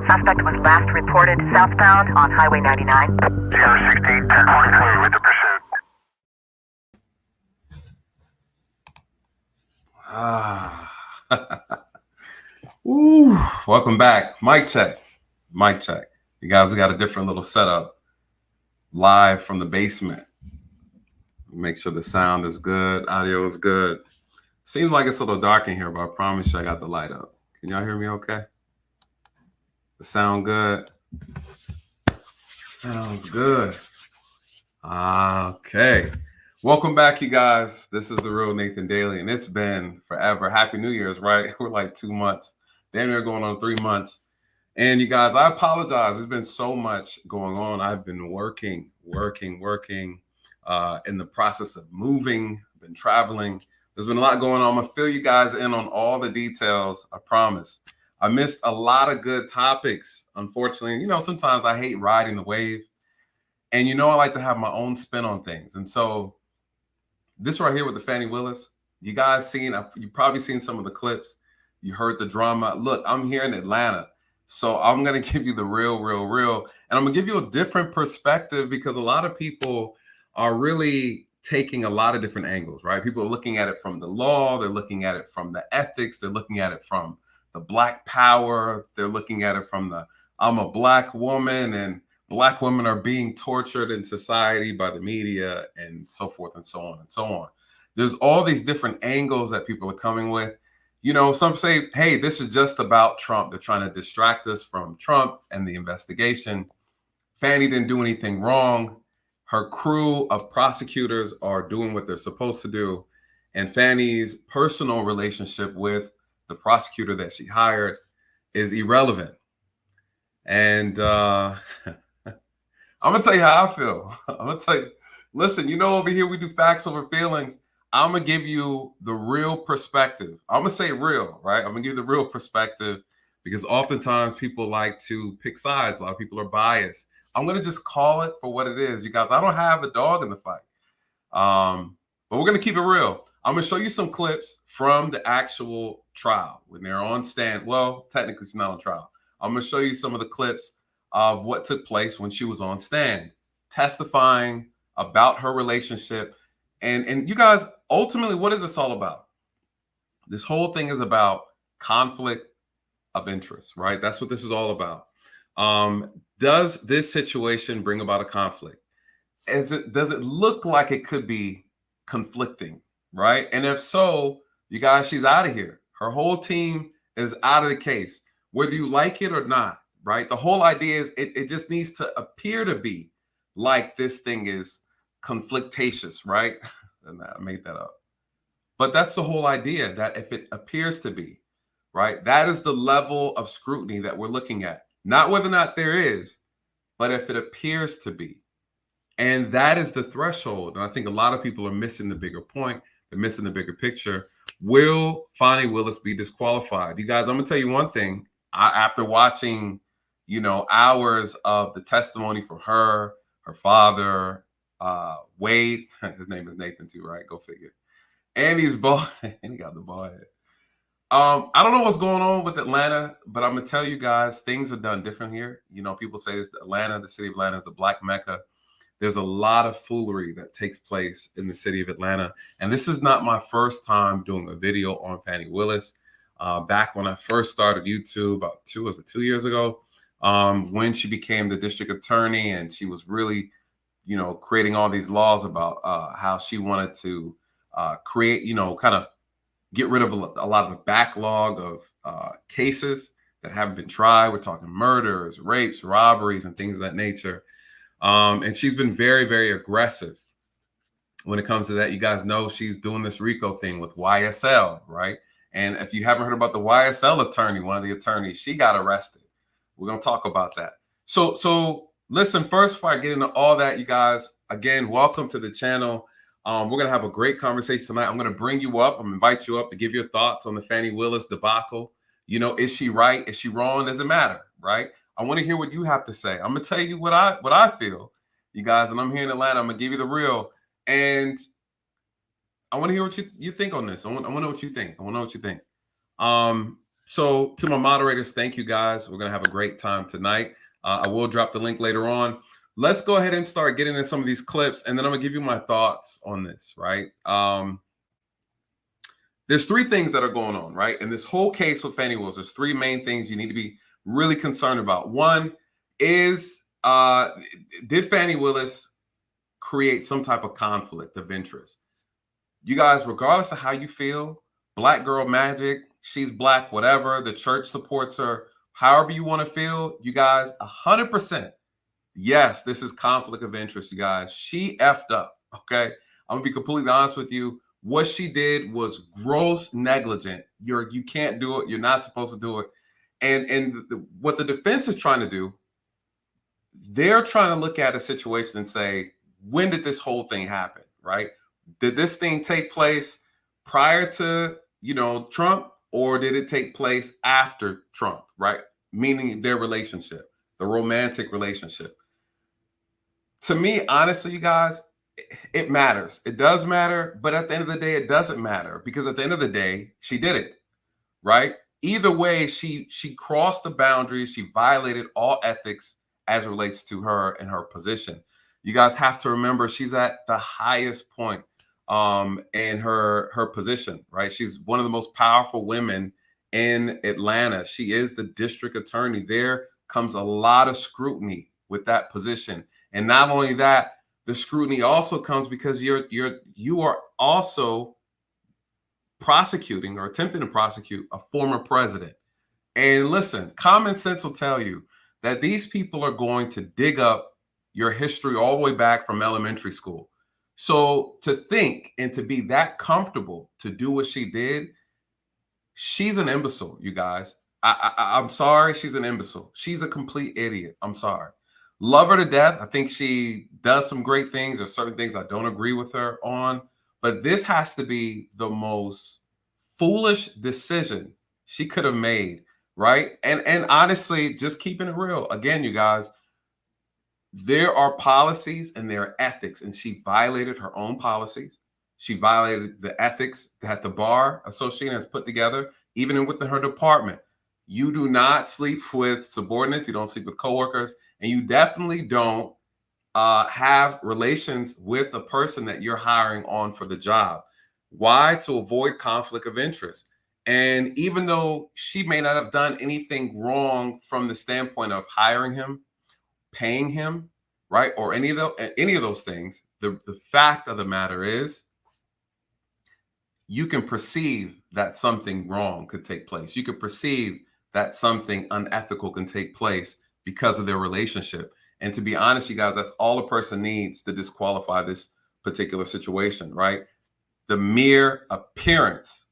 Suspect was last reported southbound on Highway 99. Sierra 16, 1023 with the pursuit. Ooh, welcome back. Mic check. Mic check. You guys, we got a different little setup live from the basement. Make sure the sound is good, audio is good. Seems like it's a little dark in here, but I promise you I got the light up. Can y'all hear me okay? The sound good? Sounds good. Okay. Welcome back, you guys. This is The Real Nathan Daly, and it's been forever. Happy New Year's, right? We're like 2 months. Damn near going on 3 months. And you guys, I apologize. There's been so much going on. I've been working in the process of moving, been traveling. There's been a lot going on. I'm going to fill you guys in on all the details, I promise. I missed a lot of good topics, unfortunately. You know, sometimes I hate riding the wave. And you know, I like to have my own spin on things. And so this right here with the Fani Willis, you guys you've probably seen some of the clips. You heard the drama. Look, I'm here in Atlanta. So I'm going to give you the real. And I'm going to give you a different perspective because a lot of people are really taking a lot of different angles, right? People are looking at it from the law. They're looking at it from the ethics. They're looking at it from the Black power. They're looking at it from the I'm a Black woman and Black women are being tortured in society by the media and so forth and so on and so on. There's all these different angles that people are coming with. You know, some say, hey, this is just about Trump. They're trying to distract us from Trump and the investigation. Fani didn't do anything wrong. Her crew of prosecutors are doing what they're supposed to do. And Fani's personal relationship with the prosecutor that she hired is irrelevant. And I'm going to tell you how I feel. I'm going to tell you, listen, you know, over here we do facts over feelings. I'm going to give you the real perspective. I'm going to say real, right? I'm going to give you the real perspective because oftentimes people like to pick sides. A lot of people are biased. I'm going to just call it for what it is. You guys, I don't have a dog in the fight. But we're going to keep it real. I'm going to show you some clips from the actual trial when they're on stand. Well, technically it's not on trial. I'm going to show you some of the clips of what took place when she was on stand, testifying about her relationship. And you guys, ultimately, what is this all about? This whole thing is about conflict of interest, right? That's what this is all about. Does this situation bring about a conflict? Does it look like it could be conflicting, right? And if so, you guys, she's out of here. Her whole team is out of the case, whether you like it or not, right? The whole idea is it just needs to appear to be like this thing is conflictatious, right? And I made that up. But that's the whole idea, that if it appears to be, right, that is the level of scrutiny that we're looking at. Not whether or not there is, but if it appears to be. And that is the threshold. And I think a lot of people are missing the bigger point. They're missing the bigger picture. Will Fani Willis be disqualified? You guys, I'm going to tell you one thing. After watching, you know, hours of the testimony from her father, Wade, his name is Nathan too, right? Go figure. And he's bald, and he got the bald head. I don't know what's going on with Atlanta, but I'm gonna tell you guys, things are done different here. You know, people say it's Atlanta, the city of Atlanta is the Black Mecca. There's a lot of foolery that takes place in the city of Atlanta. And this is not my first time doing a video on Fani Willis. Back when I first started YouTube about 2 years ago, when she became the district attorney and she was really, you know, creating all these laws about how she wanted to create, you know, kind of get rid of a lot of the backlog of cases that haven't been tried. We're talking murders, rapes, robberies, and things of that nature. And she's been very, very aggressive when it comes to that. You guys know she's doing this RICO thing with YSL, right? And if you haven't heard about the YSL attorney, one of the attorneys, she got arrested. We're going to talk about that. So listen, first, before I get into all that, you guys, again, welcome to the channel. We're going to have a great conversation tonight. I'm going to bring you up. I'm going to invite you up to give your thoughts on the Fani Willis debacle. You know, is she right? Is she wrong? Doesn't matter, right? I want to hear what you have to say. I'm going to tell you what I feel, you guys, and I'm here in Atlanta. I'm going to give you the real. And I want to hear what you think on this. I want to know what you think. I want to know what you think. So to my moderators, thank you guys. We're going to have a great time tonight. I will drop the link later on. Let's go ahead and start getting in some of these clips, and then I'm going to give you my thoughts on this, right? There's three things that are going on, right? In this whole case with Fani Willis, there's three main things you need to be really concerned about. One is, did Fani Willis create some type of conflict of interest? You guys, regardless of how you feel, black girl magic, she's black, whatever, the church supports her, however you want to feel, you guys, 100%. Yes, this is conflict of interest, you guys. She effed up, okay? I'm gonna be completely honest with you. What she did was gross negligent. You can't do it. You're not supposed to do it. And what the defense is trying to do, they're trying to look at a situation and say, when did this whole thing happen, right? Did this thing take place prior to, Trump, or did it take place after Trump, right? Meaning their relationship, the romantic relationship. To me, honestly, you guys, it matters. It does matter, but at the end of the day, it doesn't matter, because at the end of the day, she did it, right? Either way, she crossed the boundaries. She violated all ethics as relates to her and her position. You guys have to remember, she's at the highest point in her position, right? She's one of the most powerful women in Atlanta. She is the district attorney. There comes a lot of scrutiny with that position. And not only that, the scrutiny also comes because you are also prosecuting or attempting to prosecute a former president. And listen, common sense will tell you that these people are going to dig up your history all the way back from elementary school. So to think and to be that comfortable to do what she did, she's an imbecile, you guys. I'm sorry, she's an imbecile. She's a complete idiot. I'm sorry. Love her to death. I think she does some great things. There's certain things I don't agree with her on, but this has to be the most foolish decision she could have made, right? And honestly, just keeping it real, again, you guys, there are policies and there are ethics, and she violated her own policies. She violated the ethics that the Bar Association has put together, even within her department. You do not sleep with subordinates. You don't sleep with coworkers. And you definitely don't have relations with a person that you're hiring on for the job. Why? To avoid conflict of interest. And even though she may not have done anything wrong from the standpoint of hiring him, paying him, right, or any of those things, the fact of the matter is, you can perceive that something wrong could take place. You could perceive that something unethical can take place because of their relationship. And to be honest, you guys, that's all a person needs to disqualify this particular situation, right? The mere appearance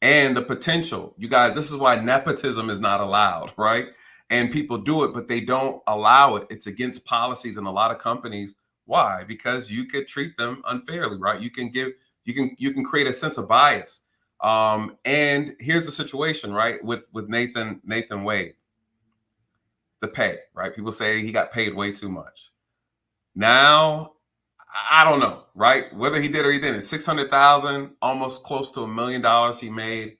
and the potential. You guys, this is why nepotism is not allowed, right? And people do it, but they don't allow it. It's against policies in a lot of companies. Why? Because you could treat them unfairly, right? You can create a sense of bias. And here's the situation, right? With Nathan Wade. The pay, right? People say he got paid way too much. Now, I don't know, right? Whether he did or he didn't. 600,000, almost close to $1 million he made.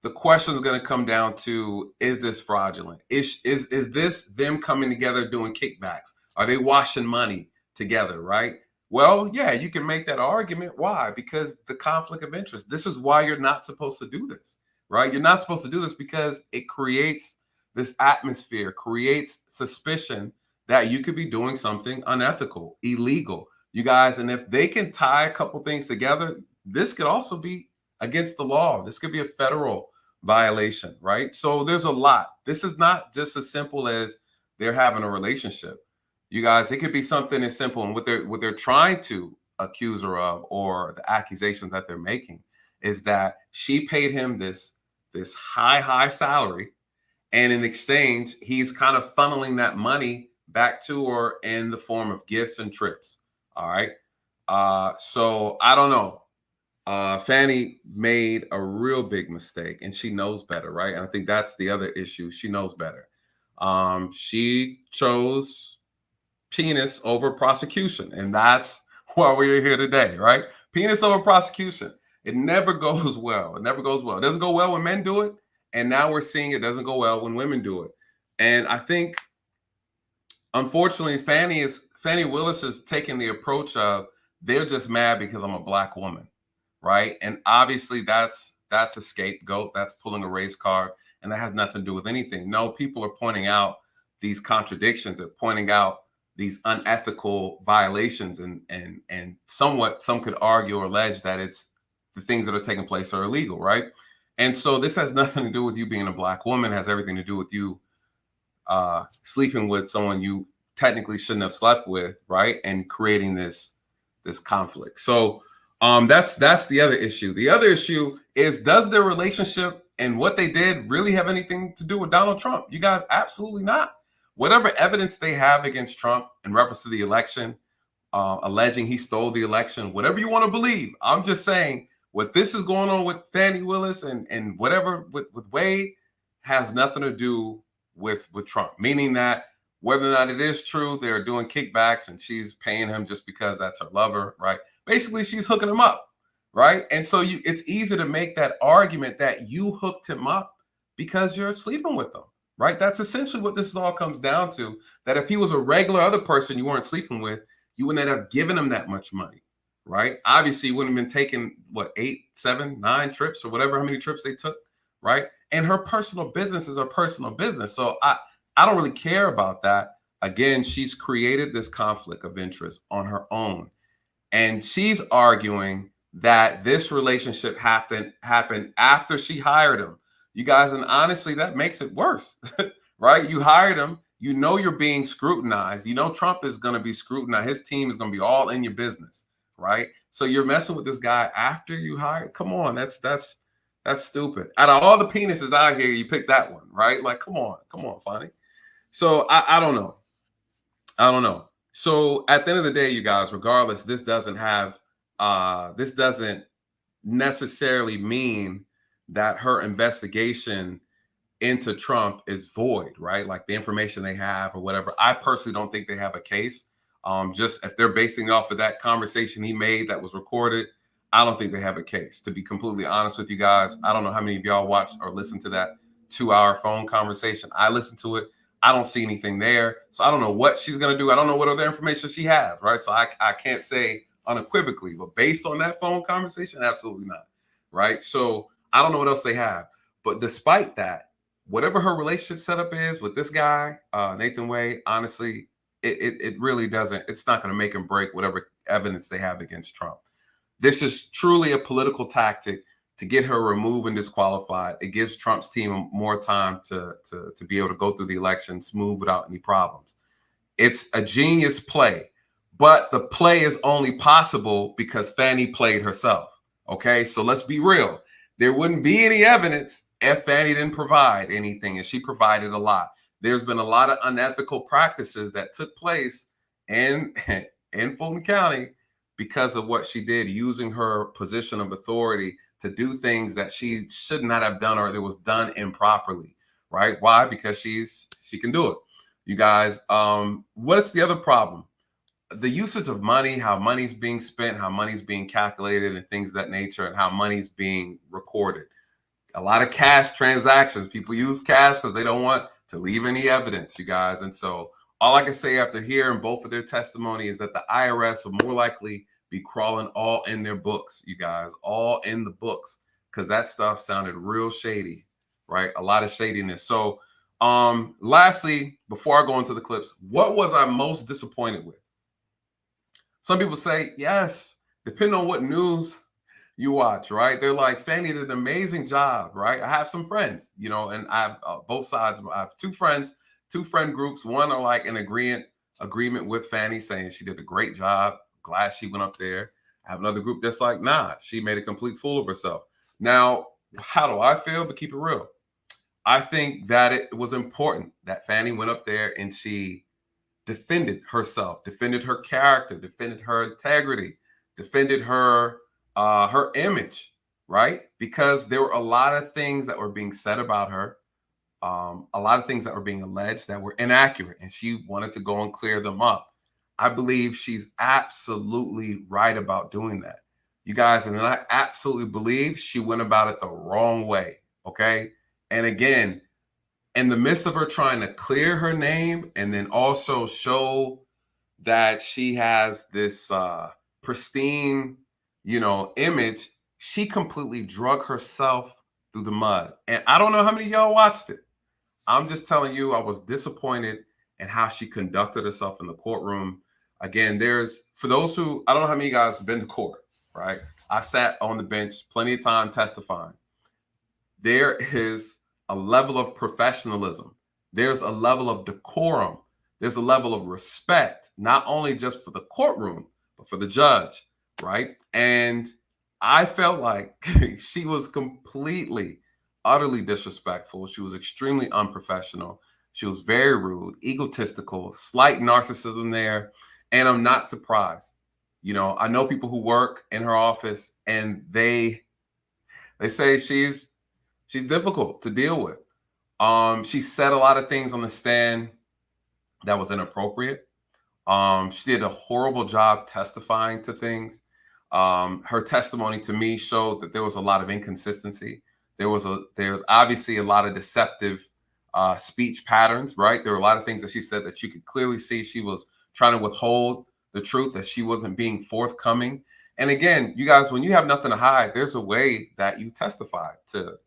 The question is going to come down to, is this fraudulent? Is this them coming together doing kickbacks? Are they washing money together, right? Well, yeah, you can make that argument. Why? Because the conflict of interest. This is why you're not supposed to do this, right? You're not supposed to do this because it creates this atmosphere, creates suspicion that you could be doing something unethical, illegal, you guys. And if they can tie a couple things together, this could also be against the law. This could be a federal violation, right? So there's a lot. This is not just as simple as they're having a relationship. You guys, it could be something as simple. And what they're trying to accuse her of, or the accusations that they're making, is that she paid him this high salary, and in exchange, he's kind of funneling that money back to her in the form of gifts and trips. All right. So I don't know. Fani made a real big mistake, and she knows better, right? And I think that's the other issue. She knows better. She chose penis over prosecution, and that's why we're here today, right? Penis over prosecution. It never goes well. It never goes well. It doesn't go well when men do it, And now we're seeing it doesn't go well when women do it. And I think, unfortunately, Fani Willis is taking the approach of they're just mad because I'm a black woman, right? And obviously that's a scapegoat. That's pulling a race card, and that has nothing to do with anything. No, people are pointing out these contradictions. They're pointing out these unethical violations, and somewhat some could argue or allege that it's the things that are taking place are illegal, right? And so this has nothing to do with you being a black woman. It has everything to do with you sleeping with someone you technically shouldn't have slept with, right? And creating this conflict. So that's the other issue. The other issue is, does their relationship and what they did really have anything to do with Donald Trump? You guys, absolutely not. Whatever evidence they have against Trump in reference to the election, alleging he stole the election, whatever you want to believe, I'm just saying what this is going on with Fani Willis and whatever with Wade has nothing to do with Trump, meaning that whether or not it is true, they're doing kickbacks and she's paying him just because that's her lover, right? Basically, she's hooking him up, right? And so it's easy to make that argument that you hooked him up because you're sleeping with him, right? That's essentially what this all comes down to, that if he was a regular other person you weren't sleeping with, you wouldn't have given him that much money, right? Obviously, you wouldn't have been taking, 8, 7, 9 trips or whatever, how many trips they took, right? And her personal business is her personal business. So I don't really care about that. Again, she's created this conflict of interest on her own. And she's arguing that this relationship happened after she hired him. You guys, and honestly, that makes it worse, right? You hired him. You know you're being scrutinized. You know Trump is going to be scrutinized. His team is going to be all in your business, right? So you're messing with this guy after you hired. Come on, that's stupid. Out of all the penises out here, you picked that one, right? Like, come on, Fani. So I don't know. So at the end of the day, you guys, regardless, this doesn't necessarily mean that her investigation into Trump is void, right? Like the information they have or whatever. I personally don't think they have a case. Just if they're basing it off of that conversation he made that was recorded, I don't think they have a case. To be completely honest with you guys, I don't know how many of y'all watched or listened to that 2-hour phone conversation. I listened to it. I don't see anything there. So I don't know what she's going to do. I don't know what other information she has, right? So I can't say unequivocally, but based on that phone conversation, absolutely not, right? So I don't know what else they have. But despite that, whatever her relationship setup is with this guy, Nathan Wade, honestly, it really doesn't. It's not going to make and break whatever evidence they have against Trump. This is truly a political tactic to get her removed and disqualified. It gives Trump's team more time to be able to go through the election smooth without any problems. It's a genius play, but the play is only possible because Fani played herself. Okay, so let's be real. There wouldn't be any evidence if Fani didn't provide anything, and she provided a lot. There's been a lot of unethical practices that took place in Fulton County because of what she did, using her position of authority to do things that she should not have done, or it was done improperly, right? Why? Because she can do it. You guys, what's the other problem? The usage of money, how money's being spent, how money's being calculated, and things of that nature, and how money's being recorded. A lot of cash transactions. People use cash because they don't want to leave any evidence, you guys. And so all I can say after hearing both of their testimony is that the IRS will more likely be crawling all in their books, you guys, all in the books, because that stuff sounded real shady, right? A lot of shadiness. So lastly, before I go into the clips, what was I most disappointed with? Some people say, yes, depending on what news you watch, right? They're like, Fani did an amazing job, right? I have some friends, and I have both sides. I have two friend groups. One are like in agreement with Fani, saying she did a great job. Glad she went up there. I have another group that's like, nah, she made a complete fool of herself. Now, how do I feel? But keep it real. I think that it was important that Fani went up there and she defended herself, defended her character, defended her integrity, defended her image, right? Because there were a lot of things that were being said about her, a lot of things that were being alleged that were inaccurate, and she wanted to go and clear them up. I believe she's absolutely right about doing that, you guys. And I absolutely believe she went about it the wrong way. Okay. And again, in the midst of her trying to clear her name and then also show that she has this pristine, image, she completely drug herself through the mud. And I don't know how many of y'all watched it. I'm just telling you, I was disappointed in how she conducted herself in the courtroom. Again, for those who, I don't know how many of you guys have been to court, right? I sat on the bench plenty of time testifying. There is a level of professionalism. There's a level of decorum. There's a level of respect, not only just for the courtroom, but for the judge, right? And I felt like she was completely, utterly disrespectful. She was extremely unprofessional. She was very rude, egotistical, slight narcissism there. And I'm not surprised. I know people who work in her office, and they say she's difficult to deal with. She said a lot of things on the stand that was inappropriate. She did a horrible job testifying to things. Her testimony to me showed that there was a lot of inconsistency. There's obviously a lot of deceptive speech patterns, right? There were a lot of things that she said that you could clearly see she was trying to withhold the truth, that she wasn't being forthcoming. And again, you guys, when you have nothing to hide, there's a way that you testify to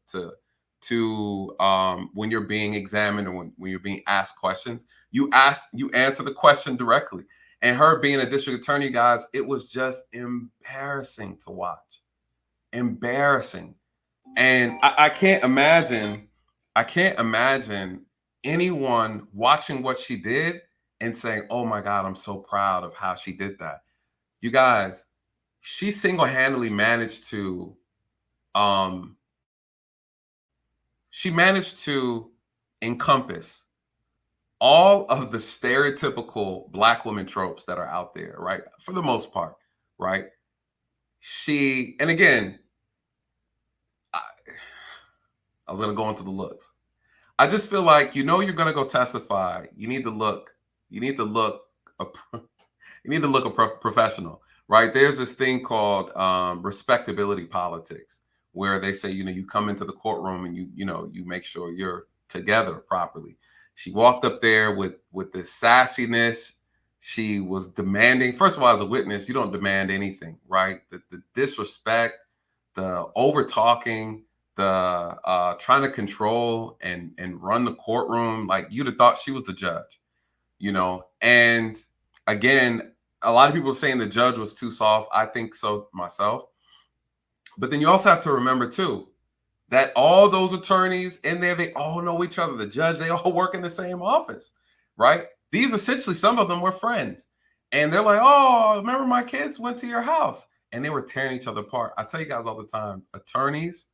when you're being examined or when you're being asked questions. You answer the question directly. And her being a district attorney, guys, it was just embarrassing to watch. Embarrassing. And I can't imagine anyone watching what she did and saying, "Oh my God, I'm so proud of how she did that." You guys, she single-handedly managed to encompass all of the stereotypical Black woman tropes that are out there, right? For the most part, right? And again, I was going to go into the looks. I just feel like, you're going to go testify. You need to look professional, right? There's this thing called respectability politics, where they say, you come into the courtroom and you make sure you're together properly. She walked up there with this sassiness. She was demanding. First of all, as a witness, you don't demand anything, right? The disrespect, the over talking, the trying to control and run the courtroom. Like, you'd have thought she was the judge, And again, a lot of people are saying the judge was too soft. I think so myself. But then you also have to remember too, that all those attorneys in there, they all know each other. The judge, they all work in the same office, right? These essentially, some of them were friends. And they're like, "Oh, remember my kids went to your house." And they were tearing each other apart. I tell you guys all the time, attorneys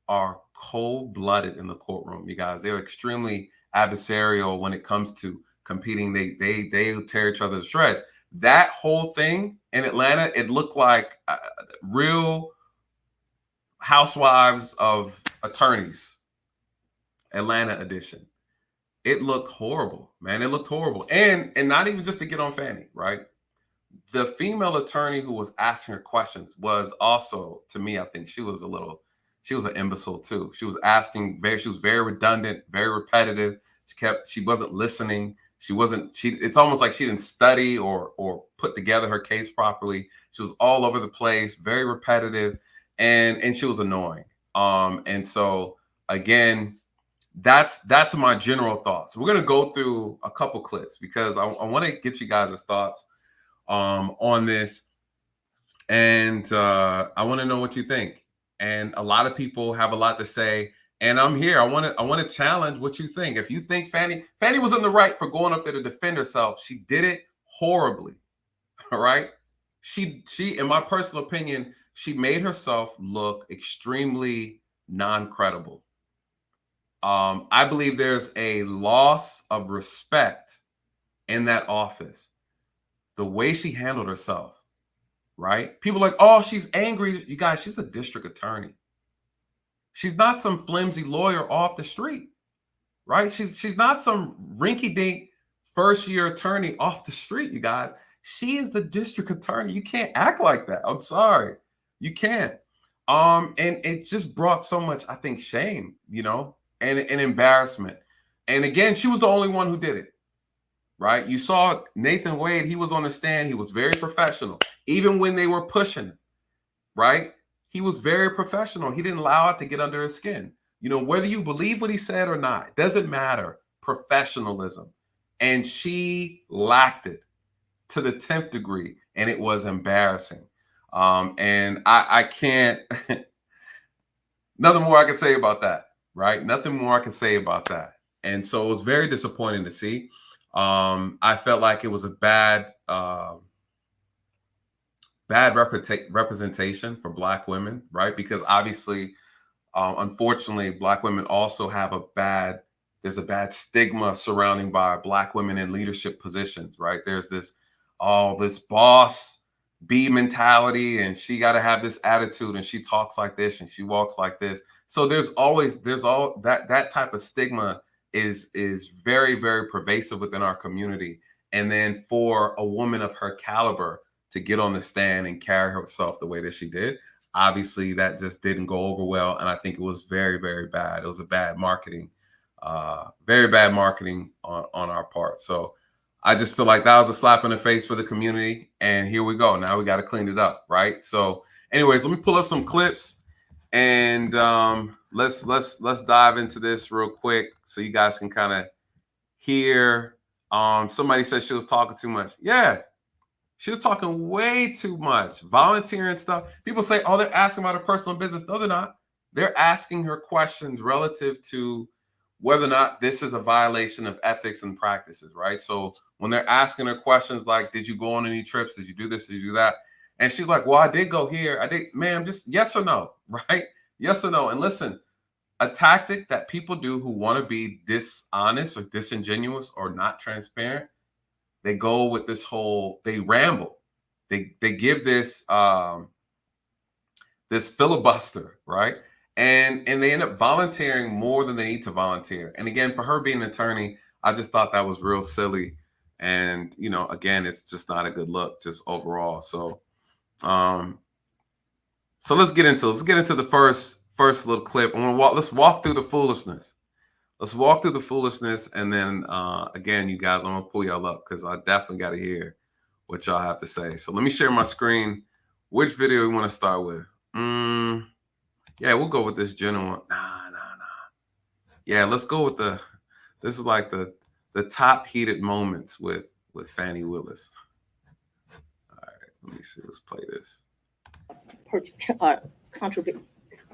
are cold-blooded in the courtroom, you guys. They're extremely adversarial when it comes to competing. They tear each other to shreds. That whole thing in Atlanta, it looked like real Housewives of Attorneys, Atlanta edition. It looked horrible, man. It looked horrible. And not even just to get on Fani, right? The female attorney who was asking her questions was also, to me, I think she was an imbecile too. She was very redundant, very repetitive. She wasn't listening. It's almost like she didn't study or put together her case properly. She was all over the place, very repetitive. And she was annoying. And so again, that's my general thoughts. We're gonna go through a couple clips because I want to get you guys' thoughts on this, and I want to know what you think. And a lot of people have a lot to say, and I'm here. I want to challenge what you think. If you think Fani was in the right for going up there to defend herself, she did it horribly. All right, she in my personal opinion, she made herself look extremely non-credible. I believe there's a loss of respect in that office. The way she handled herself, right? People are like, "Oh, she's angry." You guys, she's the district attorney. She's not some flimsy lawyer off the street, right? She's not some rinky-dink first-year attorney off the street, you guys. She is the district attorney. You can't act like that. I'm sorry. You can't. And it just brought so much, I think, shame, and embarrassment. And again, she was the only one who did it, right? You saw Nathan Wade, he was on the stand. He was very professional, even when they were pushing him, right? He was very professional. He didn't allow it to get under his skin. You know, whether you believe what he said or not, doesn't matter. Professionalism. And she lacked it to the 10th degree, and it was embarrassing. And I can't, nothing more I can say about that, right? Nothing more I can say about that. And so it was very disappointing to see. I felt like it was a bad representation for Black women, right? Because obviously, unfortunately, Black women also have there's a bad stigma surrounding by Black women in leadership positions, right? There's this boss bee mentality, and she got to have this attitude, and she talks like this and she walks like this. So there's all that type of stigma is very, very pervasive within our community. And then for a woman of her caliber to get on the stand and carry herself the way that she did, obviously that just didn't go over well. And I think it was very, very bad. It was a bad marketing, very bad marketing on our part. So I just feel like that was a slap in the face for the community. And here we go. Now we got to clean it up, right? So anyways, let me pull up some clips, and let's dive into this real quick so you guys can kind of hear. Somebody said she was talking too much. Yeah. She was talking way too much, volunteering stuff. People say, oh, they're asking about her personal business. No, they're not. They're asking her questions relative to whether or not this is a violation of ethics and practices, right? So when they're asking her questions like, did you go on any trips? Did you do this? Did you do that? And she's like, well, I did go here. I did, ma'am, just yes or no, right? Yes or no. And listen, a tactic that people do who want to be dishonest or disingenuous or not transparent, they go with this they ramble. They give this this filibuster, right? And they end up volunteering more than they need to volunteer. And again, for her being an attorney, I just thought that was real silly. And, you know, again, it's just not a good look just overall. So so let's get into the first little clip. Let's walk through the foolishness. Let's walk through the foolishness, and then again, you guys, I'm gonna pull y'all up because I definitely got to hear what y'all have to say. So let me share my screen. Which video we want to start with? Yeah, we'll go with this general one. Nah. Yeah, let's go with this is like the top heated moments with Fani Willis. All right, let me see. Let's play this.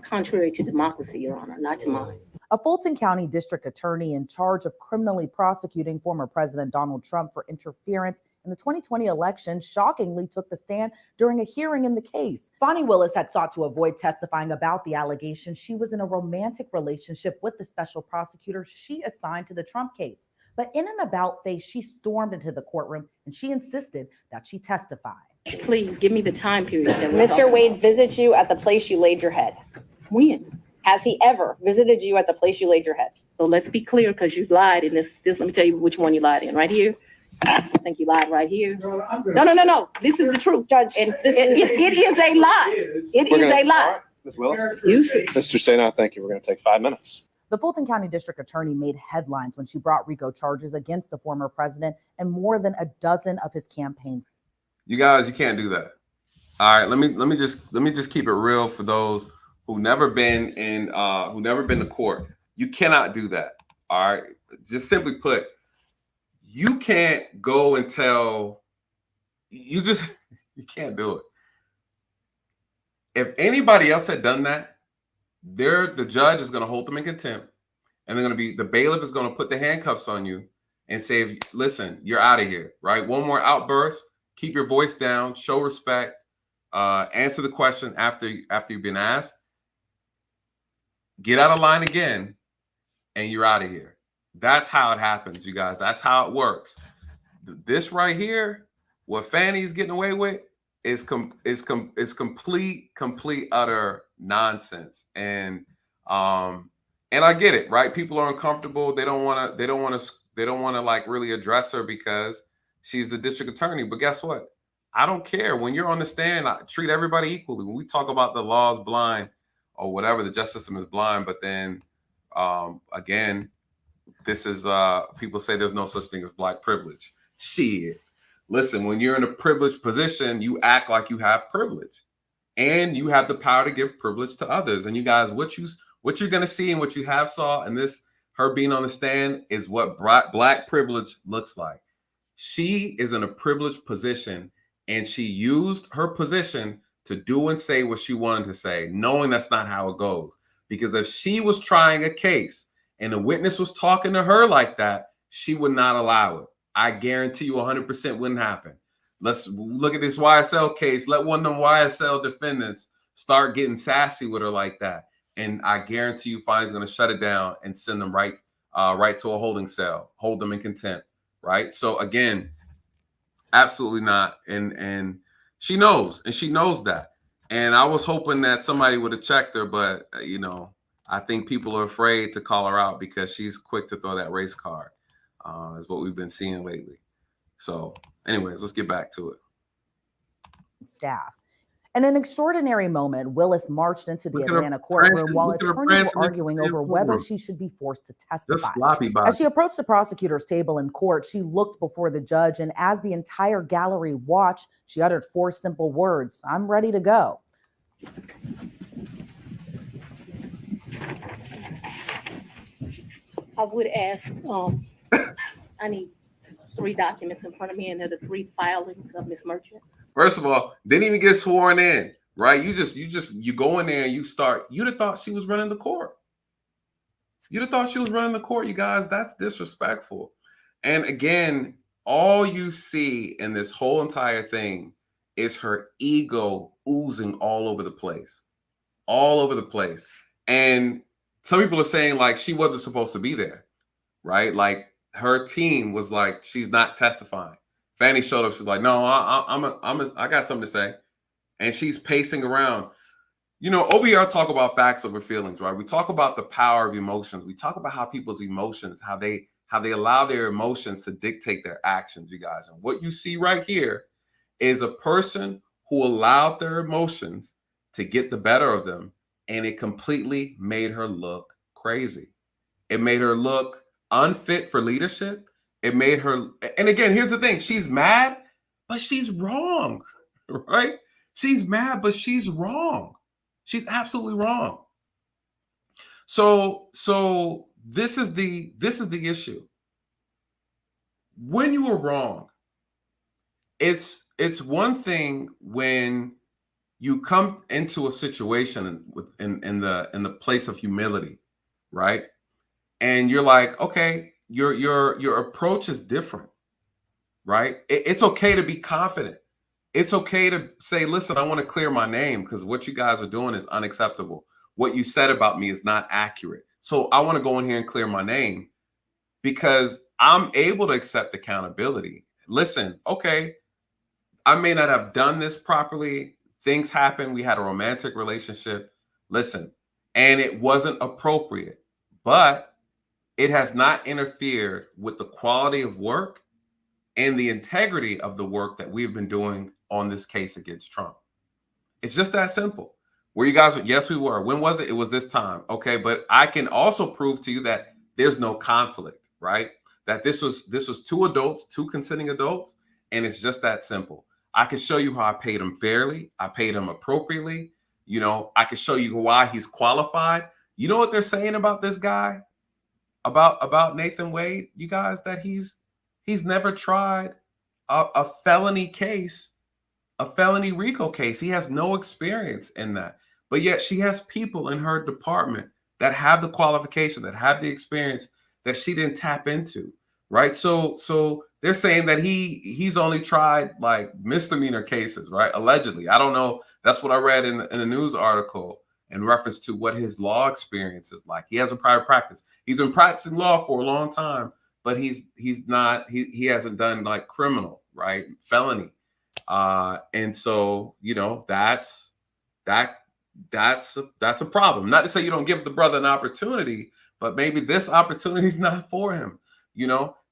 Contrary to democracy, Your Honor, not to mine. A Fulton County district attorney in charge of criminally prosecuting former President Donald Trump for interference in the 2020 election shockingly took the stand during a hearing in the case. Fani Willis had sought to avoid testifying about the allegation she was in a romantic relationship with the special prosecutor she assigned to the Trump case. But in an about face, she stormed into the courtroom and she insisted that she testify. Please give me the time period. Mr. Wade visited you at the place you laid your head. When? Has he ever visited you at the place you laid your head? So let's be clear, because you lied in this. Let me tell you which one you lied in. Right here. I think you lied right here. No. This is the truth, Judge. And it is a lie. It is a lie. Ms. Willis? You see. Mr. Sena, thank you. We're going to take 5 minutes. The Fulton County district attorney made headlines when she brought RICO charges against the former president and more than a dozen of his campaigns. You guys, you can't do that. All right, let me just keep it real for those who never been to court. You cannot do that. All right. Just simply put, you can't go and tell you can't do it. If anybody else had done that, the judge is going to hold them in contempt, and the bailiff is going to put the handcuffs on you and say, listen, you're out of here, right? One more outburst, keep your voice down, show respect, answer the question after you've been asked. Get out of line again, and you're out of here. That's how it happens, you guys. That's how it works. This right here, what Fani's getting away with, is complete utter nonsense. And I get it, right? People are uncomfortable. They don't want to like really address her because she's the district attorney. But guess what? I don't care. When you're on the stand, I treat everybody equally. When we talk about the law is blind or whatever, the justice system is blind, but then Again, this is people say there's no such thing as black privilege. Shit. Listen, when you're in a privileged position, you act like you have privilege, and you have the power to give privilege to others. And you guys, what you're gonna see and what you have saw in this, her being on the stand, is what black privilege looks like. She is in a privileged position, and she used her position to do and say what she wanted to say, knowing that's not how it goes. Because if she was trying a case and the witness was talking to her like that, she would not allow it. I guarantee you 100% wouldn't happen. Let's look at this YSL case. Let one of them YSL defendants start getting sassy with her like that, and I guarantee you Fani's going to shut it down and send them right to a holding cell, hold them in contempt, right? So again, absolutely not. And she knows, that. And I was hoping that somebody would have checked her, but I think people are afraid to call her out because she's quick to throw that race card. Is what we've been seeing lately. So anyways, let's get back to it. Staff. In an extraordinary moment, Willis marched into the Atlanta courtroom while attorneys were arguing over whether she should be forced to testify. As she approached the prosecutor's table in court, she looked before the judge, and as the entire gallery watched, she uttered 4 simple words: "I'm ready to go." I would ask, I need 3 documents in front of me, and they're the 3 filings of Ms. Merchant. First of all, didn't even get sworn in, right? You go in there and you start. You'd have thought she was running the court. You'd have thought she was running the court, you guys. That's disrespectful. And again, all you see in this whole entire thing is her ego oozing all over the place. All over the place. And some people are saying like she wasn't supposed to be there, right? Like her team was like, she's not testifying. Fani showed up. She's like, no, I got something to say. And she's pacing around. Over here, I talk about facts over feelings, right? We talk about the power of emotions. We talk about how people's emotions, how they allow their emotions to dictate their actions, you guys. And what you see right here is a person who allowed their emotions to get the better of them. And it completely made her look crazy. It made her look unfit for leadership. It made her, and again, here's the thing. She's mad, but she's wrong, right? She's mad, but she's wrong. She's absolutely wrong. So this is the issue. When you are wrong, it's one thing when you come into a situation in the place of humility, right? And you're like, okay, your approach is different, right? It's okay to be confident. It's okay to say, listen, I want to clear my name because what you guys are doing is unacceptable. What you said about me is not accurate. So I want to go in here and clear my name because I'm able to accept accountability. Listen, okay, I may not have done this properly. Things happen. We had a romantic relationship. Listen, and it wasn't appropriate, but it has not interfered with the quality of work and the integrity of the work that we've been doing on this case against Trump. It's just that simple. Were you guys? Yes, we were. When was it? It was this time. Okay, but I can also prove to you that there's no conflict, right? That this was 2 adults, 2 consenting adults, and it's just that simple. I can show you how I paid him fairly. I paid him appropriately. I can show you why he's qualified. You know what they're saying about this guy? About Nathan Wade, you guys, that he's never tried a felony case, a felony RICO case. He has no experience in that. But yet she has people in her department that have the qualification, that have the experience that she didn't tap into, right? So they're saying that he's only tried like misdemeanor cases, right? Allegedly. I don't know. That's what I read in the news article in reference to what his law experience is like. He has a private practice. He's been practicing law for a long time, but he hasn't done like criminal, right? Felony. And so, that's a problem. Not to say you don't give the brother an opportunity, but maybe this opportunity is not for him,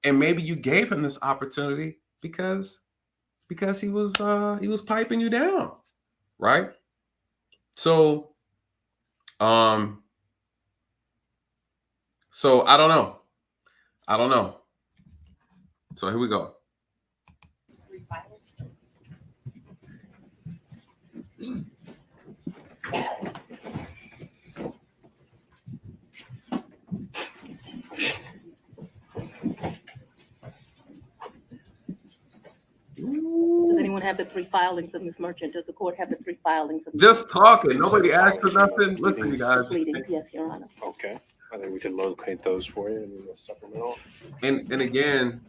and maybe you gave him this opportunity because he was piping you down, right? So, So I don't know. I don't know. So here we go. Does anyone have the 3 filings of Ms. Merchant? Does the court have the 3 filings of Just talking. Nobody asked for nothing. Listen, you guys. pleadings? Yes, Your Honor. Okay. I think we can locate those for you in the supplemental. And again,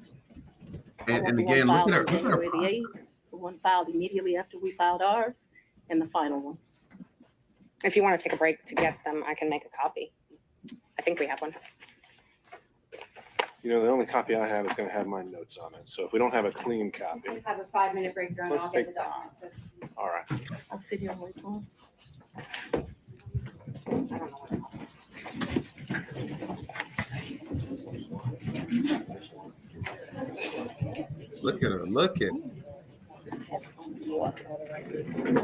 and again, look at her. The one filed immediately after we filed ours, and the final one. If you want to take a break to get them, I can make a copy. I think we have one. You know, the only copy I have is going to have my notes on it. So if we don't have a clean copy, Have a 5-minute break, Your Honor. Let's I'll get take- the documents. all right. I'll sit here and wait for him. I don't know what Look at her. Look at.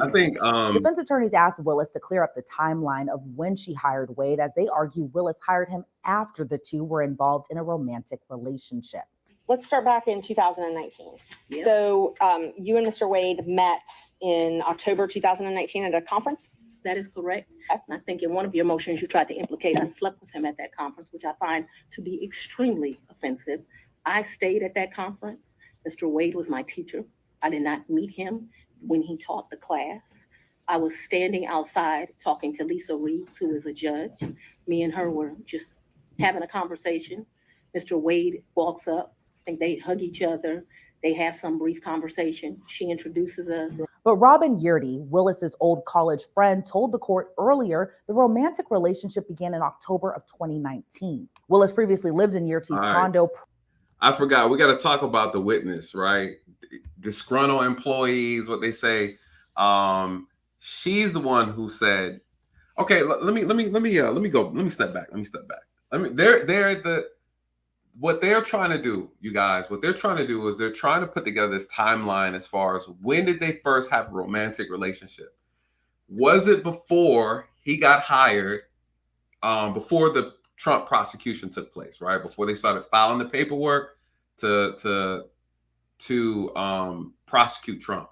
I think Defense attorneys asked Willis to clear up the timeline of when she hired Wade, as they argue Willis hired him after the two were involved in a romantic relationship. Let's start back in 2019. Yeah. So you and Mr. Wade met in October 2019 at a conference? That is correct. And I think in one of your motions, you tried to implicate I slept with him at that conference, which I find to be extremely offensive. I stayed at that conference. Mr. Wade was my teacher. I did not meet him when he taught the class. I was standing outside talking to Lisa Reeves, who is a judge. Me and her were just having a conversation. Mr. Wade walks up. I think they hug each other. They have some brief conversation. She introduces us. But Robin Yurdy, Willis's old college friend, told the court earlier the romantic relationship began in October of 2019. Willis previously lived in Yurdy's All right. condo. I forgot. We got to talk about the witness, right? Disgruntled employees, what they say. She's the one who said, "Okay, let me step back. What they're trying to do, you guys, what they're trying to do is they're trying to put together this timeline as far as when did they first have a romantic relationship? Was it before he got hired, before the Trump prosecution took place, right? Before they started filing the paperwork to prosecute Trump.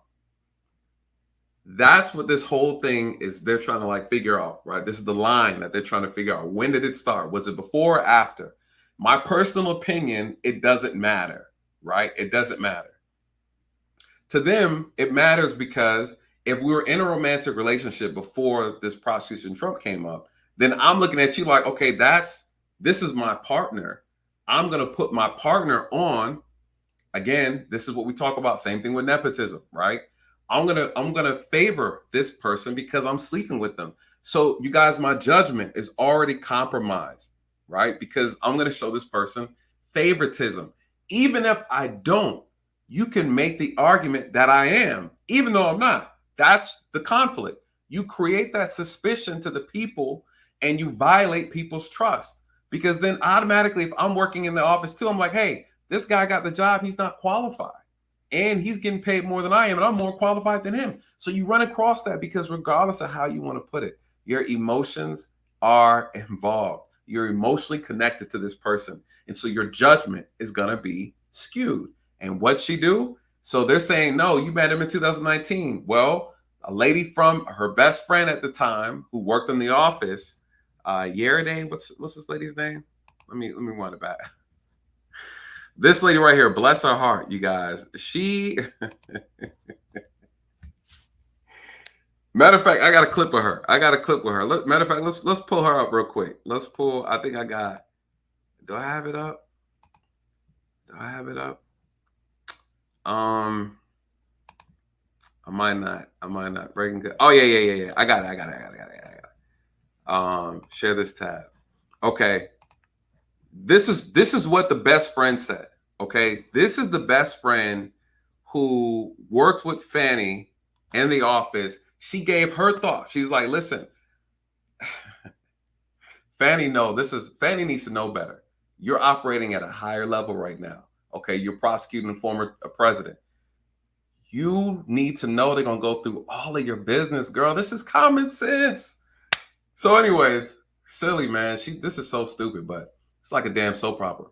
That's what this whole thing is. They're trying to like figure out, right? This is the line that they're trying to figure out. When did it start? Was it before or after? My personal opinion, it doesn't matter, right? It doesn't matter. To them, it matters because if we were in a romantic relationship before this prosecution Trump came up, then I'm looking at you like, okay, this is my partner. I'm going to put my partner on. Again, this is what we talk about. Same thing with nepotism, right? I'm going to favor this person because I'm sleeping with them. So you guys, my judgment is already compromised, right? Because I'm going to show this person favoritism. Even if I don't, you can make the argument that I am, even though I'm not. That's the conflict. You create that suspicion to the people and you violate people's trust. Because then automatically, if I'm working in the office too, I'm like, hey, this guy got the job. He's not qualified. And he's getting paid more than I am. And I'm more qualified than him. So you run across that because regardless of how you want to put it, your emotions are involved. You're emotionally connected to this person. And so your judgment is going to be skewed. And what'd she do? So they're saying, no, you met him in 2019. Well, a lady from her best friend at the time who worked in the office, Yerade, what's this lady's name? Let me run it back. This lady right here, bless her heart, you guys. She, matter of fact, I got a clip of her. Matter of fact, let's pull her up real quick. I think I got, do I have it up? I might not. Breaking good. Oh, yeah. I got it. Share this tab. Okay. This is what the best friend said. Okay. This is the best friend who worked with Fani in the office. She gave her thoughts. She's like, listen, Fani needs to know better. You're operating at a higher level right now. Okay. You're prosecuting a former president. You need to know they're going to go through all of your business, girl. This is common sense. So anyways, silly, man. This is so stupid, but It's like a damn soap opera.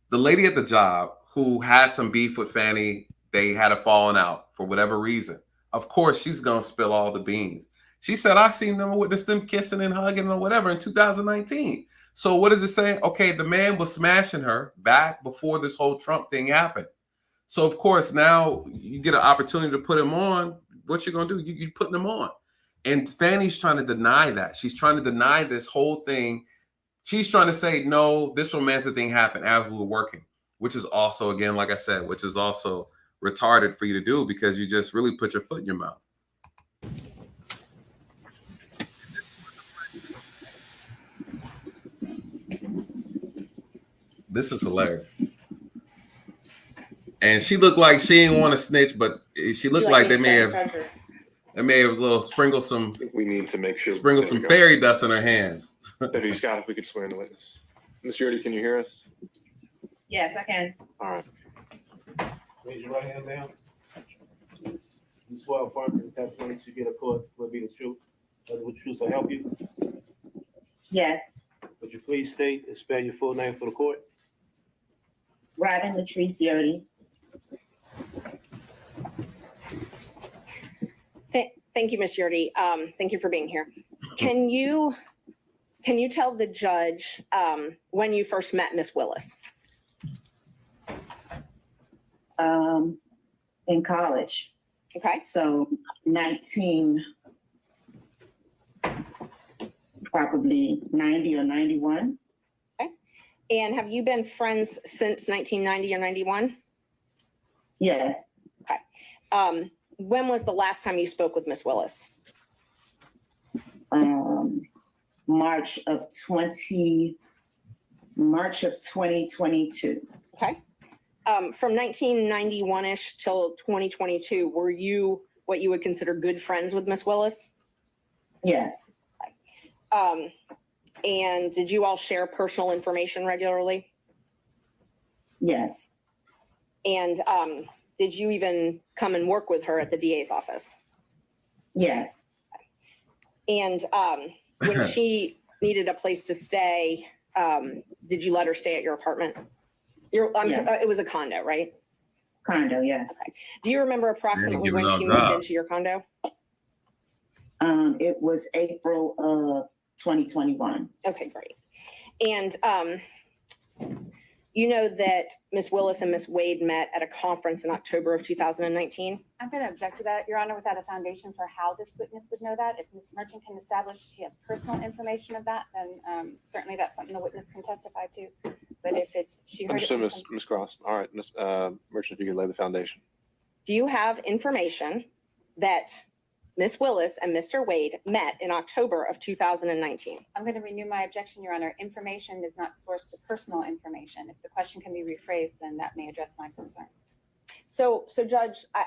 The lady at the job who had some beef with Fani, they had a falling out for whatever reason. Of course, she's going to spill all the beans. She said, I seen them witness them kissing and hugging or whatever in 2019. So what does it say? Okay, the man was smashing her back before this whole Trump thing happened. So, of course, now you get an opportunity to put him on. What you going to do? You're putting him on. And Fani's trying to deny that. She's trying to deny this whole thing. She's trying to say, no, this romantic thing happened as we were working, which is also, again, like I said, which is also retarded for you to do because you just really put your foot in your mouth. This is hilarious. And she looked like she didn't want to snitch, but she looked like they may have sprinkled some. I think we need to make sure some fairy dust in her hands. Deputy Scott, if we could swear in the witness. Ms. Yurdy, can you hear us? Yes, I can. All right. Raise your right hand down. You swear affirm the testimony you get a court will be the truth. Whether the truth will help you. Yes, Would you please state and spell your full name for the court? Robin Latrice Yurdy. Thank you, Ms. Yurdy. Thank you for being here. Can you tell the judge when you first met Miss Willis? In college. Okay. So probably 90 or 91. Okay. And have you been friends since 1990 or 91? Yes. Okay. When was the last time you spoke with Miss Willis? March of 2022. Okay. From 1991-ish till 2022, were you what you would consider good friends with Miss Willis? Yes. And did you all share personal information regularly? Yes. And did you even come and work with her at the DA's office? Yes. And when she needed a place to stay, did you let her stay at your apartment? Yes. It was a condo, right? Condo, yes. Okay. Do you remember approximately when she moved into your condo? It was April of 2021. Okay, great. And you know that Miss Willis and Miss Wade met at a conference in October of 2019? I'm going to object to that, Your Honor, without a foundation for how this witness would know that. If Ms. Merchant can establish she has personal information of that, then certainly that's something the witness can testify to. But if it's she heard Understood, it Ms. Cross. All right, Ms. Merchant, if you could lay the foundation. Do you have information that Miss Willis and Mr. Wade met in October of 2019? I'm going to renew my objection, Your Honor. Information is not sourced to personal information. If the question can be rephrased, then that may address my concern. So Judge, I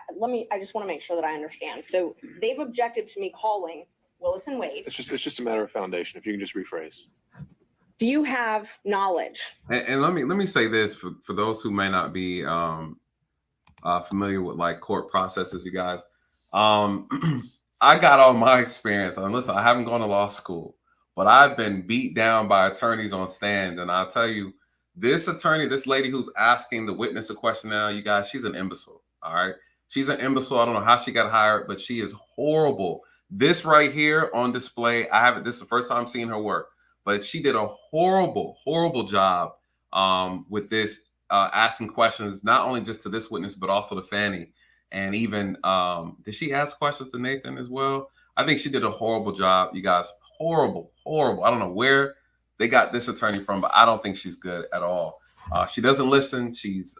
just want to make sure that I understand. So they've objected to me calling Willis and Wade. It's just a matter of foundation. If you can just rephrase. Do you have knowledge? And let me say this for those who may not be familiar with like court processes, you guys. I got all my experience. And listen, I haven't gone to law school, but I've been beat down by attorneys on stands. And I'll tell you, this attorney, this lady who's asking the witness a question now, you guys, she's an imbecile. All right. She's an imbecile. I don't know how she got hired, but she is horrible. This right here on display, this is the first time seeing her work, but she did a horrible, horrible job with this, asking questions, not only just to this witness, but also to Fani. And even, did she ask questions to Nathan as well? I think she did a horrible job, you guys. Horrible, horrible. I don't know where they got this attorney from, but I don't think she's good at all. She doesn't listen. She's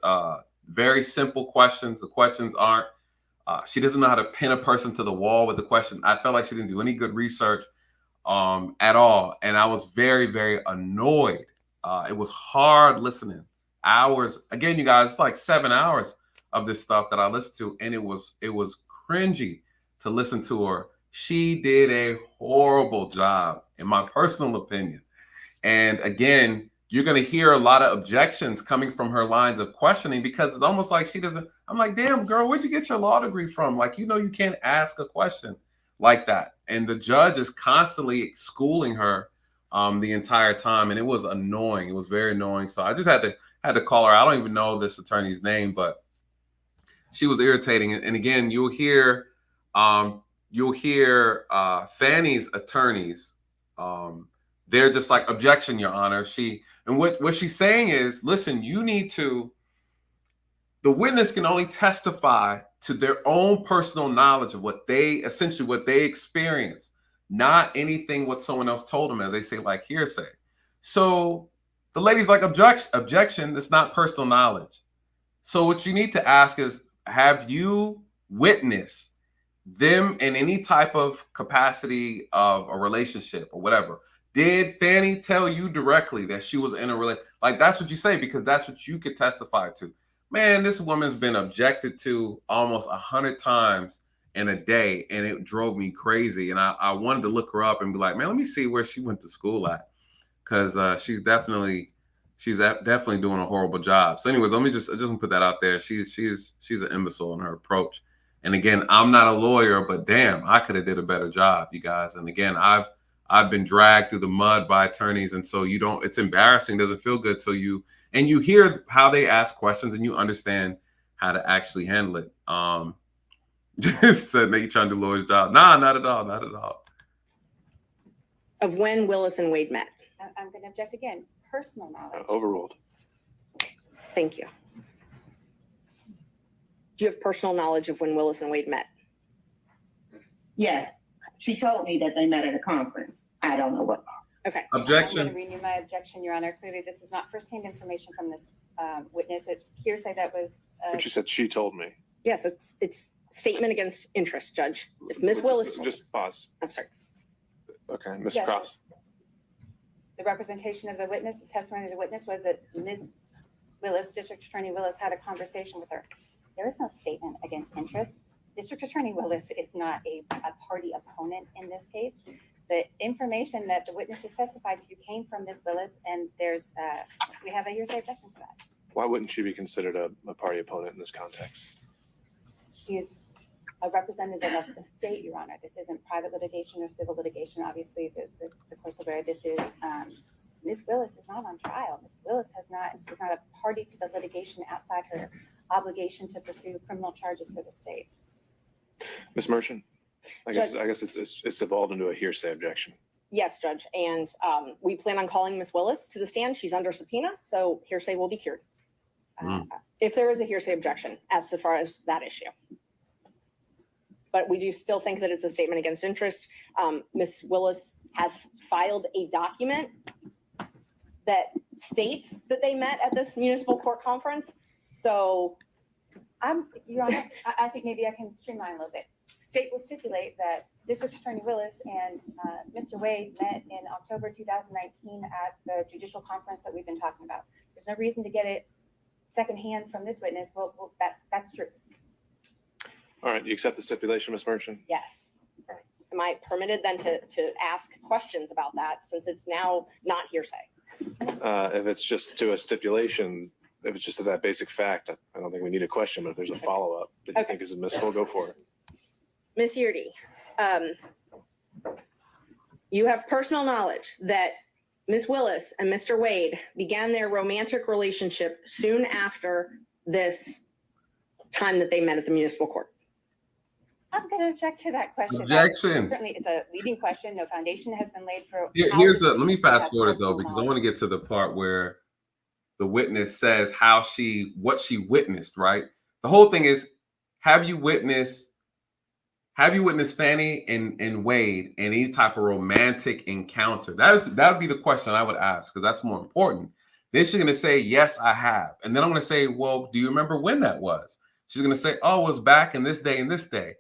very simple questions. The questions aren't, she doesn't know how to pin a person to the wall with the question. I felt like she didn't do any good research at all. And I was very, very annoyed. It was hard listening. Hours. Again, you guys, it's like 7 hours of this stuff that I listened to, and it was cringy to listen to her. She did a horrible job, in my personal opinion. And again, you're going to hear a lot of objections coming from her lines of questioning because it's almost like she doesn't. I'm like, damn, girl, where'd you get your law degree from? Like, you can't ask a question like that. And the judge is constantly schooling her the entire time, and it was annoying. It was very annoying. So I just had to call her. I don't even know this attorney's name, but she was irritating. And again, you'll hear Fani's attorneys. They're just like, objection, Your Honor. What she's saying is, listen, the witness can only testify to their own personal knowledge of what they experience, not anything what someone else told them, as they say, like hearsay. So the lady's like, objection, that's not personal knowledge. So what you need to ask is, have you witnessed them in any type of capacity of a relationship or whatever? Did Fani tell you directly that she was in a relationship? Like, that's what you say, because that's what you could testify to. Man, this woman's been objected to almost 100 times in a day, and it drove me crazy. And I wanted to look her up and be like, man, let me see where she went to school at, because she's definitely doing a horrible job. So anyways, I just want to put that out there. She's an imbecile in her approach. And again, I'm not a lawyer, but damn, I could have did a better job, you guys. And again, I've been dragged through the mud by attorneys, and so it's embarrassing, doesn't feel good. So you hear how they ask questions, and you understand how to actually handle it. Just said that you're trying to do lawyer's job. Nah, not at all, not at all. Of when Willis and Wade met. I'm going to object again. Personal knowledge. Overruled. Thank you. Do you have personal knowledge of when Willis and Wade met? Yes. She told me that they met at a conference. I don't know what. Okay. Objection. I'm going to renew my objection, Your Honor. Clearly, this is not firsthand information from this witness. It's hearsay that was. But you said she told me. Yes, it's statement against interest, Judge. If Ms. Willis. Just pause. I'm sorry. Okay, Ms. Yes. Cross. The representation of the witness, the testimony of the witness was that Ms. Willis, District Attorney Willis, had a conversation with her. There is no statement against interest. District Attorney Willis is not a party opponent in this case. The information that the witness has testified to came from Ms. Willis, and we have a hearsay objection to that. Why wouldn't she be considered a party opponent in this context? She is a representative of the state, Your Honor. This isn't private litigation or civil litigation. Obviously, the court's aware this is, Ms. Willis is not on trial. Ms. Willis is not a party to the litigation outside her obligation to pursue criminal charges for the state. Ms. Merchant, I guess it's evolved into a hearsay objection. Yes, Judge. And we plan on calling Ms. Willis to the stand. She's under subpoena, so hearsay will be cured. If there is a hearsay objection as far as that issue. But we do still think that it's a statement against interest. Ms. Willis has filed a document that states that they met at this municipal court conference. So Your Honor, I think maybe I can streamline a little bit. State will stipulate that District Attorney Willis and Mr. Wade met in October 2019 at the judicial conference that we've been talking about. There's no reason to get it secondhand from this witness. Well, that's true. All right, you accept the stipulation, Ms. Merchant? yes. Am I permitted then to ask questions about that, since it's now not hearsay? If it's just to a stipulation, if it's just to that basic fact, I don't think we need a question, but if there's a follow-up that you think is admissible, go for it. Ms. Yurdi, you have personal knowledge that Ms. Willis and Mr. Wade began their romantic relationship soon after this time that they met at the municipal court. I'm going to object to that question. Objection. Certainly, it's a leading question. No foundation has been laid for. Let me fast forward it though, because I want to get to the part where the witness says what she witnessed, right? The whole thing is, have you witnessed Fani and Wade in any type of romantic encounter? That would be the question I would ask, because that's more important. Then she's going to say, yes, I have. And then I'm going to say, well, do you remember when that was? She's going to say, oh, it was back in this day and this day.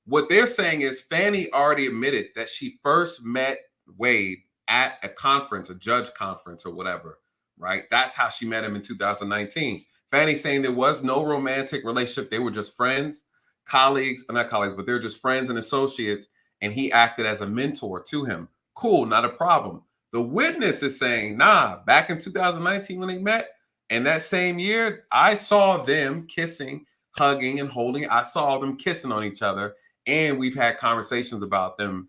What they're saying is Fani already admitted that she first met Wade at a conference, a judge conference or whatever, right? That's how she met him in 2019. Fani's saying there was no romantic relationship. They were just friends, colleagues, not colleagues, but they're just friends and associates. And he acted as a mentor to him. Cool, not a problem. The witness is saying, nah, back in 2019 when they met, and that same year, I saw them kissing, hugging, and holding. I saw them kissing on each other. And we've had conversations about them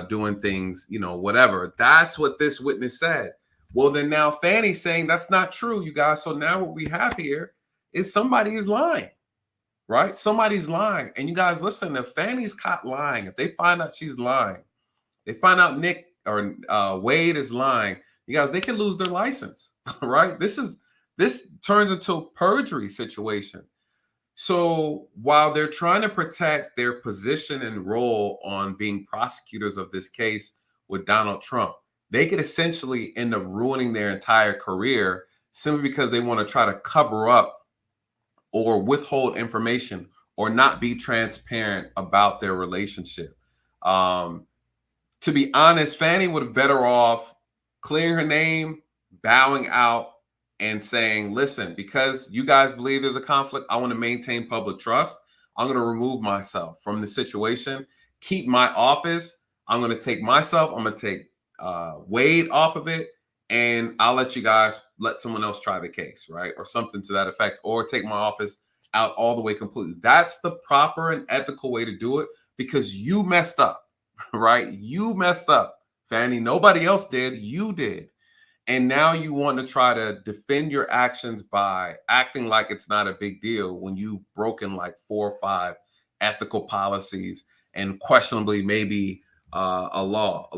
doing things, you know, whatever. That's what this witness said. Well, then now Fani's saying that's not true, you guys. So now what we have here is somebody is lying, right? Somebody's lying. And you guys, listen, if Fani's caught lying, if they find out she's lying, they find out Nick or Wade is lying, you guys, they can lose their license, right? This turns into a perjury situation. So while they're trying to protect their position and role on being prosecutors of this case with Donald Trump, they could essentially end up ruining their entire career simply because they want to try to cover up or withhold information or not be transparent about their relationship. To be honest, Fani would have better off clearing her name, bowing out, and saying, listen, because you guys believe there's a conflict, I want to maintain public trust. I'm going to remove myself from the situation, keep my office. I'm going to take myself, I'm going to take Wade off of it, and I'll let you guys let someone else try the case, right? Or something to that effect, or take my office out all the way completely. That's the proper and ethical way to do it, because you messed up, right? You messed up, Fani. Nobody else did. You did. And now you want to try to defend your actions by acting like it's not a big deal when you've broken like 4 or 5 ethical policies and questionably maybe a law,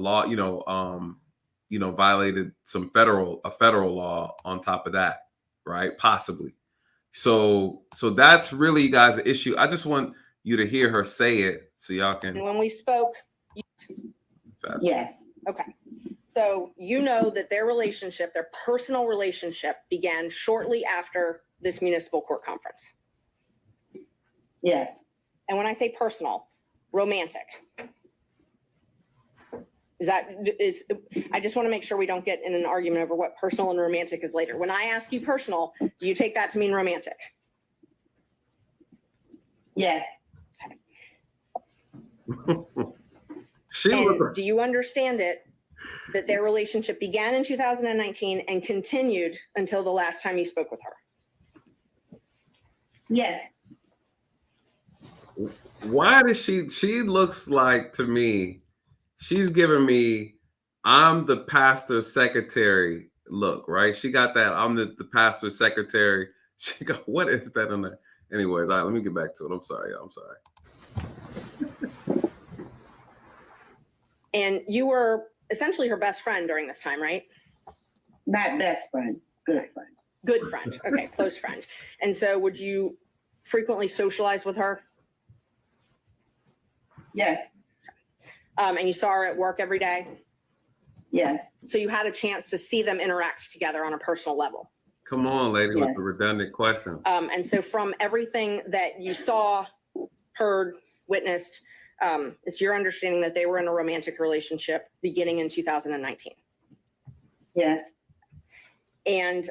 violated a federal law on top of that, right? Possibly. So that's really, you guys, an issue. I just want you to hear her say it so y'all can. And when we spoke, Yes. okay. So you know that their relationship, their personal relationship, began shortly after this municipal court conference. Yes. And when I say personal, romantic. I just want to make sure we don't get in an argument over what personal and romantic is later. When I ask you personal, do you take that to mean romantic? Yes. Do you understand it that their relationship began in 2019 and continued until the last time you spoke with her? Yes. Why does she looks like, to me, she's giving me, I'm the pastor's secretary look, right? She got that, I'm the pastor's secretary. She got, what is that in there? Anyways, all right, let me get back to it. I'm sorry. And you were essentially her best friend during this time, right? Not best friend, good friend. Good friend. Okay, close friend. And so would you frequently socialize with her? Yes. And you saw her at work every day? Yes. So you had a chance to see them interact together on a personal level? Come on, lady, Yes. with the redundant question. And so from everything that you saw, heard, witnessed, it's your understanding that they were in a romantic relationship beginning in 2019? Yes. And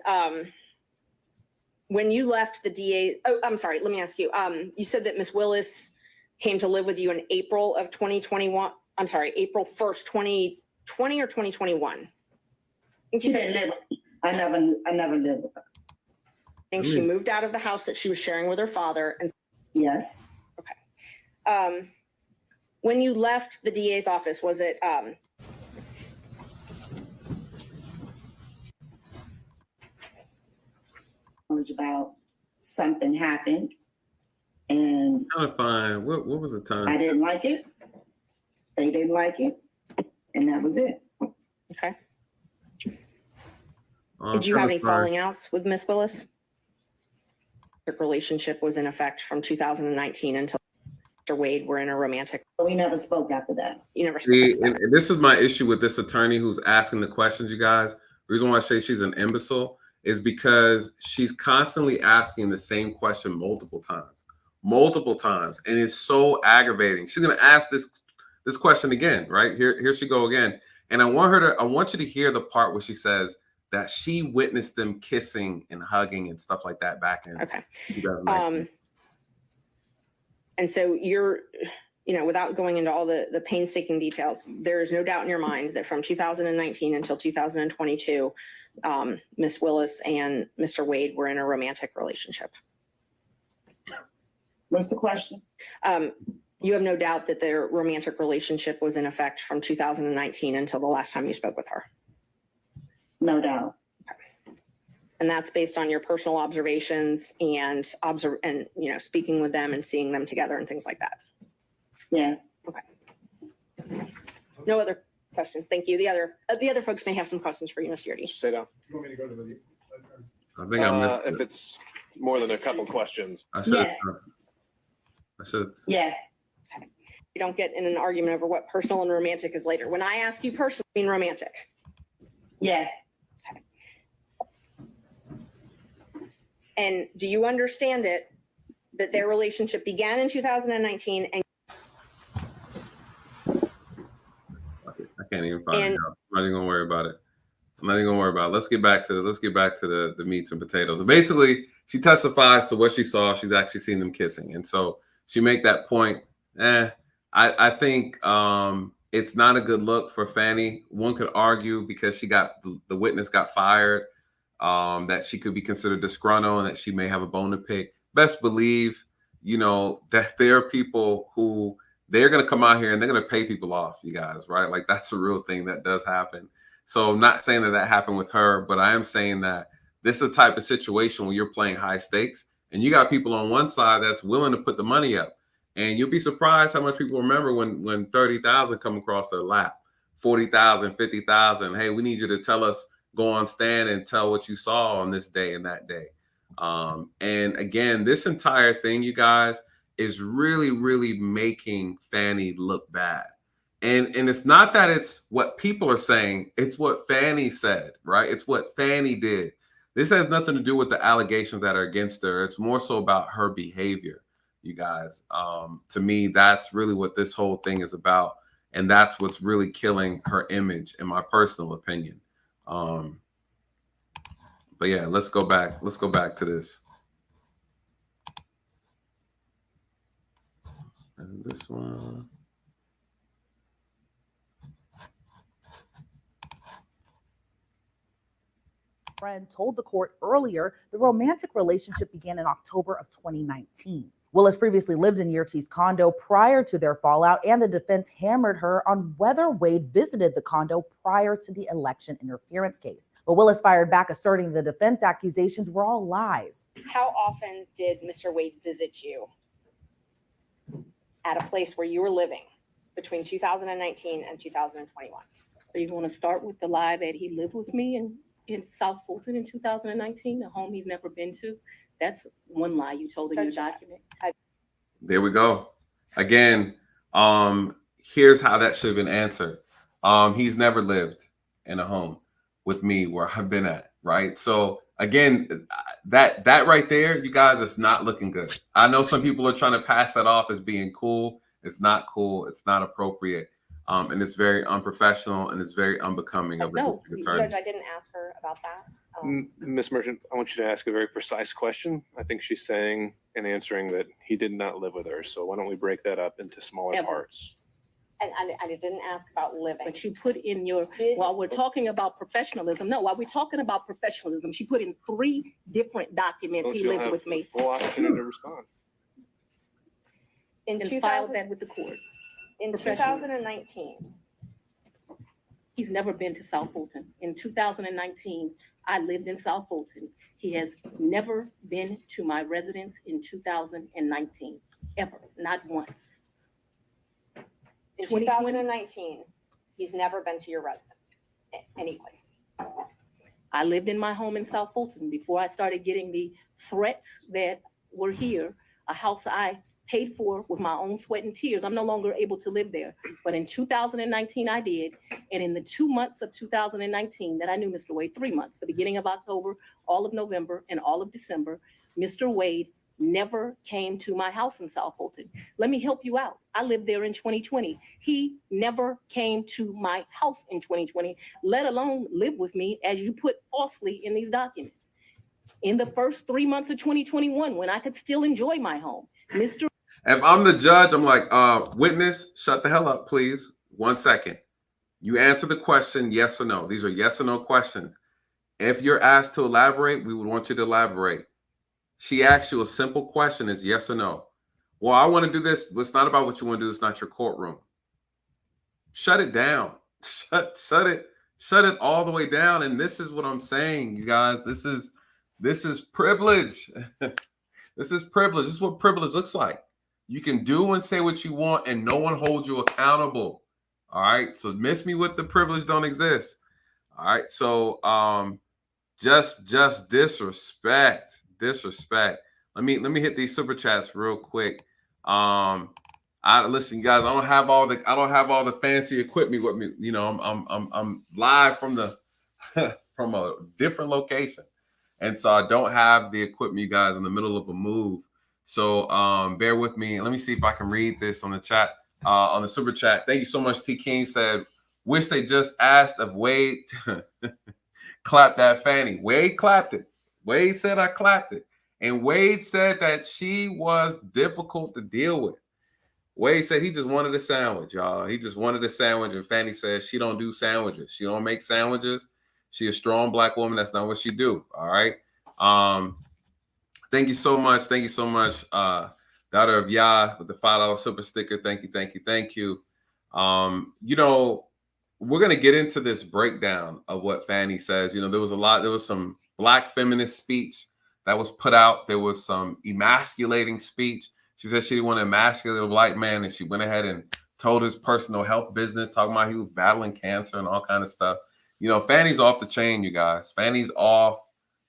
when you left the DA, I'm sorry, let me ask you, you said that Ms. Willis came to live with you in April of 2021. I'm sorry, April 1st, 2020 or 2021? She didn't live. I never lived with her. I think she moved out of the house that she was sharing with her father. And Yes. okay. When you left the DA's office, was it Knowledge about something happened, and Kind of fine. What was the time? I didn't like it. They didn't like it, and that was it. okay? Did you have any falling outs with Miss Willis? The relationship was in effect from 2019 until Mr. Wade were in a romantic. We never spoke after that. You never spoke. See, and this is my issue with this attorney who's asking the questions, you guys. The reason why I say she's an imbecile is because she's constantly asking the same question multiple times, and it's so aggravating. She's gonna ask this question again, right? Here she go again. And I want you to hear the part where she says that she witnessed them kissing and hugging and stuff like that back in. Okay. 2019. And so you're, without going into all the painstaking details, there is no doubt in your mind that from 2019 until 2022, Miss Willis and Mr. Wade were in a romantic relationship. What's the question? You have no doubt that their romantic relationship was in effect from 2019 until the last time you spoke with her. No doubt. And that's based on your personal observations and speaking with them and seeing them together and things like that. Yes. No other questions. Thank you. The other folks may have some questions for you, Mr. Yurdy. Sit down. I think I missed If it's more than a couple questions. I should. Yes. I should. Yes. You don't get in an argument over what personal and romantic is later. When I ask you personal, I mean romantic. Yes. And do you understand it that their relationship began in 2019 and I can't even find it. I'm not even gonna worry about it. Let's get back to the meats and potatoes. Basically, she testifies to what she saw. She's actually seen them kissing, and so she make that point. I think it's not a good look for Fani. One could argue because she got the witness got fired, that she could be considered disgruntled and that she may have a bone to pick. Best believe, that there are people who they're going to come out here and they're going to pay people off, you guys, right? Like that's a real thing that does happen. So I'm not saying that happened with her, but I am saying that this is a type of situation where you're playing high stakes and you got people on one side that's willing to put the money up. And you'll be surprised how much people remember when 30,000 come across their lap, 40,000, 50,000. Hey, we need you to tell us, go on stand and tell what you saw on this day and that day. And again, this entire thing, you guys, is really, really making Fani look bad. And it's not that it's what people are saying, it's what Fani said, right? It's what Fani did. This has nothing to do with the allegations that are against her. It's more so about her behavior, you guys. To me, that's really what this whole thing is about. And that's what's really killing her image, in my personal opinion. But yeah, let's go back to this. And this one. Friend told the court earlier the romantic relationship began in October of 2019. Willis previously lived in Yurty's condo prior to their fallout, and the defense hammered her on whether Wade visited the condo prior to the election interference case. But Willis fired back, asserting the defense accusations were all lies. How often did Mr. Wade visit you at a place where you were living between 2019 and 2021? So you want to start with the lie that he lived with me in South Fulton in 2019, a home he's never been to? That's one lie you told in your document. There we go. Again, here's how that should have been answered. He's never lived in a home with me where I've been at, right? So again, that right there, you guys, it's not looking good. I know some people are trying to pass that off as being cool. It's not cool. It's not appropriate. And it's very unprofessional and it's very unbecoming of a district attorney. Judge, I didn't ask her about that. Ms. Merchant, I want you to ask a very precise question. I think she's saying and answering that he did not live with her. So why don't we break that up into smaller parts? And I didn't ask about living. But you put in while we're talking about professionalism, she put in 3 different documents. He lived with me. Full opportunity to respond. And filed that with the court. In 2019. He's never been to South Fulton. In 2019, I lived in South Fulton. He has never been to my residence in 2019, ever, not once. In 2019, he's never been to your residence, any place. I lived in my home in South Fulton before I started getting the threats that were here, a house I paid for with my own sweat and tears. I'm no longer able to live there. But in 2019, I did. And in the 2 months of 2019 that I knew Mr. Wade, 3 months, the beginning of October, all of November, and all of December, Mr. Wade never came to my house in South Fulton. Let me help you out. I lived there in 2020. He never came to my house in 2020, let alone live with me, as you put falsely in these documents. In the first 3 months of 2021, when I could still enjoy my home, Mr. If I'm the judge, I'm like, witness, shut the hell up, please. 1 second. You answer the question, yes or no. These are yes or no questions. If you're asked to elaborate, we would want you to elaborate. She asked you a simple question, is yes or no. Well, I want to do this. It's not about what you want to do. It's not your courtroom. Shut it down. Shut it all the way down. And this is what I'm saying, you guys. This is privilege. This is privilege. This is what privilege looks like. You can do and say what you want, and no one holds you accountable. All right. So miss me with the privilege don't exist. All right. So just disrespect. Let me hit these super chats real quick. Listen, guys, I don't have all the fancy equipment with me. You know, I'm live from the from a different location. And so I don't have the equipment, you guys, in the middle of a move. So bear with me. Let me see if I can read this on the chat, on the super chat. Thank you so much. T King said, wish they just asked if Wade clapped that Fani. Wade clapped it. Wade said I clapped it. And Wade said that she was difficult to deal with. Wade said he just wanted a sandwich, y'all. He just wanted a sandwich. And Fani says she don't do sandwiches. She don't make sandwiches. She a strong Black woman. That's not what she do. All right. Thank you so much. Thank you so much. Daughter of Yah with the $5 super sticker. Thank you. You know, we're going to get into this breakdown of what Fani says. You know, there was some Black feminist speech that was put out. There was some emasculating speech. She said she didn't want to emasculate a Black man, and she went ahead and told his personal health business, talking about he was battling cancer and all kind of stuff. You know, Fani's off the chain, you guys. Fani's off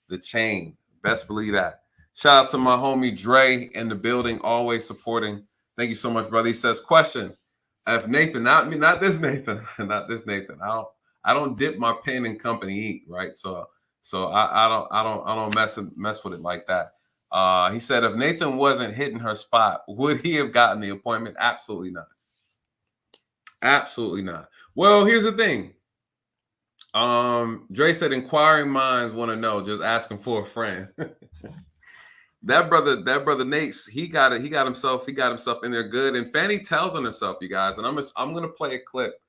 the chain. Best believe that. Shout out to my homie Dre in the building, always supporting. Thank you so much, brother. He says, question: if Nathan, not this Nathan, not this Nathan. I don't dip my pen in company ink, right? So I don't mess with it like that. He said, if Nathan wasn't hitting her spot, would he have gotten the appointment? Absolutely not. Absolutely not. Well, here's the thing. Dre said, inquiring minds want to know, just asking for a friend. that brother Nate, he got himself in there good. And Fani tells on herself, you guys, and I'm gonna play a clip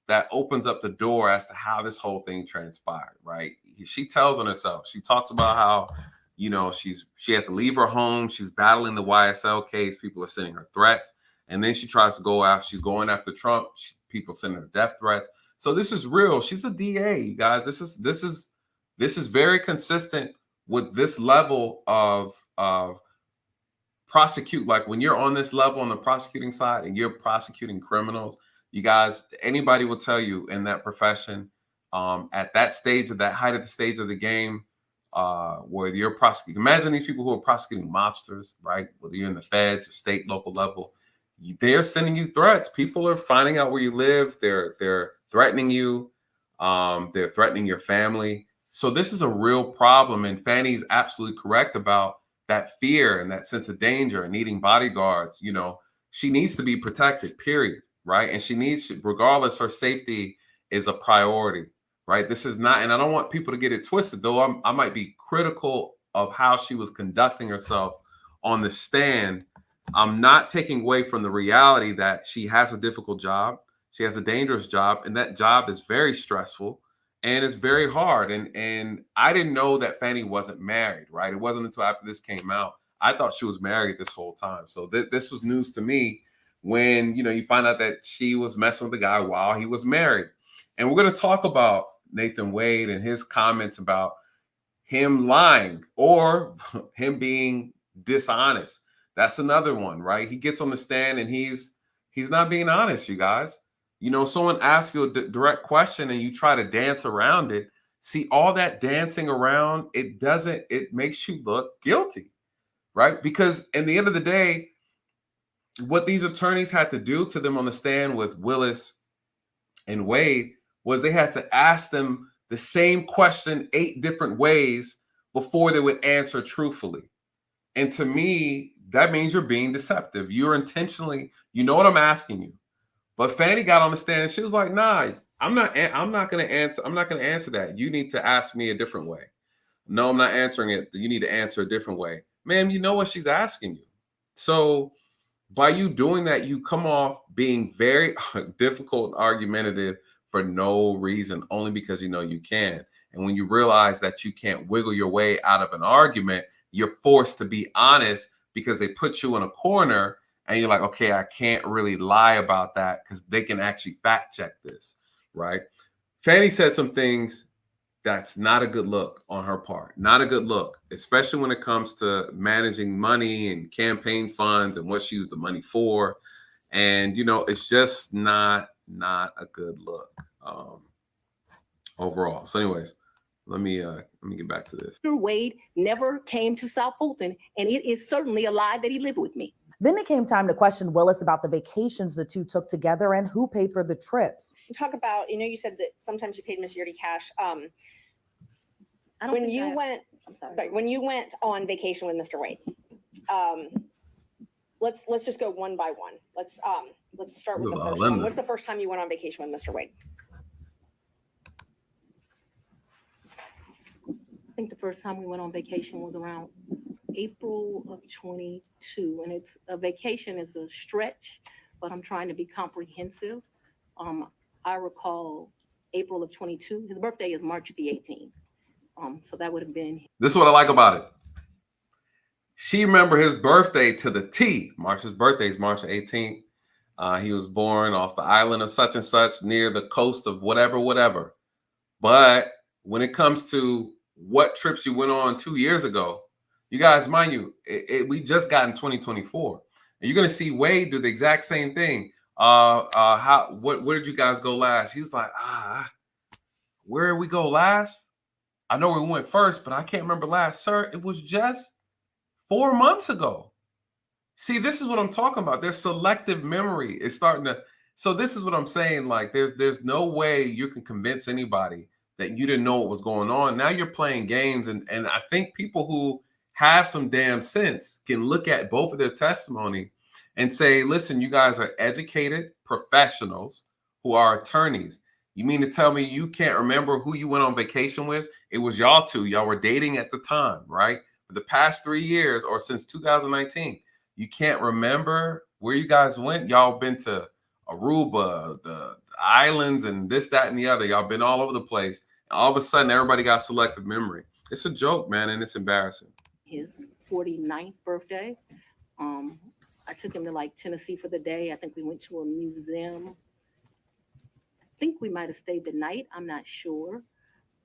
that opens up the door as to how this whole thing transpired, right? She tells on herself. She talks about how, you know, she had to leave her home. She's battling the YSL case. People are sending her threats. And then she tries to go after, she's going after Trump. People sending her death threats. So this is real. She's a DA, you guys. This is very consistent with this level of prosecute. Like when you're on this level on the prosecuting side and you're prosecuting criminals, you guys, anybody will tell you in that profession, at that stage of that height of the stage of the game, where you're prosecuting. Imagine these people who are prosecuting mobsters, right? Whether you're in the feds or state, local level, they're sending you threats. People are finding out where you live. They're threatening you. They're threatening your family. So this is a real problem. And Fani's absolutely correct about that fear and that sense of danger and needing bodyguards. You know, she needs to be protected, period. Right. And she needs, regardless, her safety is a priority. Right. This is not, and I don't want people to get it twisted, though. I might be critical of how she was conducting herself on the stand. I'm not taking away from the reality that she has a difficult job. She has a dangerous job, and that job is very stressful and it's very hard. And I didn't know that Fani wasn't married, right? It wasn't until after this came out. I thought she was married this whole time. So this was news to me when, you know, you find out that she was messing with the guy while he was married. And we're going to talk about Nathan Wade and his comments about him lying or him being dishonest. That's another one, right? He gets on the stand and he's not being honest, you guys. You know, someone asks you a direct question and you try to dance around it. See, all that dancing around, it makes you look guilty, right? Because at the end of the day, what these attorneys had to do to them on the stand with Willis and Wade was they had to ask them the same question 8 different ways before they would answer truthfully. And to me, that means you're being deceptive. You're intentionally, you know what I'm asking you. But Fani got on the stand and she was like, nah, I'm not going to answer that. You need to ask me a different way. No, I'm not answering it. You need to answer a different way. Ma'am, you know what she's asking you. So by you doing that, you come off being very difficult, argumentative for no reason, only because you know you can. And when you realize that you can't wiggle your way out of an argument, you're forced to be honest because they put you in a corner and you're like, okay, I can't really lie about that because they can actually fact check this, right? Fani said some things that's not a good look on her part. Not a good look, especially when it comes to managing money and campaign funds and what she used the money for. And, you know, it's just not a good look overall. So anyways, let me get back to this. Mr. Wade never came to South Fulton, and it is certainly a lie that he lived with me. Then it came time to question Willis about the vacations the two took together and who paid for the trips. Talk about, you know, you said that sometimes you paid Miss Yurdi cash. I don't When think you I- went, I'm sorry. right, when you went on vacation with Mr. Wade, let's just go one by one. Let's start with the first one. What's the first time you went on vacation with Mr. Wade? I think the first time we went on vacation was around April of 22, and it's a vacation is a stretch, but I'm trying to be comprehensive. I recall April of 22. His birthday is March the 18th. So that would have been. This is what I like about it. She remembered his birthday to the T. Marsh's birthday is March 18th. He was born off the island of such and such near the coast of whatever. But when it comes to what trips you went on 2 years ago, you guys, mind you, we just got in 2024. And you're going to see Wade do the exact same thing. Where did you guys go last? He's like, where did we go last? I know we went first, but I can't remember last. Sir, it was just 4 months ago. See, this is what I'm talking about. There's selective memory. It's starting to. So this is what I'm saying. Like, there's no way you can convince anybody that you didn't know what was going on. Now you're playing games. And I think people who have some damn sense can look at both of their testimony and say, listen, you guys are educated professionals who are attorneys. You mean to tell me you can't remember who you went on vacation with? It was y'all two. Y'all were dating at the time, right? For the past 3 years or since 2019, you can't remember where you guys went. Y'all been to Aruba, the islands, and this, that, and the other. Y'all been all over the place. And all of a sudden, everybody got selective memory. It's a joke, man, and it's embarrassing. His 49th birthday. I took him to like Tennessee for the day. I think we went to a museum. I think we might have stayed the night. I'm not sure.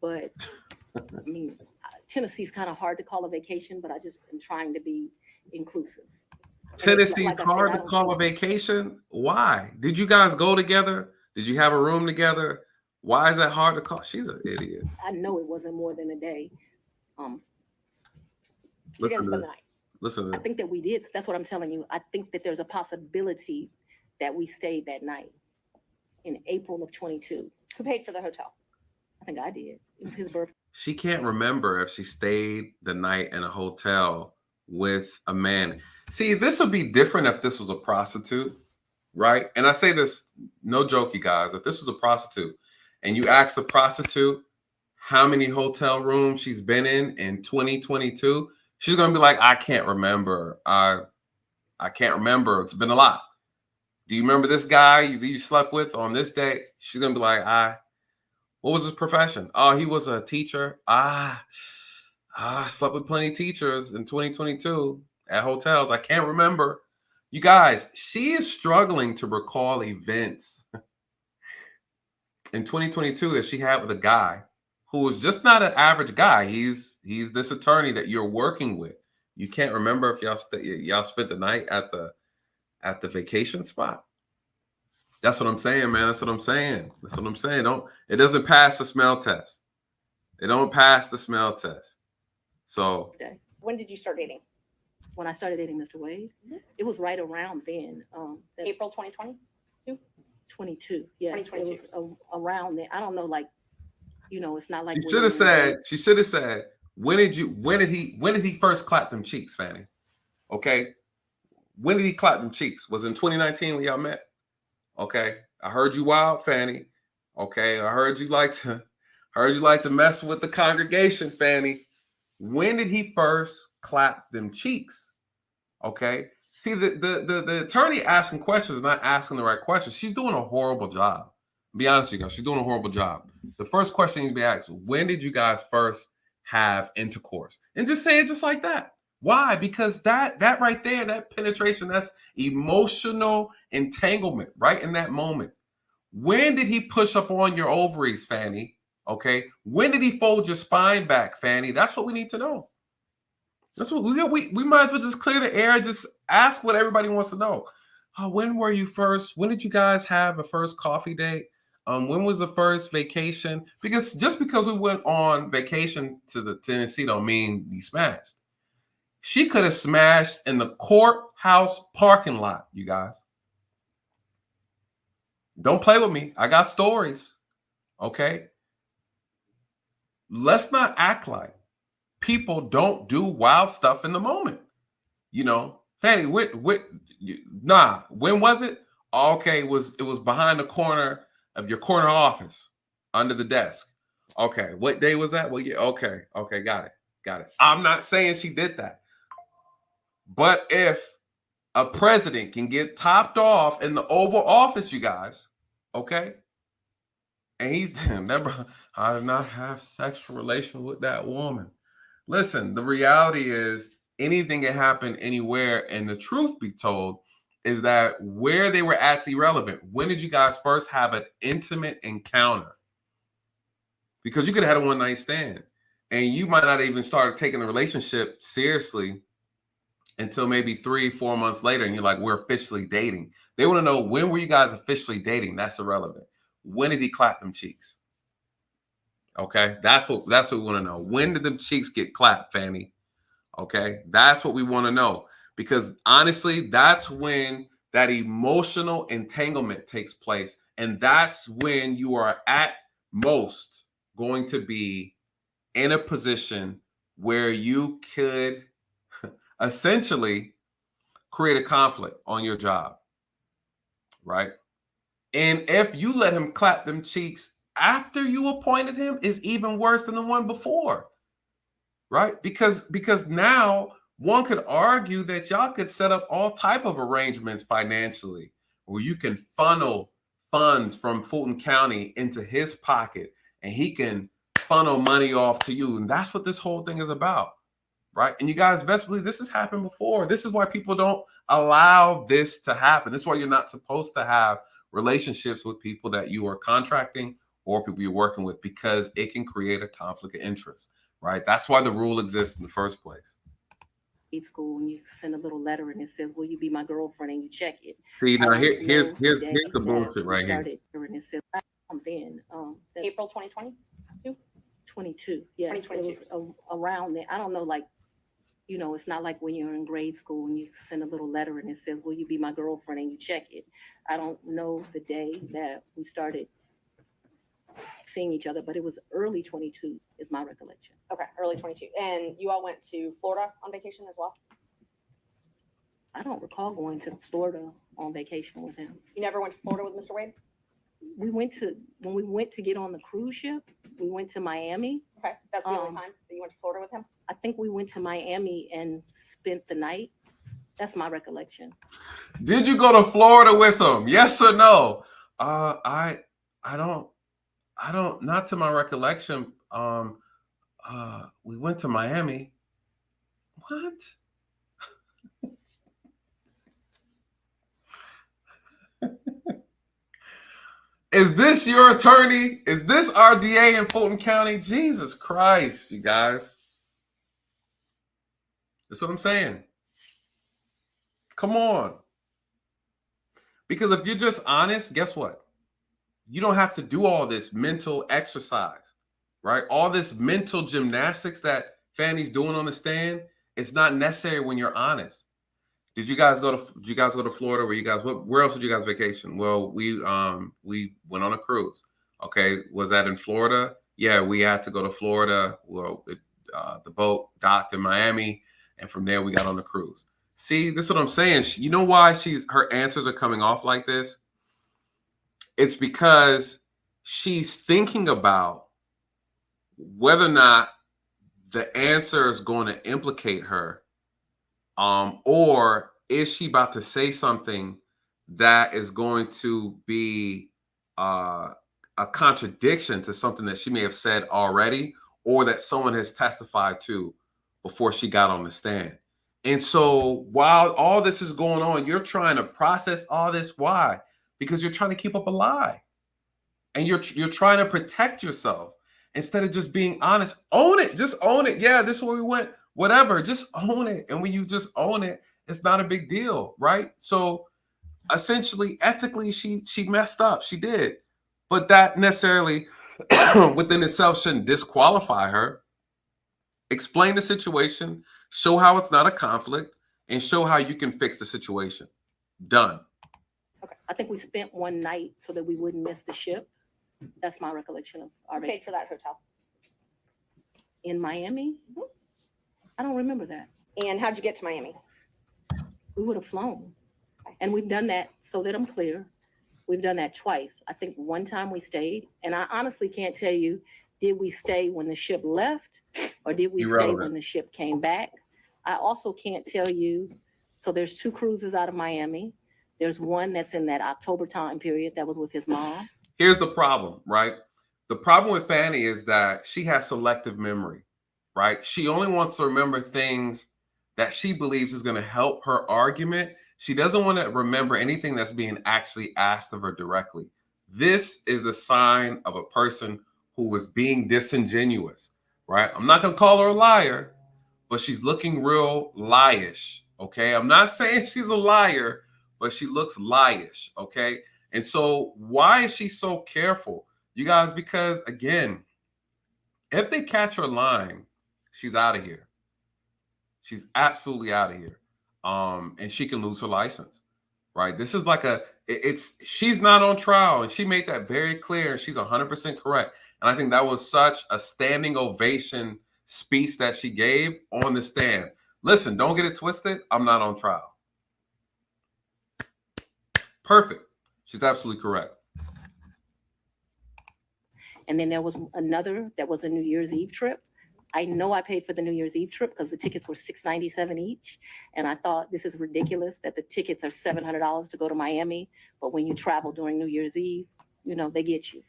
But I mean, Tennessee's kind of hard to call a vacation, but I just am trying to be inclusive. Tennessee's like I said, hard I to don't call a think- vacation? Why? Did you guys go together? Did you have a room together? Why is that hard to call? She's an idiot. I know it wasn't more than a day. You Listen didn't to spend the this. night. Listen to I this. think that we did. That's what I'm telling you. I think that there's a possibility that we stayed that night in April of 22. Who paid for the hotel? I think I did. It was his birthday. She can't remember if she stayed the night in a hotel with a man. See, this would be different if this was a prostitute, right? And I say this, no joke, you guys. If this was a prostitute and you ask the prostitute how many hotel rooms she's been in 2022, she's going to be like, I can't remember. I can't remember. It's been a lot. Do you remember this guy you slept with on this day? She's going to be like, what was his profession? Oh, he was a teacher. I slept with plenty of teachers in 2022 at hotels. I can't remember. You guys, she is struggling to recall events in 2022 that she had with a guy who was just not an average guy. He's this attorney that you're working with. You can't remember if y'all spent the night at the vacation spot. That's what I'm saying, man. That's what I'm saying. It doesn't pass the smell test. It don't pass the smell test. So When did you start dating? When I started dating Mr. Wade, it was right around then. April 2020? 22. Yes, 2022. it was around then. I don't know, like, it's not like she should have said, when did he first clap them cheeks, Fani? Okay. When did he clap them cheeks? Was it in 2019 when y'all met? Okay. I heard you wild, Fani. Okay. I heard you like to mess with the congregation, Fani. When did he first clap them cheeks? Okay. See, the attorney asking questions is not asking the right questions. She's doing a horrible job. Be honest with you guys, she's doing a horrible job. The first question needs to be asked, when did you guys first have intercourse? And just say it just like that. Why? Because that right there, that penetration, that's emotional entanglement right in that moment. When did he push up on your ovaries, Fani? Okay. When did he fold your spine back, Fani? That's what we need to know. That's what we might as well just clear the air. Just ask what everybody wants to know. When were you first? When did you guys have a first coffee date? When was the first vacation? Because just because we went on vacation to the Tennessee don't mean we smashed. She could have smashed in the courthouse parking lot, you guys. Don't play with me. I got stories. Okay. Let's not act like people don't do wild stuff in the moment. You know, Fani, when was it? Okay, it was behind the corner of your corner office under the desk. Okay, what day was that? Well, yeah, okay, got it. I'm not saying she did that. But if a president can get topped off in the Oval Office, you guys, okay, and he's remember, I did not have sexual relations with that woman. Listen, the reality is anything can happen anywhere, and the truth be told is that where they were at's irrelevant. When did you guys first have an intimate encounter? Because you could have had a one-night stand, and you might not even start taking the relationship seriously until maybe 3-4 months later, and you're like, we're officially dating. They want to know, when were you guys officially dating? That's irrelevant. When did he clap them cheeks? Okay, that's what we want to know. When did the cheeks get clapped, Fani? Okay, that's what we want to know, because honestly, that's when that emotional entanglement takes place, and that's when you are at most going to be in a position where you could essentially create a conflict on your job, right? And if you let him clap them cheeks after you appointed him, is even worse than the one before, right? Because now one could argue that y'all could set up all type of arrangements financially where you can funnel funds from Fulton County into his pocket, and he can funnel money off to you. And that's what this whole thing is about, right? And you guys best believe this has happened before. This is why people don't allow this to happen. This is why you're not supposed to have relationships with people that you are contracting or people you're working with, because it can create a conflict of interest, right? That's why the rule exists in the first place. School, and you send a little letter and it says, will you be my girlfriend, and you check it. See, now here's the bullshit right here. And it says, then April 2020? 22. Yes, it was around there. I don't know, like, you know, it's not like when you're in grade school and you send a little letter and it says, will you be my girlfriend, and you check it. I don't know the day that we started seeing each other, but it was early 22 is my recollection. Okay, early 22. And you all went to Florida on vacation as well? I don't recall going to Florida on vacation with him. You never went to Florida with Mr. Wade? When we went to get on the cruise ship, we went to Miami. Okay, that's the only time that you went to Florida with him? I think we went to Miami and spent the night. That's my recollection. Did you go to Florida with him? Yes or no? I don't, not to my recollection. We went to Miami. What? Is this your attorney? Is this our DA in Fulton County? Jesus Christ, you guys. That's what I'm saying. Come on. Because if you're just honest, guess what? You don't have to do all this mental exercise, right? All this mental gymnastics that Fani's doing on the stand, it's not necessary when you're honest. Did you guys go to Florida? Where else did you guys vacation? Well, we went on a cruise. Okay, was that in Florida? Yeah, we had to go to Florida. Well, the boat docked in Miami, and from there we got on the cruise. See, this is what I'm saying. You know why her answers are coming off like this? It's because she's thinking about whether or not the answer is going to implicate her. Or is she about to say something that is going to be a contradiction to something that she may have said already, or that someone has testified to before she got on the stand? And so while all this is going on, you're trying to process all this. Why? Because you're trying to keep up a lie. And you're trying to protect yourself instead of just being honest. Own it. Just own it. Yeah, this is where we went. Whatever. Just own it. And when you just own it, it's not a big deal, right? So essentially, ethically, she messed up. She did. But that necessarily within itself shouldn't disqualify her. Explain the situation, show how it's not a conflict, and show how you can fix the situation. Done. Okay. I think we spent one night so that we wouldn't miss the ship. That's my recollection of our Who paid for that hotel? in Miami. I don't remember that. And how'd you get to Miami? We would have flown. And we've done that, so that I'm clear. We've done that twice. I think one time we stayed, and I honestly can't tell you, did we stay when the ship left or did we stay when the ship came back? I also can't tell you. So there's 2 cruises out of Miami. There's one that's in that October time period that was with his mom. Here's the problem, right? The problem with Fani is that she has selective memory, right? She only wants to remember things that she believes is going to help her argument. She doesn't want to remember anything that's being actually asked of her directly. This is a sign of a person who is being disingenuous, right? I'm not going to call her a liar, but she's looking real lie-ish, okay? I'm not saying she's a liar, but she looks lie-ish, okay? And so why is she so careful? You guys, because again, if they catch her lying, she's out of here. She's absolutely out of here. And she can lose her license, right? This is like she's not on trial, and she made that very clear. She's 100% correct. And I think that was such a standing ovation speech that she gave on the stand. Listen, don't get it twisted. I'm not on trial. Perfect. She's absolutely correct. And then there was another that was a New Year's Eve trip. I know I paid for the New Year's Eve trip because the tickets were $697 each. And I thought this is ridiculous that the tickets are $700 to go to Miami. But when you travel during New Year's Eve, they get you.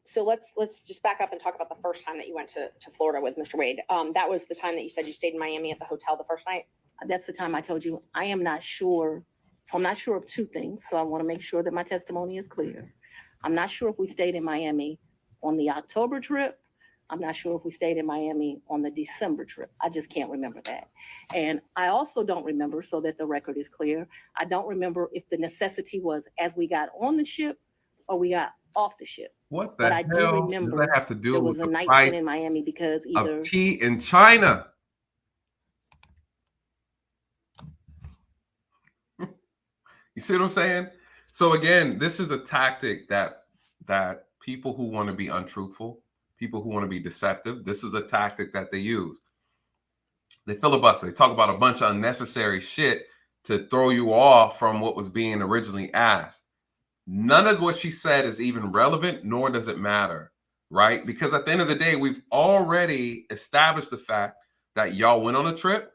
So let's just back up and talk about the first time that you went to Florida with Mr. Wade. That was the time that you said you stayed in Miami at the hotel the first night? That's the time I told you I am not sure. So I'm not sure of 2 things. So I want to make sure that my testimony is clear. I'm not sure if we stayed in Miami on the October trip. I'm not sure if we stayed in Miami on the December trip. I just can't remember that. And I also don't remember, so that the record is clear, I don't remember if the necessity was as we got on the ship or we got off the ship. What the But I do hell remember does that have to do there with was a the night price spent in Miami because either of tea in China? You see what I'm saying? So again, this is a tactic that people who want to be untruthful, people who want to be deceptive, this is a tactic that they use. They filibuster. They talk about a bunch of unnecessary shit to throw you off from what was being originally asked. None of what she said is even relevant, nor does it matter, right? Because at the end of the day, we've already established the fact that y'all went on a trip,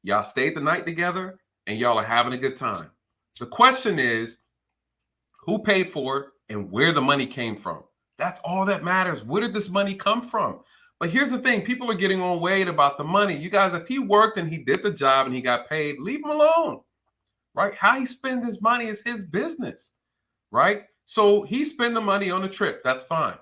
y'all stayed the night together, and y'all are having a good time. The question is, who paid for it and where the money came from? That's all that matters. Where did this money come from? But here's the thing. People are getting on Wade about the money. You guys, if he worked and he did the job and he got paid, leave him alone, right? How he spends his money is his business, right? So he spend the money on the trip. That's fine.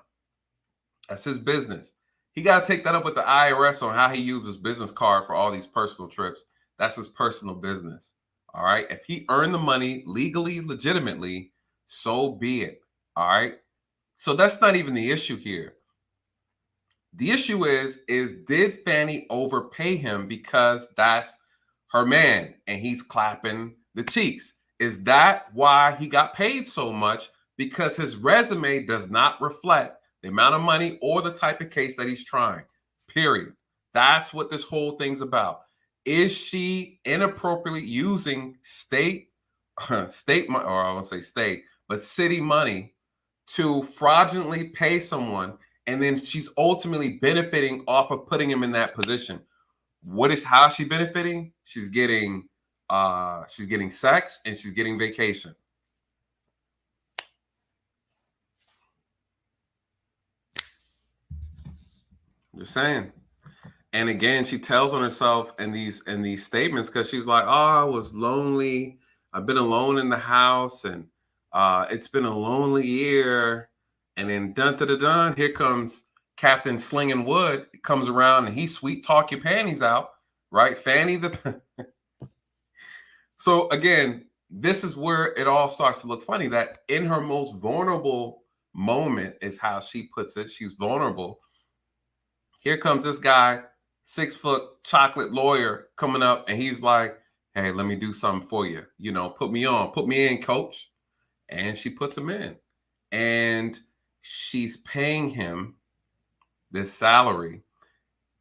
That's his business. He got to take that up with the IRS on how he uses business card for all these personal trips. That's his personal business. All right. If he earned the money legally, legitimately, so be it. All right. So that's not even the issue here. The issue is did Fani overpay him because that's her man and he's clapping the cheeks? Is that why he got paid so much? Because his resume does not reflect the amount of money or the type of case that he's trying, period. That's what this whole thing's about. Is she inappropriately using state money, or I won't say state, but city money to fraudulently pay someone, and then she's ultimately benefiting off of putting him in that position? How is she benefiting? She's getting sex and she's getting vacation. I'm just saying. And again, she tells on herself in these statements because she's like, "Oh, I was lonely. I've been alone in the house, and it's been a lonely year." And then dun dun dun dun, here comes Captain Slinging Wood. Comes around and he sweet talk your panties out, right? Fanny the. So again, this is where it all starts to look funny. That in her most vulnerable moment is how she puts it. She's vulnerable. Here comes this guy, 6-foot chocolate lawyer coming up, and he's like, "Hey, let me do something for you. You know, put me in, coach." And she puts him in. And she's paying him this salary.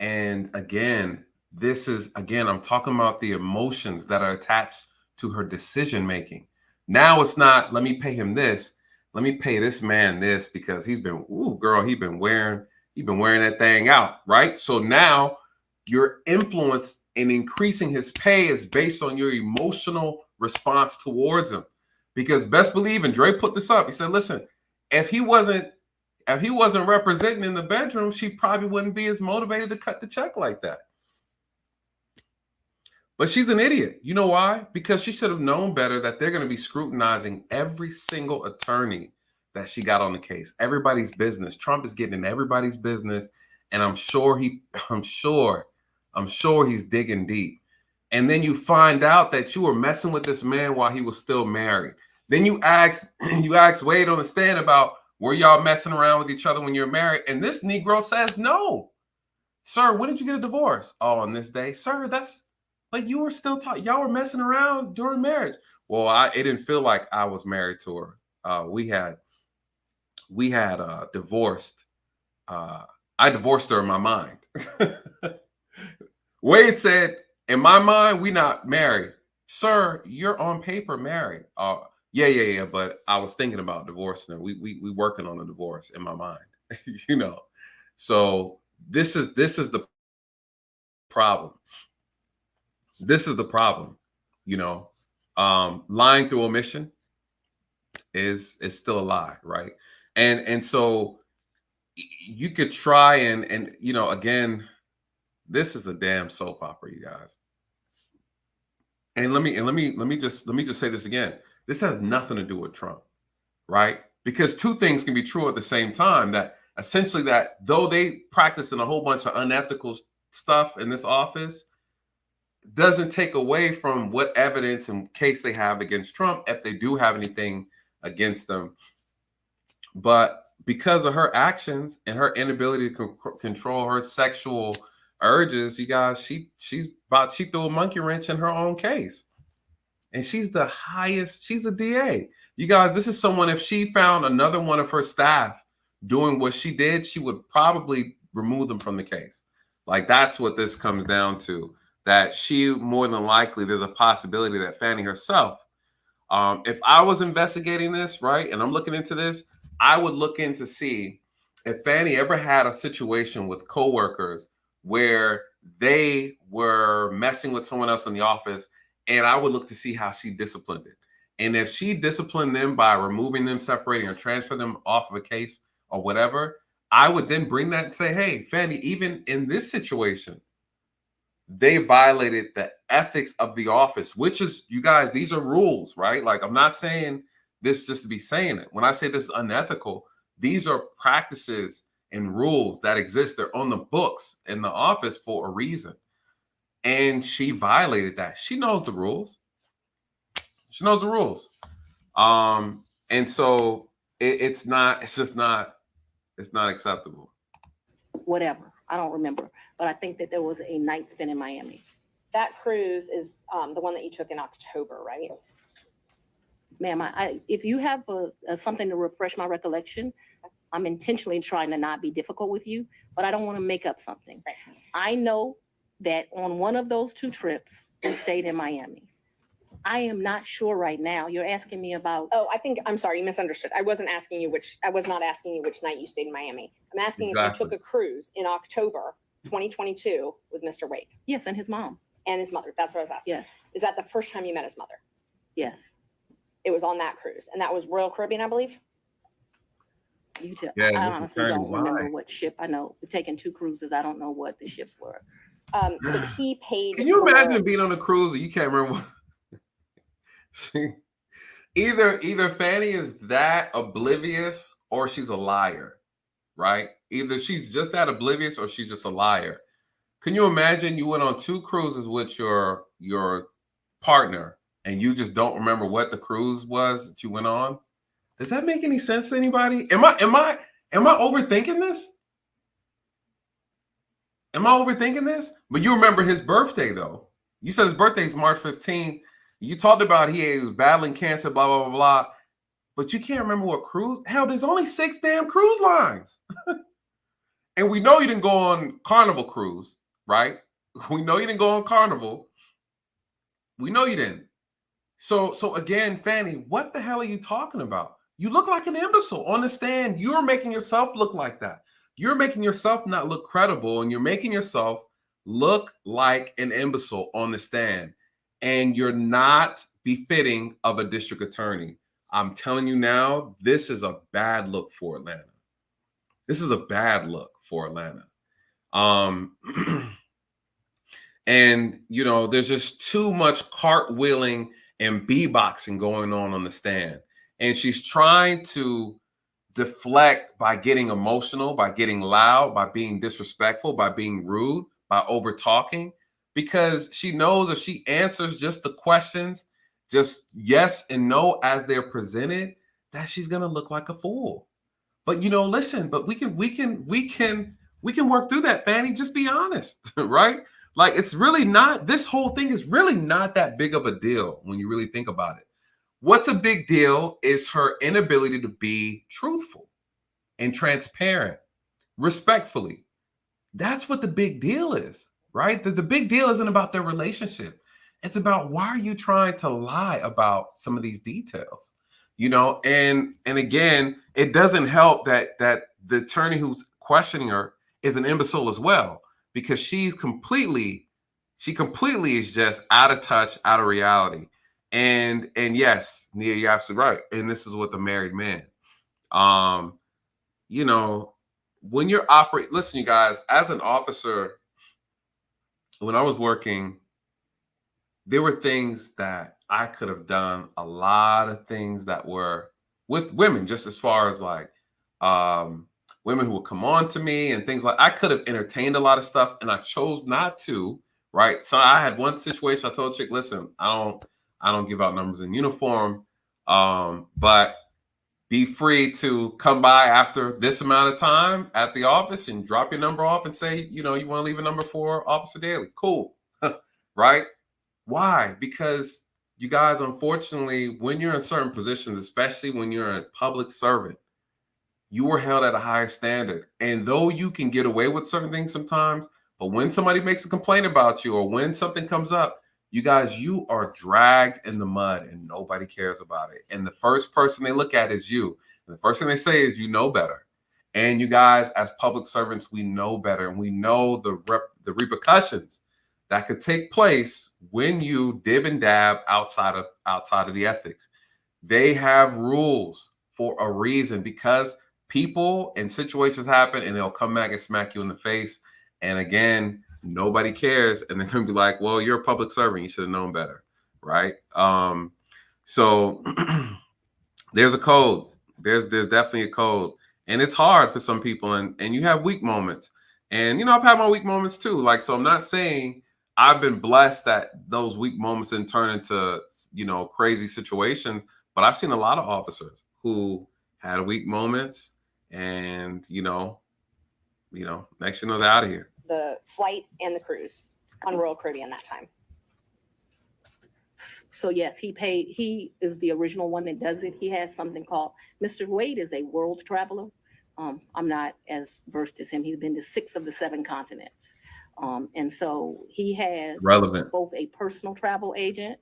And again, I'm talking about the emotions that are attached to her decision making. Now it's not, let me pay him this. Let me pay this man this because he's been wearing that thing out, right? So now your influence in increasing his pay is based on your emotional response towards him. Because best believe, and Dre put this up, he said, listen, if he wasn't representing in the bedroom, she probably wouldn't be as motivated to cut the check like that. But she's an idiot. You know why? Because she should have known better that they're going to be scrutinizing every single attorney that she got on the case. Everybody's business. Trump is getting in everybody's business. And I'm sure he's digging deep. And then you find out that you were messing with this man while he was still married. Then you ask Wade on the stand about, were y'all messing around with each other when you're married? And this Negro says, no. Sir, when did you get a divorce? Oh, on this day. Sir, that's like you were still y'all were messing around during marriage. Well, it didn't feel like I was married to her. We had divorced. I divorced her in my mind. Wade said, in my mind, we not married. Sir, you're on paper married. Yeah. But I was thinking about divorcing her. We working on a divorce in my mind, you know. So this is the problem. This is the problem, you know. Lying through omission is still a lie, right? And so you could try and you know, again, this is a damn soap opera, you guys. And let me just say this again. This has nothing to do with Trump, right? Because two things can be true at the same time. That essentially, that though they practicing a whole bunch of unethical stuff in this office, doesn't take away from what evidence and case they have against Trump, if they do have anything against them. But because of her actions and her inability to control her sexual urges, you guys, she threw a monkey wrench in her own case. And she's the DA. You guys, this is someone, if she found another one of her staff doing what she did, she would probably remove them from the case. Like, that's what this comes down to. That she, more than likely, there's a possibility that Fani herself, if I was investigating this, right, and I'm looking into this, I would look in to see if Fani ever had a situation with coworkers where they were messing with someone else in the office, and I would look to see how she disciplined it. And if she disciplined them by removing them, separating, or transfer them off of a case or whatever, I would then bring that and say, hey, Fani, even in this situation, they violated the ethics of the office, which is, you guys, these are rules, right? Like, I'm not saying this just to be saying it. When I say this is unethical, these are practices and rules that exist. They're on the books in the office for a reason. And she violated that. She knows the rules. She knows the rules. And so it's not acceptable. Whatever. I don't remember. But I think that there was a night spent in Miami. That cruise is the one that you took in October, right? Ma'am, if you have something to refresh my recollection, I'm intentionally trying to not be difficult with you, but I don't want to make up something. Right. I know that on one of those 2 trips, we stayed in Miami. I am not sure right now. You're asking me about. Oh, I'm sorry, you misunderstood. I was not asking you which night you stayed in Miami. I'm asking if you took a cruise in October 2022 with Mr. Wade. Yes, and his mom. And his mother. That's what I was asking. Yes. Is that the first time you met his mother? Yes. It was on that cruise. And that was Royal Caribbean, I believe? You tell. Yeah, I Mr. honestly Attorney, don't remember why? what ship. I know we've taken 2 cruises. I don't know what the ships were. So he paid. Can you for- imagine being on a cruise and you can't remember what either Fanny is that oblivious or she's a liar, right? Either she's just that oblivious or she's just a liar. Can you imagine you went on 2 cruises with your partner and you just don't remember what the cruise was that you went on? Does that make any sense to anybody? Am I overthinking this? Am I overthinking this? But you remember his birthday though. You said his birthday is March 15th. You talked about he was battling cancer, blah, blah, blah, blah. But you can't remember what cruise. Hell, there's only 6 damn cruise lines. And we know you didn't go on Carnival cruise, right? We know you didn't go on Carnival. We know you didn't. So again, Fanny, what the hell are you talking about? You look like an imbecile on the stand. You're making yourself look like that. You're making yourself not look credible, and you're making yourself look like an imbecile on the stand. And you're not befitting of a district attorney. I'm telling you now, this is a bad look for Atlanta. This is a bad look for Atlanta. And, you know, there's just too much cartwheeling and beatboxing going on the stand. And she's trying to deflect by getting emotional, by getting loud, by being disrespectful, by being rude, by over talking, because she knows if she answers just the questions, just yes and no as they're presented, that she's going to look like a fool. But, you know, listen, but we can work through that, Fanny. Just be honest, right? Like, it's really not, this whole thing is really not that big of a deal when you really think about it. What's a big deal is her inability to be truthful and transparent, respectfully. That's what the big deal is, right? The big deal isn't about their relationship. It's about, why are you trying to lie about some of these details? You know, and again, it doesn't help that the attorney who's questioning her is an imbecile as well, because she completely is just out of touch, out of reality. And yes, Nia, you're absolutely right. And this is with a married man. You know, when you're listen, you guys, as an officer, when I was working, there were things that I could have done, a lot of things that were with women, just as far as like women who would come on to me and things like, I could have entertained a lot of stuff and I chose not to, right? So I had one situation, I told a chick, listen, I don't give out numbers in uniform, but be free to come by after this amount of time at the office and drop your number off and say, you know, you want to leave a number for Officer Daly. Cool. Right? Why? Because you guys, unfortunately, when you're in certain positions, especially when you're a public servant, you are held at a higher standard. And though you can get away with certain things sometimes, but when somebody makes a complaint about you or when something comes up, you guys, you are dragged in the mud and nobody cares about it. And the first person they look at is you. And the first thing they say is, you know better. And you guys, as public servants, we know better. And we know the repercussions that could take place when you dib and dab outside of the ethics. They have rules for a reason, because people and situations happen and they'll come back and smack you in the face. And again, nobody cares. And they're going to be like, well, you're a public servant. You should have known better. Right. So there's a code. There's definitely a code. And it's hard for some people. And you have weak moments. And, you know, I've had my weak moments too. Like, so I'm not saying I've been blessed that those weak moments didn't turn into, you know, crazy situations. But I've seen a lot of officers who had weak moments and, you know, next you know, they're out of here. The flight and the cruise on Royal Caribbean that time. So yes, he is the original one that does it. He has something called, Mr. Wade is a world traveler. I'm not as versed as him. He's been to 6 of the 7 continents. And so he has both a personal travel agent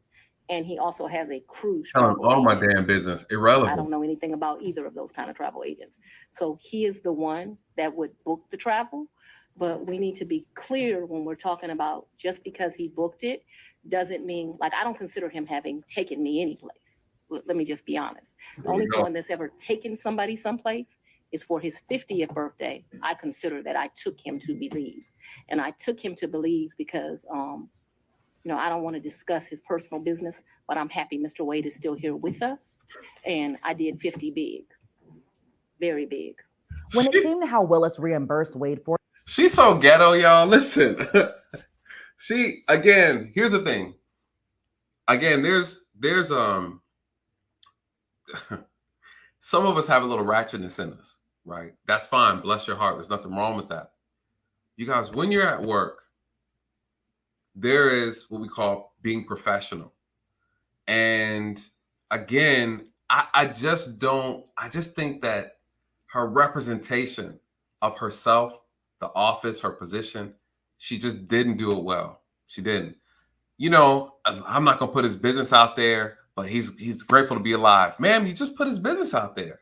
and he also has a cruise travel all agent. my damn business. Irrelevant. I don't know anything about either of those kind of travel agents. So he is the one that would book the travel. But we need to be clear when we're talking about, just because he booked it doesn't mean, like, I don't consider him having taken me any place. Let me just be honest. The only one that's ever taken somebody someplace is for his 50th birthday. I consider that I took him to Belize. And I took him to Belize because, I don't want to discuss his personal business, but I'm happy Mr. Wade is still here with us. And I did 50 big, very big. When it came to how Willis reimbursed Wade for She's so ghetto, y'all. Listen, here's the thing. Again, there's some of us have a little ratchetness in us, right? That's fine. Bless your heart. There's nothing wrong with that. You guys, when you're at work, there is what we call being professional. And again, I just think that her representation of herself, the office, her position, she just didn't do it well. She didn't. I'm not going to put his business out there, but he's grateful to be alive. Ma'am, he just put his business out there,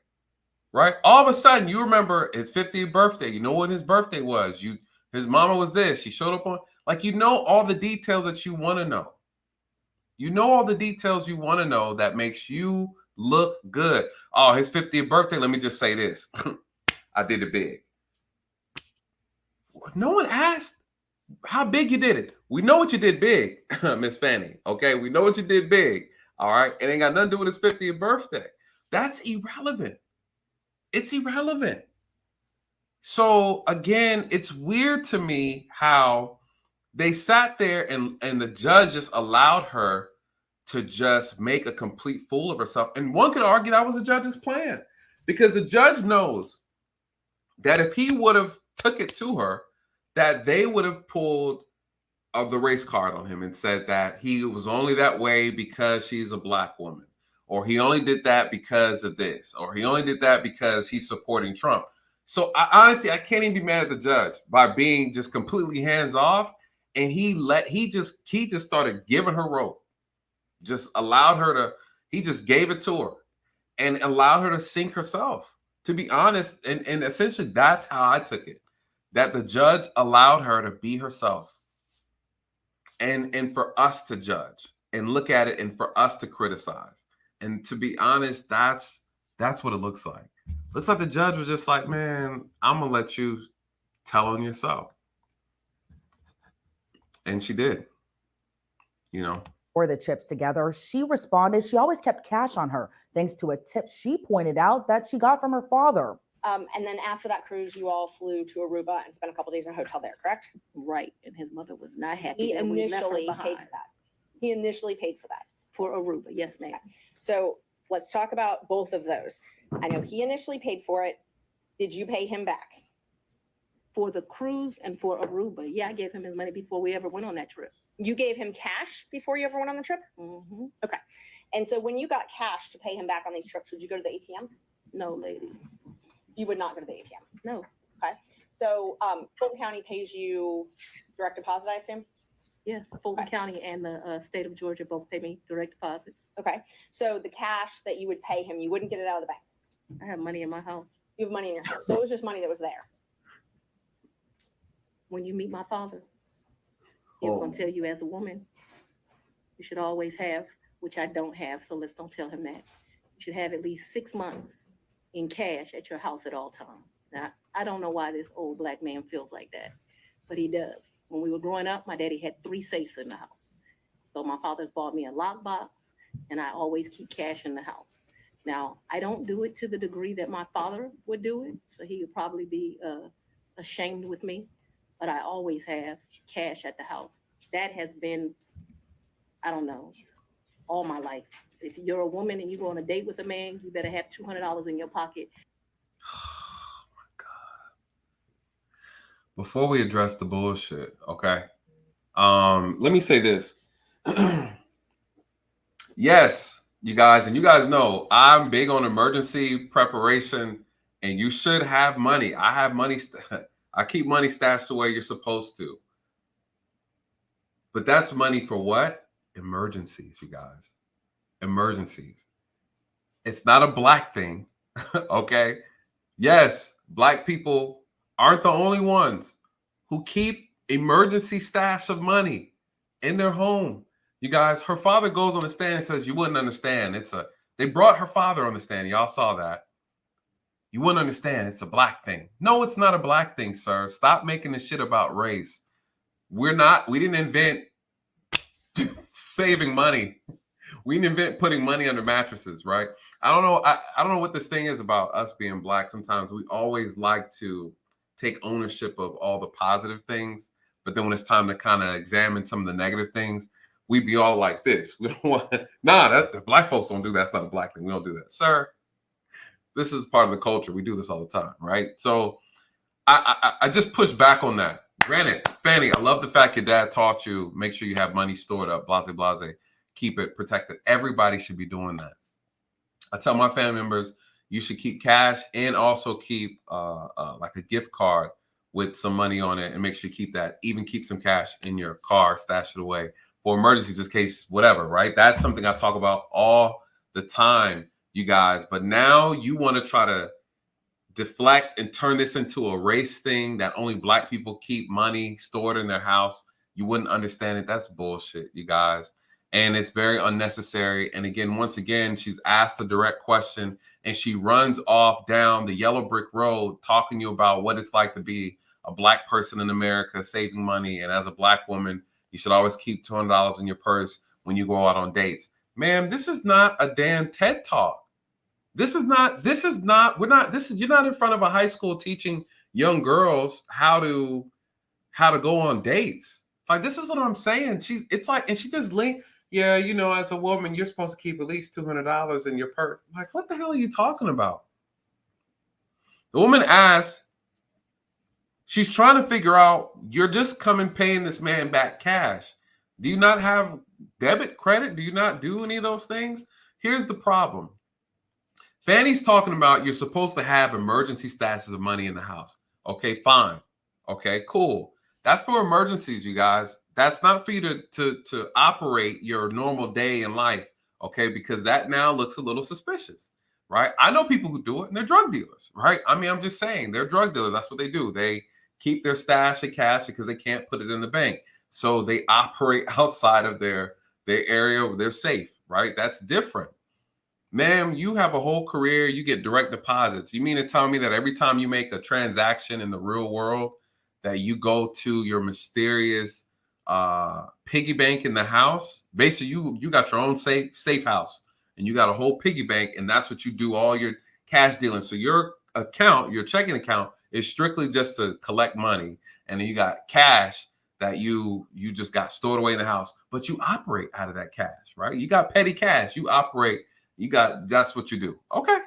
right? All of a sudden, you remember his 50th birthday. You know what his birthday was. His mama was this. She showed up on, all the details that you want to know. You know all the details you want to know that makes you look good. Oh, his 50th birthday, let me just say this. I did it big. No one asked how big you did it. We know what you did big, Miss Fani. Okay, we know what you did big. All right, it ain't got nothing to do with his 50th birthday. That's irrelevant. It's irrelevant. So again, it's weird to me how they sat there and the judge just allowed her to just make a complete fool of herself. And one could argue that was the judge's plan, because the judge knows that if he would have took it to her, that they would have pulled the race card on him and said that he was only that way because she's a black woman, or he only did that because of this, or he only did that because he's supporting Trump. So I can't even be mad at the judge by being just completely hands off. And he just started giving her rope, just allowed her to, he just gave it to her and allowed her to sink herself, to be honest. And essentially that's how I took it, that the judge allowed her to be herself and for us to judge and look at it and for us to criticize. And to be honest, that's what it looks like. Looks like the judge was just like, man, I'm going to let you tell on yourself. And she did, for the chips together. She responded she always kept cash on her, thanks to a tip she pointed out that she got from her father. And then after that cruise, you all flew to Aruba and spent a couple days in a hotel there, correct? Right. And his mother was not happy. He that we left her initially paid behind. for that. He initially paid for that. For Aruba. Yes, ma'am. So let's talk about both of those. I know he initially paid for it. Did you pay him back? For the cruise and for Aruba. Yeah, I gave him his money before we ever went on that trip. You gave him cash before you ever went on the trip? Mm-hmm. Okay. And so when you got cash to pay him back on these trips, would you go to the ATM? No, lady. You would not go to the ATM? No. Okay. So Fulton County pays you direct deposit, I assume? Yes, Fulton County and the state of Georgia both pay me direct deposits. Okay. So the cash that you would pay him, you wouldn't get it out of the bank? I have money in my house. You have money in your house. So it was just money that was there. When you meet my father, he's going to tell you as a woman, you should always have, which I don't have, so let's don't tell him that. You should have at least 6 months in cash at your house at all times. Now, I don't know why this old black man feels like that, but he does. When we were growing up, my daddy had 3 safes in the house. So my father's bought me a lockbox, and I always keep cash in the house. Now, I don't do it to the degree that my father would do it, so he would probably be ashamed with me, but I always have cash at the house. That has been, I don't know, all my life. If you're a woman and you go on a date with a man, you better have $200 in your pocket. Oh my God. Before we address the bullshit, okay? Let me say this. Yes, you guys, and you guys know I'm big on emergency preparation, and you should have money. I have money. I keep money stashed the way you're supposed to. But that's money for what? Emergencies, you guys. Emergencies. It's not a black thing, okay? Yes, black people aren't the only ones who keep emergency stash of money in their home. You guys, her father goes on the stand and says, you wouldn't understand. They brought her father on the stand. Y'all saw that. You wouldn't understand. It's a black thing. No, it's not a black thing, sir. Stop making this shit about race. We didn't invent saving money. We didn't invent putting money under mattresses, right? I don't know. I don't know what this thing is about us being black. Sometimes we always like to take ownership of all the positive things, but then when it's time to kind of examine some of the negative things, we be all like this. We don't want, the black folks don't do that. That's not a black thing. We don't do that, sir. This is part of the culture. We do this all the time, right? So I just push back on that. Granted, Fani, I love the fact your dad taught you, make sure you have money stored up, blase, blase, keep it protected. Everybody should be doing that. I tell my family members, you should keep cash and also keep like a gift card with some money on it, and make sure you keep that. Even keep some cash in your car, stash it away for emergencies, just in case, whatever, right? That's something I talk about all the time, you guys. But now you want to try to deflect and turn this into a race thing that only black people keep money stored in their house. You wouldn't understand it. That's bullshit, you guys. And it's very unnecessary. And again, once again, she's asked a direct question and she runs off down the yellow brick road talking to you about what it's like to be a black person in America saving money. And as a black woman, you should always keep $200 in your purse when you go out on dates. Ma'am, this is not a damn TED Talk. You're not in front of a high school teaching young girls how to go on dates. Like, this is what I'm saying. She just linked, yeah, you know, as a woman, you're supposed to keep at least $200 in your purse. Like, what the hell are you talking about? The woman asks, she's trying to figure out, you're just coming paying this man back cash. Do you not have debit, credit? Do you not do any of those things? Here's the problem. Fani's talking about you're supposed to have emergency stashes of money in the house. Okay, fine. Okay, cool. That's for emergencies, you guys. That's not for you to operate your normal day in life, okay? Because that now looks a little suspicious, right? I know people who do it, and they're drug dealers, right? I mean, I'm just saying, they're drug dealers. That's what they do. They keep their stash of cash because they can't put it in the bank. So they operate outside of their area where they're safe, right? That's different. Ma'am, you have a whole career. You get direct deposits. You mean to tell me that every time you make a transaction in the real world that you go to your mysterious piggy bank in the house? Basically, you got your own safe house and you got a whole piggy bank, and that's what you do all your cash dealing. So your account, your checking account, is strictly just to collect money, and then you got cash that you just got stored away in the house, but you operate out of that cash, right? You got petty cash. You operate. That's what you do. Okay.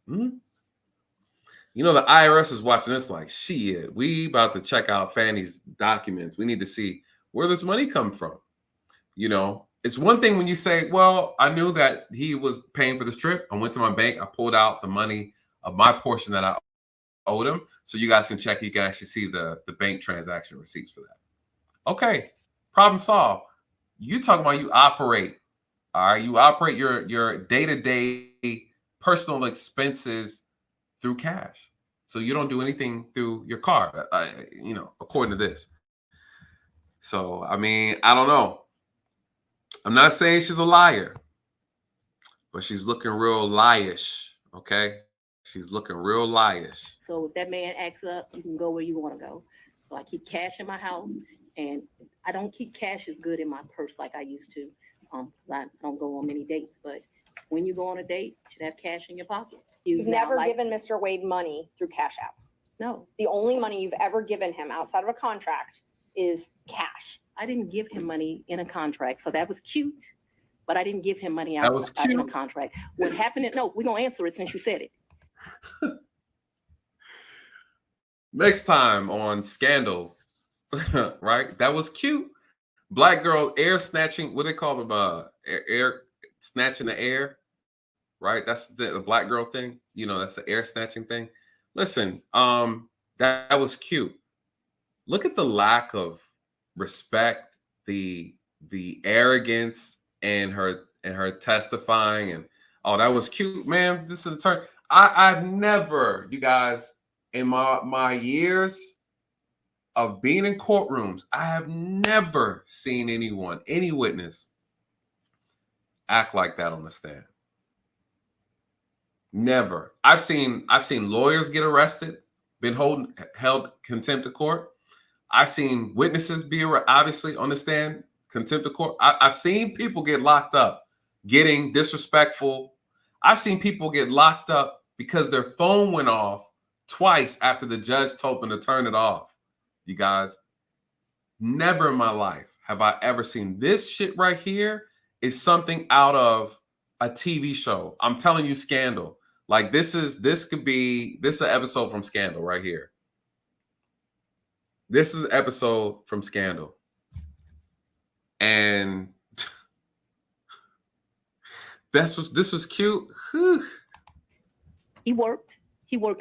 Mm-hmm. You know, the IRS is watching this like, shit, we about to check out Fani's documents. We need to see where this money come from. You know, it's one thing when you say, well, I knew that he was paying for this trip. I went to my bank. I pulled out the money of my portion that I owed him. So you guys can check. You can actually see the bank transaction receipts for that. Okay. Problem solved. You talking about you operate, all right? You operate your day-to-day personal expenses through cash. So you don't do anything through your card, you know, according to this. So, I mean, I don't know. I'm not saying she's a liar, but she's looking real liarish, okay? She's looking real liarish. So if that man acts up, you can go where you want to go. So I keep cash in my house, and I don't keep cash as good in my purse like I used to. I don't go on many dates, but when you go on a date, you should have cash in your pocket. You've never given Mr. Wade money through Cash App. No. The only money you've ever given him outside of a contract is cash. I didn't give him money in a contract, so that was cute. But I didn't give him money outside in a contract. What happened? No, we're gonna answer it since you said it. Next time on Scandal, right? That was cute. Black girl air snatching. What they call them? Air snatching the air, right? That's the black girl thing. You know, that's the air snatching thing. Listen, that was cute. Look at the lack of respect, the arrogance, and her testifying, and oh, that was cute, man. This is the turn. I've never, you guys, in my years of being in courtrooms, I have never seen anyone, any witness, act like that on the stand. Never. I've seen lawyers get arrested, been held contempt of court. I've seen witnesses be obviously on the stand, contempt of court. I've seen people get locked up, getting disrespectful. I've seen people get locked up because their phone went off twice after the judge told them to turn it off. You guys, never in my life have I ever seen this shit right here. Is something out of a TV show. I'm telling you, Scandal. Like this is an episode from Scandal right here. This is an episode from Scandal. And this was cute. Whew. He worked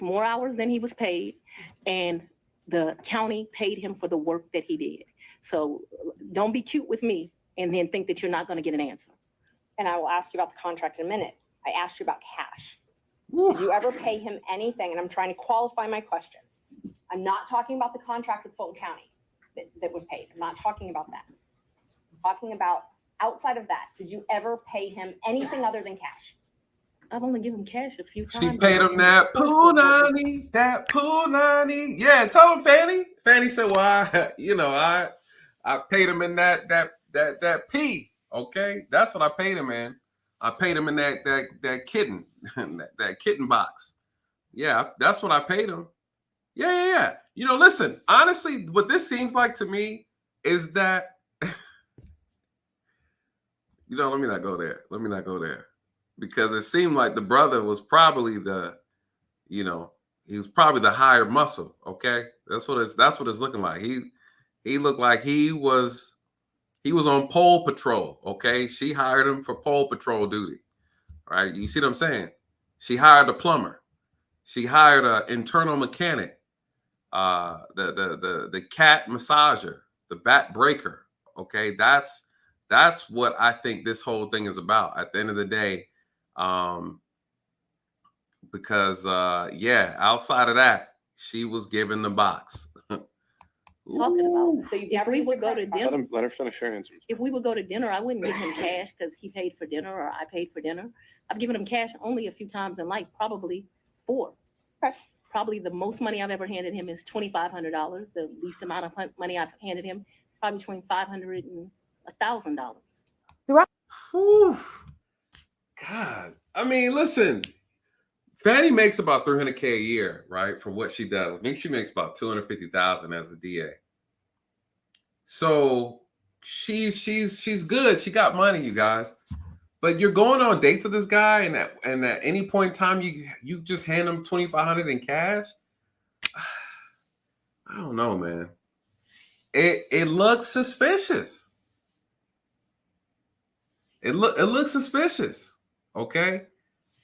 more hours than he was paid, and the county paid him for the work that he did. So don't be cute with me and then think that you're not going to get an answer. And I will ask you about the contract in a minute. I asked you about cash. Did you ever pay him anything? And I'm trying to qualify my questions. I'm not talking about the contract with Fulton County that was paid. I'm not talking about that. I'm talking about outside of that. Did you ever pay him anything other than cash? I've only given him cash a few times. She paid him that punani. Yeah, tell him, Fani. Fani said, "Well, I paid him in that P. Okay, that's what I paid him in. I paid him in that kitten, that kitten box. Yeah, that's what I paid him. Yeah. Listen, honestly, what this seems like to me is that, let me not go there. Because it seemed like the brother was probably he was probably the higher muscle. Okay, that's what it's looking like. He looked like he was on pole patrol. Okay, she hired him for pole patrol duty. Right? You see what I'm saying? She hired a plumber. She hired an internal mechanic. The cat massager, the bat breaker. Okay, that's what I think this whole thing is about. At the end of the day. Because outside of that, she was given the box. Talking about, so if we would go to dinner, Let her finish her answer. if we would go to dinner, I wouldn't give him cash because he paid for dinner or I paid for dinner. I've given him cash only a few times in life, probably 4. Okay. Probably the most money I've ever handed him is $2,500. The least amount of money I've handed him, probably between $500 and $1,000. Whew. God, I mean, listen, Fani makes about $300K a year, right? For what she does. I think she makes about $250,000 as a DA. So she's good. She got money, you guys. But you're going on dates with this guy, and at any point in time, you just hand him $2,500 in cash. I don't know, man. It looks suspicious. It looks suspicious. Okay,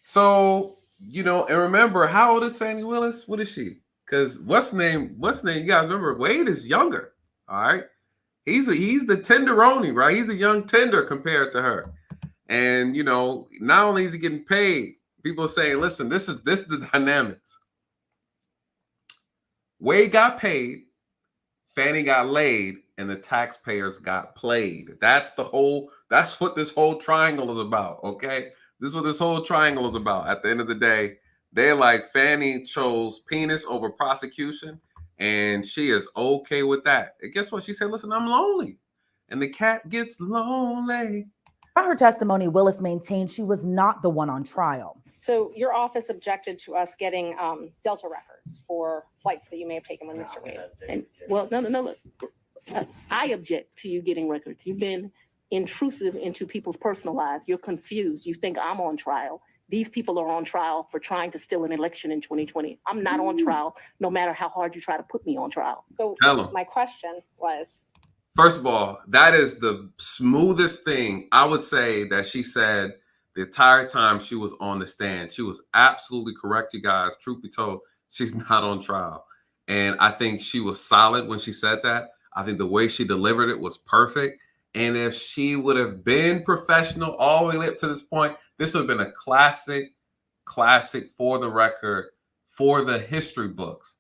so and remember, how old is Fani Willis? What is she? Because what's the name? You guys remember? Wade is younger. All right, he's the tenderoni, right? He's a young tender compared to her. And not only is he getting paid, people are saying, listen, this is the dynamics. Wade got paid, Fani got laid, and the taxpayers got played. That's what this whole triangle is about. Okay. This is what this whole triangle is about. At the end of the day, they're like, Fani chose penis over prosecution, and she is okay with that. And guess what? She said, listen, I'm lonely. And the cat gets lonely. By her testimony, Willis maintained she was not the one on trial. So your office objected to us getting Delta records for flights that you may have taken with Mr. Wade. And no, look, I object to you getting records. You've been intrusive into people's personal lives. You're confused. You think I'm on trial. These people are on trial for trying to steal an election in 2020. I'm not on trial, no matter how hard you try to put me on trial. So my question was, first of all, that is the smoothest thing I would say that she said the entire time she was on the stand. She was absolutely correct, you guys. Truth be told, she's not on trial. And I think she was solid when she said that. I think the way she delivered it was perfect. And if she would have been professional all the way up to this point, this would have been a classic for the record, for the history books.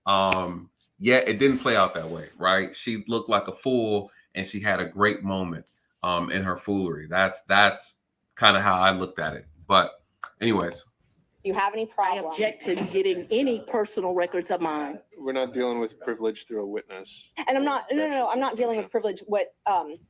It didn't play out that way, right? She looked like a fool, and she had a great moment in her foolery. That's kind of how I looked at it. But anyways. you have any I problem. object to getting any personal records of mine. We're not dealing with privilege through a witness. And I'm not, no, I'm not dealing with privilege. What,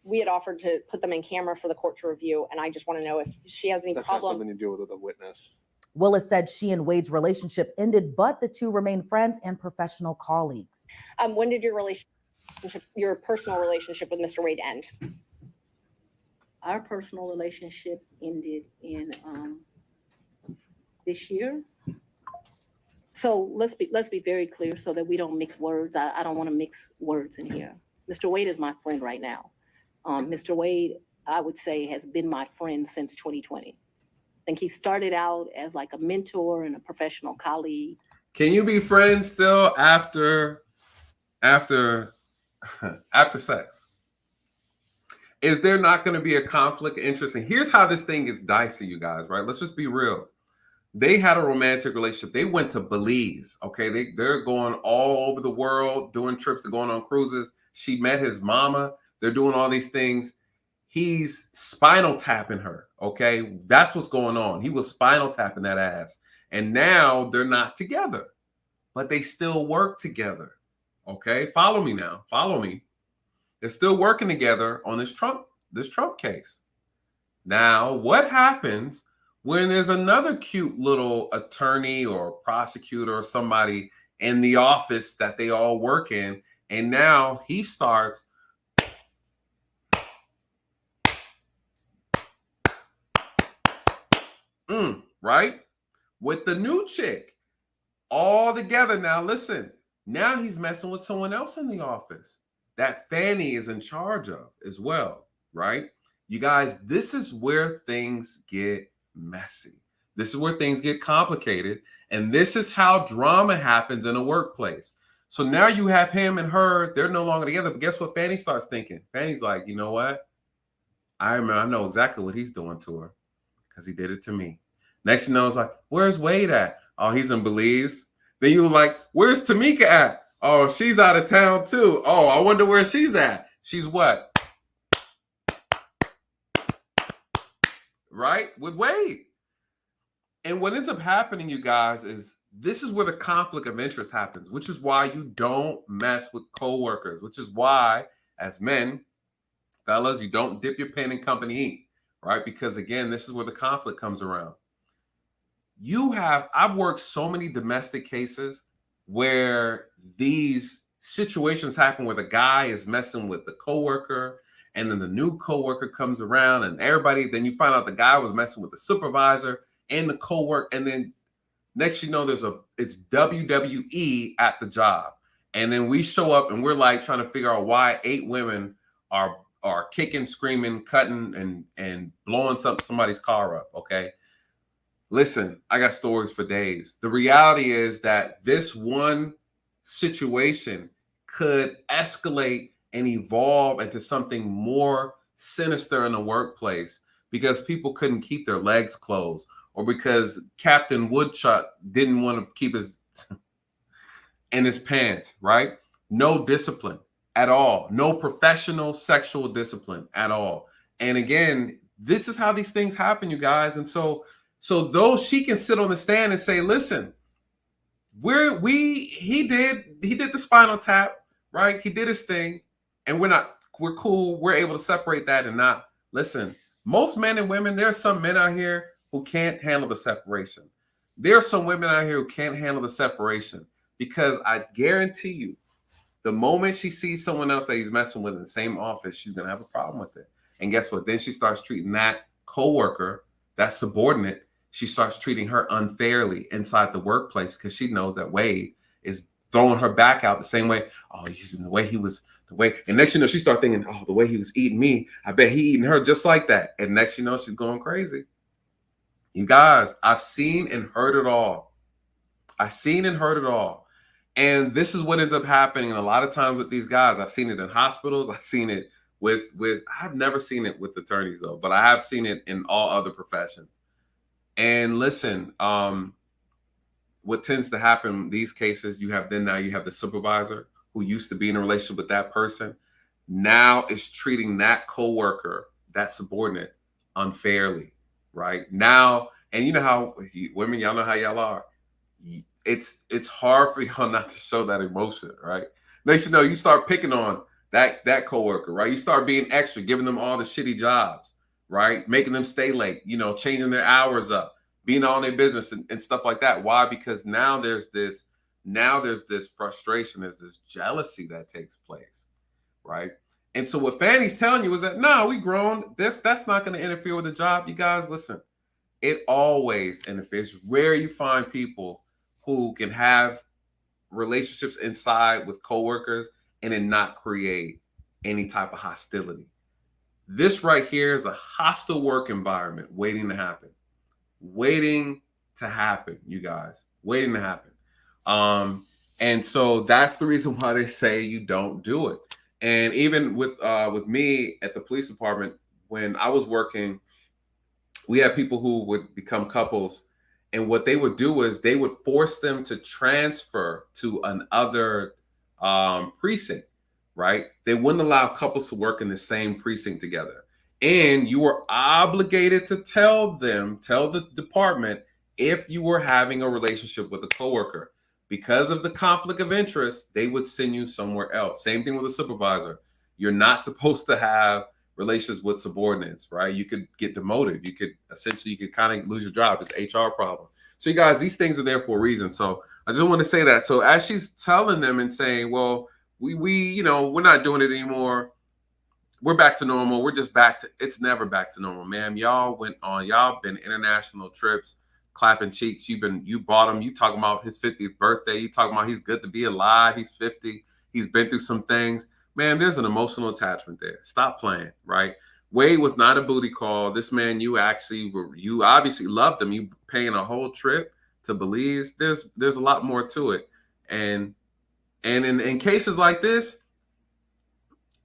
we had offered to put them in camera for the court to review, and I just want to know if she has any That's not problem. something you deal with a witness. Willis said she and Wade's relationship ended, but the two remain friends and professional colleagues. When did your personal relationship with Mr. Wade end? Our personal relationship ended in this year. So let's be very clear so that we don't mix words. I don't want to mix words in here. Mr. Wade is my friend right now. Mr. Wade, I would say, has been my friend since 2020. I think he started out as like a mentor and a professional colleague. Can you be friends still after sex? Is there not going to be a conflict of interest? And here's how this thing gets dicey, you guys, right? Let's just be real. They had a romantic relationship. They went to Belize, okay? They're going all over the world, doing trips and going on cruises. She met his mama. They're doing all these things. He's spinal tapping her, okay? That's what's going on. He was spinal tapping that ass. And now they're not together, but they still work together, okay? Follow me now. Follow me. They're still working together on this Trump case. Now, what happens when there's another cute little attorney or prosecutor or somebody in the office that they all work in, and now he starts right with the new chick all together. Now listen, now he's messing with someone else in the office that Fani is in charge of as well, right? You guys, this is where things get messy. This is where things get complicated. And this is how drama happens in a workplace. So now you have him and her, they're no longer together. But guess what Fani starts thinking? Fani's like, you know what? I know exactly what he's doing to her because he did it to me. Next you know, it's like, where's Wade at? Oh, he's in Belize. Then you're like, where's Tamika at? Oh, she's out of town too. Oh, I wonder where she's at. She's what? Right? With Wade. And what ends up happening, you guys, is this is where the conflict of interest happens, which is why you don't mess with coworkers, which is why, as men, fellas, you don't dip your pen in company ink, right? Because again, this is where the conflict comes around. I've worked so many domestic cases where these situations happen where the guy is messing with the coworker, and then the new coworker comes around, and everybody, then you find out the guy was messing with the supervisor and the coworker, and then next you know it's WWE at the job. And then we show up and we're like trying to figure out why 8 women are kicking, screaming, cutting, and blowing somebody's car up, okay? Listen, I got stories for days. The reality is that this one situation could escalate and evolve into something more sinister in the workplace because people couldn't keep their legs closed, or because Captain Woodchuck didn't want to keep his in his pants, right? No discipline at all. No professional sexual discipline at all. And again, this is how these things happen, you guys. And so though she can sit on the stand and say, listen, he did the spinal tap, right? He did his thing, and we're cool. We're able to separate that and not listen. Most men and women, there are some men out here who can't handle the separation. There are some women out here who can't handle the separation because I guarantee you, the moment she sees someone else that he's messing with in the same office, she's going to have a problem with it. And guess what? Then she starts treating that coworker, that subordinate, she starts treating her unfairly inside the workplace because she knows that Wade is throwing her back out the same way. Oh, and next you know, she starts thinking, oh, the way he was eating me, I bet he eating her just like that. And next you know, she's going crazy. You guys, I've seen and heard it all. And this is what ends up happening a lot of times with these guys. I've seen it in hospitals. I've seen it I've never seen it with attorneys though, but I have seen it in all other professions. And listen, what tends to happen in these cases, you have the supervisor who used to be in a relationship with that person, now is treating that coworker, that subordinate, unfairly, right? Now And you know how women, y'all know how y'all are. It's hard for y'all not to show that emotion, right? Next you know, you start picking on that coworker, right? You start being extra, giving them all the shitty jobs, right? Making them stay late, you know, changing their hours up, being on their business and stuff like that. Why? Because now there's this frustration, there's this jealousy that takes place, right? And so what Fani's telling you is that no, we grown. That's not going to interfere with the job. You guys, listen, it always interferes. It's rare you find people who can have relationships inside with coworkers and then not create any type of hostility. This right here is a hostile work environment waiting to happen. Waiting to happen, you guys. Waiting to happen. And so that's the reason why they say you don't do it. And even with me at the police department, when I was working, we had people who would become couples, and what they would do is they would force them to transfer to another precinct, right? They wouldn't allow couples to work in the same precinct together. And you were obligated to tell the department if you were having a relationship with a coworker. Because of the conflict of interest, they would send you somewhere else. Same thing with a supervisor. You're not supposed to have relations with subordinates, right? You could get demoted. You could kind of lose your job. It's HR problem. So you guys, these things are there for a reason. So I just want to say that. So as she's telling them and saying, well, we we're not doing it anymore. We're back to normal. We're just back to, it's never back to normal, ma'am. Y'all been international trips, clapping cheeks. You bought him. You talking about his 50th birthday. You talking about he's good to be alive. He's 50. He's been through some things. Man, there's an emotional attachment there. Stop playing, right? Wade was not a booty call. This man, you obviously loved him. You paying a whole trip to Belize. There's a lot more to it. And in cases like this,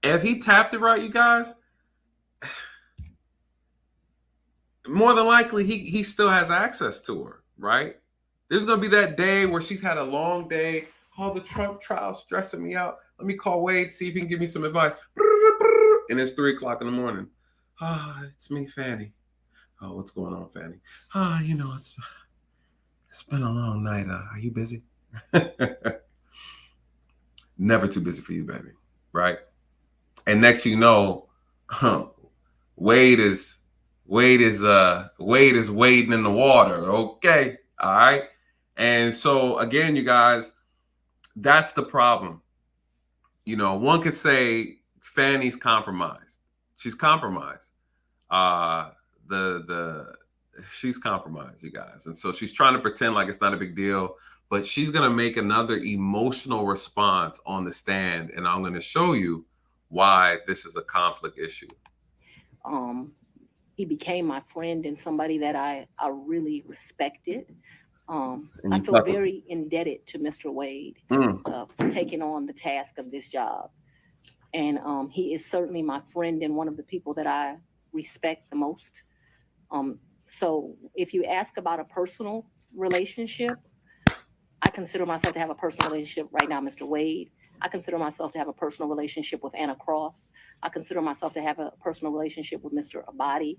if he tapped it right, you guys, more than likely he still has access to her, right? There's gonna be that day where she's had a long day. Oh, the Trump trial stressing me out. Let me call Wade, see if he can give me some advice. And it's 3 o'clock in the morning. It's me, Fani. Oh, what's going on, Fani? It's been a long night. Are you busy? Never too busy for you, baby. Right? And next you know, Wade is wading in the water. Okay. All right. And so again, you guys, that's the problem. One could say Fani's compromised. She's compromised. She's compromised, you guys. And so she's trying to pretend like it's not a big deal, but she's going to make another emotional response on the stand. And I'm going to show you why this is a conflict issue. He became my friend and somebody that I really respected. I feel very indebted to Mr. Wade for taking on the task of this job. And he is certainly my friend and one of the people that I respect the most. So if you ask about a personal relationship, I consider myself to have a personal relationship right now, Mr. Wade. I consider myself to have a personal relationship with Anna Cross. I consider myself to have a personal relationship with Mr. Abadi.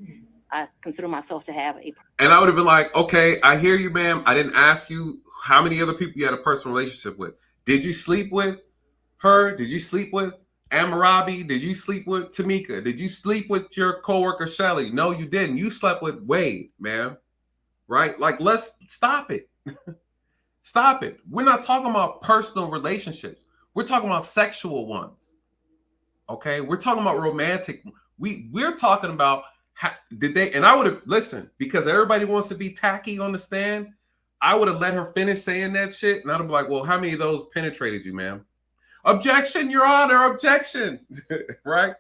I consider myself to have a... And I would have been like, okay, I hear you, ma'am. I didn't ask you how many other people you had a personal relationship with. Did you sleep with her? Did you sleep with Amarabi? Did you sleep with Tamika? Did you sleep with your coworker, Shelly? No, you didn't. You slept with Wade, ma'am. Right? Like, let's stop it. Stop it. We're not talking about personal relationships. We're talking about sexual ones. Okay? We're talking about romantic. We're talking about and I would have listened, because everybody wants to be tacky on the stand. I would have let her finish saying that shit, and I'd have been like, well, how many of those penetrated you, ma'am? Objection, Your Honor, objection. Right?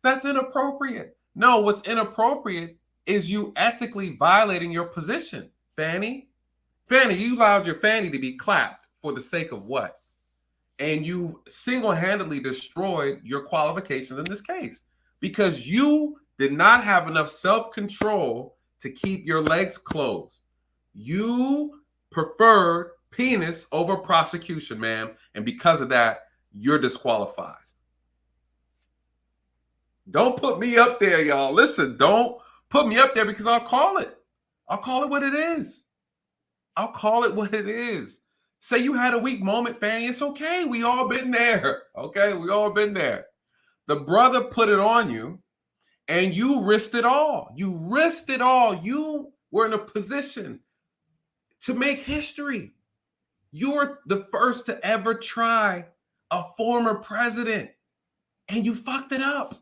That's inappropriate. No, what's inappropriate is you ethically violating your position, Fani. Fani, you allowed your Fani to be clapped for the sake of what? And you single-handedly destroyed your qualifications in this case because you did not have enough self-control to keep your legs closed. You preferred penis over prosecution, ma'am. And because of that, you're disqualified. Don't put me up there, y'all. Listen, don't put me up there because I'll call it. I'll call it what it is. I'll call it what it is. Say you had a weak moment, Fani. It's okay. We all been there. Okay, we all been there. The brother put it on you, and you risked it all. You risked it all. You were in a position to make history. You're the first to ever try a former president, and you fucked it up.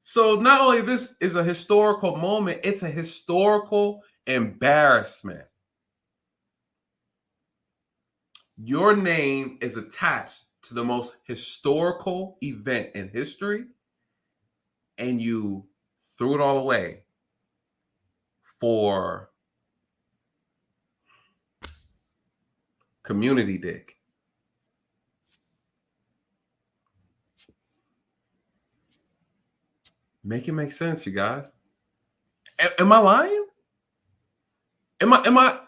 So not only this is a historical moment, it's a historical embarrassment. Your name is attached to the most historical event in history, and you threw it all away for community dick. Make it make sense, you guys. Am I lying? Am I?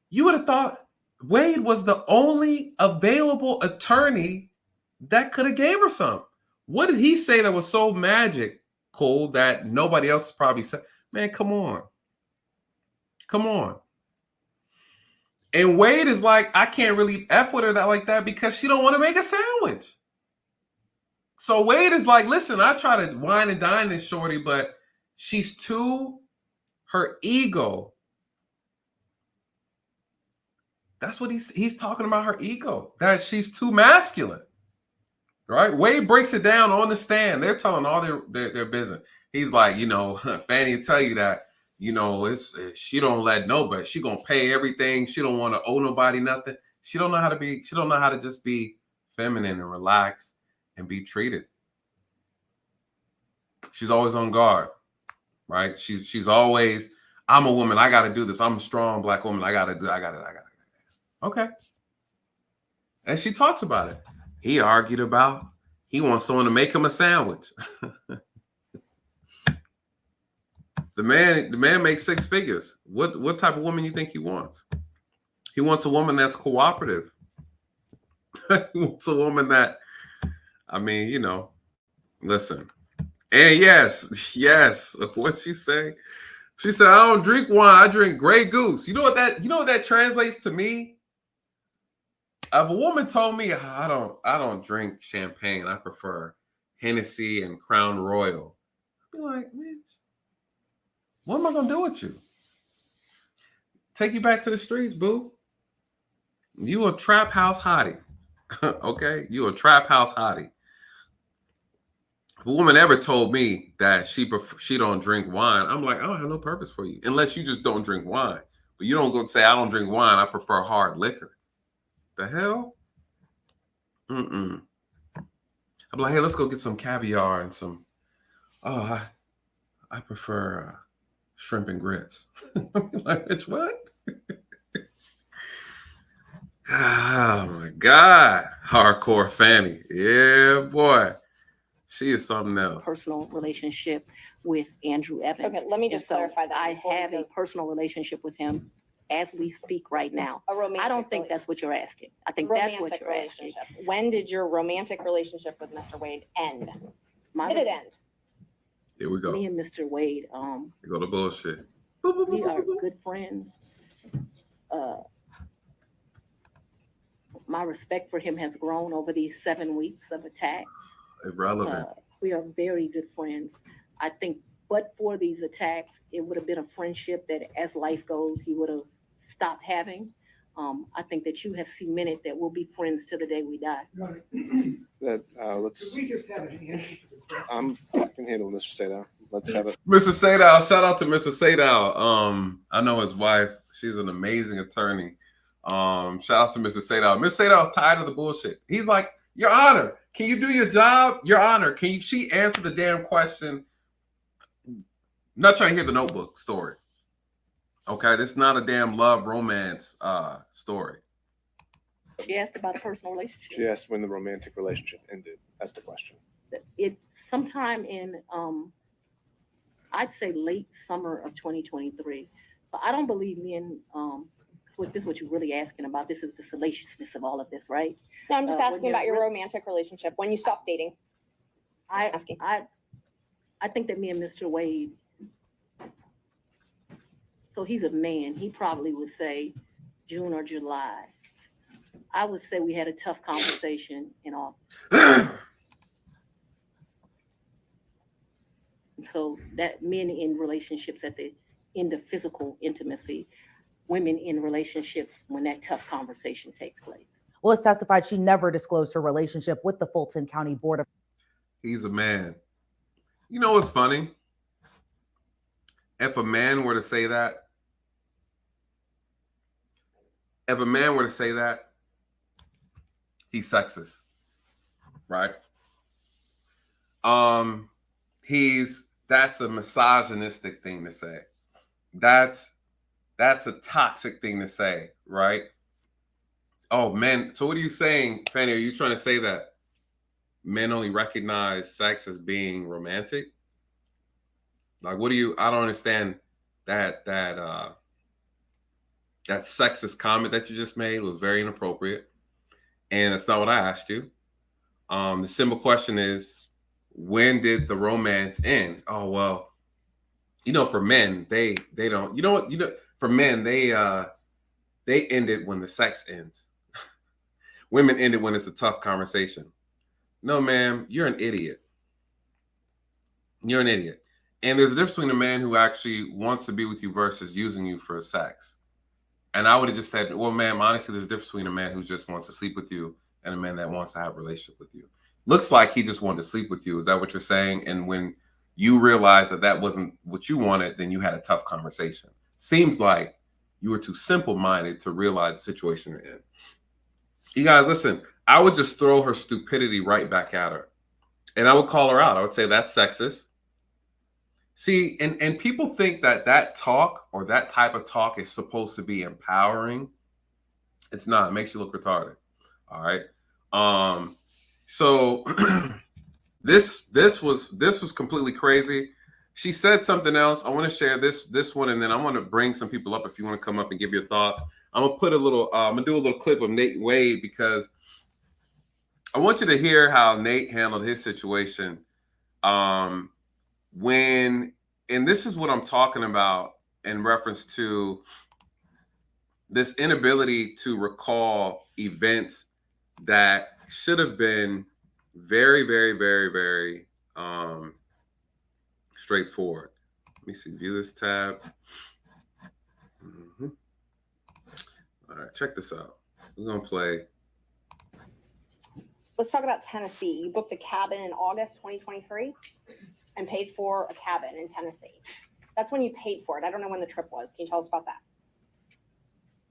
You would have thought Wade was the only available attorney that could have gave her some. What did he say that was so magical that nobody else probably said? Man, come on. Come on. And Wade is like, I can't really F with her like that because she don't want to make a sandwich. So Wade is like, listen, I try to wine and dine this shorty, but she's too, her ego. That's what he's talking about, her ego, that she's too masculine, right? Wade breaks it down on the stand. They're telling all their business. He's like, you know, Fani will tell you that, you know, she don't let nobody, she gonna pay everything. She don't want to owe nobody nothing. She don't know how to just be feminine and relax and be treated. She's always on guard, right? She's always, I'm a woman, I gotta do this. I'm a strong Black woman, I gotta. Okay. And she talks about it. He argued about, he wants someone to make him a sandwich. The man makes 6 figures. What type of woman you think he wants? He wants a woman that's cooperative. He wants a woman that, I mean, you know, listen. And yes, what she say? She said, I don't drink wine, I drink Grey Goose. You know what that translates to me? If a woman told me I don't drink champagne, I prefer Hennessy and Crown Royal, I'd be like, man, what am I gonna do with you? Take you back to the streets, boo. You a trap house hottie. Okay? You a trap house hottie. If a woman ever told me that she don't drink wine, I'm like, I don't have no purpose for you. Unless you just don't drink wine. But you don't go say, I don't drink wine, I prefer hard liquor. The hell? I'm like, hey, let's go get some caviar and some, I prefer shrimp and grits. Like, it's what? Oh my God. Hardcore Fani. Yeah, boy. She is something else. Personal relationship with Andrew Evans. Okay, let me just clarify that. I have a personal relationship with him as we speak right now. I don't think that's what you're asking. I think that's what you're asking. When did your romantic relationship with Mr. Wade end? Did it end? Here we go. Me and Mr. Wade, You go to bullshit. we are good friends. My respect for him has grown over these 7 weeks of attack. Irrelevant. We are very good friends. I think, but for these attacks, it would have been a friendship that, as life goes, he would have stopped having. I think that you have cemented that we'll be friends till the day we die. Let's. we just have an answer to the I question? can handle Mr. Sadow. Let's have it. Mr. Sadow, shout out to Mr. Sadow. I know his wife. She's an amazing attorney. Shout out to Mr. Sadow. Mr. Sadow's tired of the bullshit. He's like, Your Honor, can you do your job? Your Honor, she answer the damn question? I'm not trying to hear the Notebook story. Okay, this is not a damn love romance story. She asked about a personal relationship. She asked when the romantic relationship ended. That's the question. It's sometime in, I'd say late summer of 2023. So I don't believe me in, this is what you're really asking about. This is the salaciousness of all of this, right? No, I'm just asking about your romantic relationship. When you stopped dating. I think that me and Mr. Wade So he's a man. He probably would say June or July. I would say we had a tough conversation in August. So that men in relationships at the end of physical intimacy, women in relationships when that tough conversation takes place. Willis testified she never disclosed her relationship with the Fulton County Board of. He's a man. You know what's funny? If a man were to say that, he's sexist, right? That's a misogynistic thing to say. That's a toxic thing to say, right? Oh, men. So what are you saying, Fani? Are you trying to say that men only recognize sex as being romantic? Like, what do you? I don't understand that sexist comment that you just made was very inappropriate, and that's not what I asked you. The simple question is, when did the romance end? Oh, well, for men, they don't. For men, they end it when the sex ends. Women end it when it's a tough conversation. No, ma'am, you're an idiot. You're an idiot. And there's a difference between a man who actually wants to be with you versus using you for sex. And I would have just said, well, ma'am, honestly, there's a difference between a man who just wants to sleep with you and a man that wants to have a relationship with you. Looks like he just wanted to sleep with you. Is that what you're saying? And when you realized that wasn't what you wanted, then you had a tough conversation. Seems like you were too simple-minded to realize the situation you're in. You guys, listen, I would just throw her stupidity right back at her. And I would call her out. I would say, that's sexist. See, and people think that talk or that type of talk is supposed to be empowering. It's not. It makes you look retarded. All right. So this was completely crazy. She said something else. I want to share this one, and then I want to bring some people up if you want to come up and give your thoughts. I'm gonna put I'm gonna do a little clip of Nate Wade because I want you to hear how Nate handled his situation. And this is what I'm talking about in reference to this inability to recall events that should have been very, very, very, very straightforward. Let me see, view this tab. All right, check this out. We're gonna play. Let's talk about Tennessee. You booked a cabin in August 2023 and paid for a cabin in Tennessee. That's when you paid for it. I don't know when the trip was. Can you tell us about that?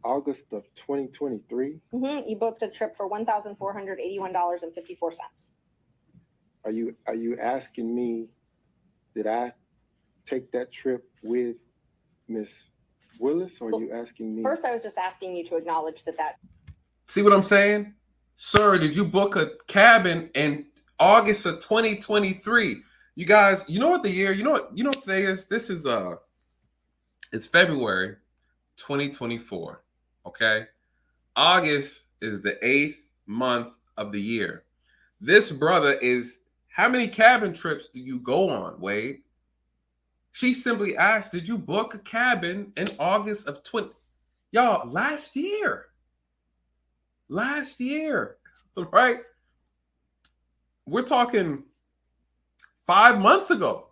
August of 2023. You booked a trip for $1,481.54. Are you asking me, did I take that trip with Miss Willis, or are you asking me? First, I was just asking you to acknowledge that. See what I'm saying? Sir, did you book a cabin in August of 2023? You guys, you know what the year, you know what today is? This is it's February 2024. Okay. August is the 8th month of the year. This brother is, how many cabin trips do you go on, Wade? She simply asked, did you book a cabin in August of 20? Y'all, last year, right? We're talking 5 months ago,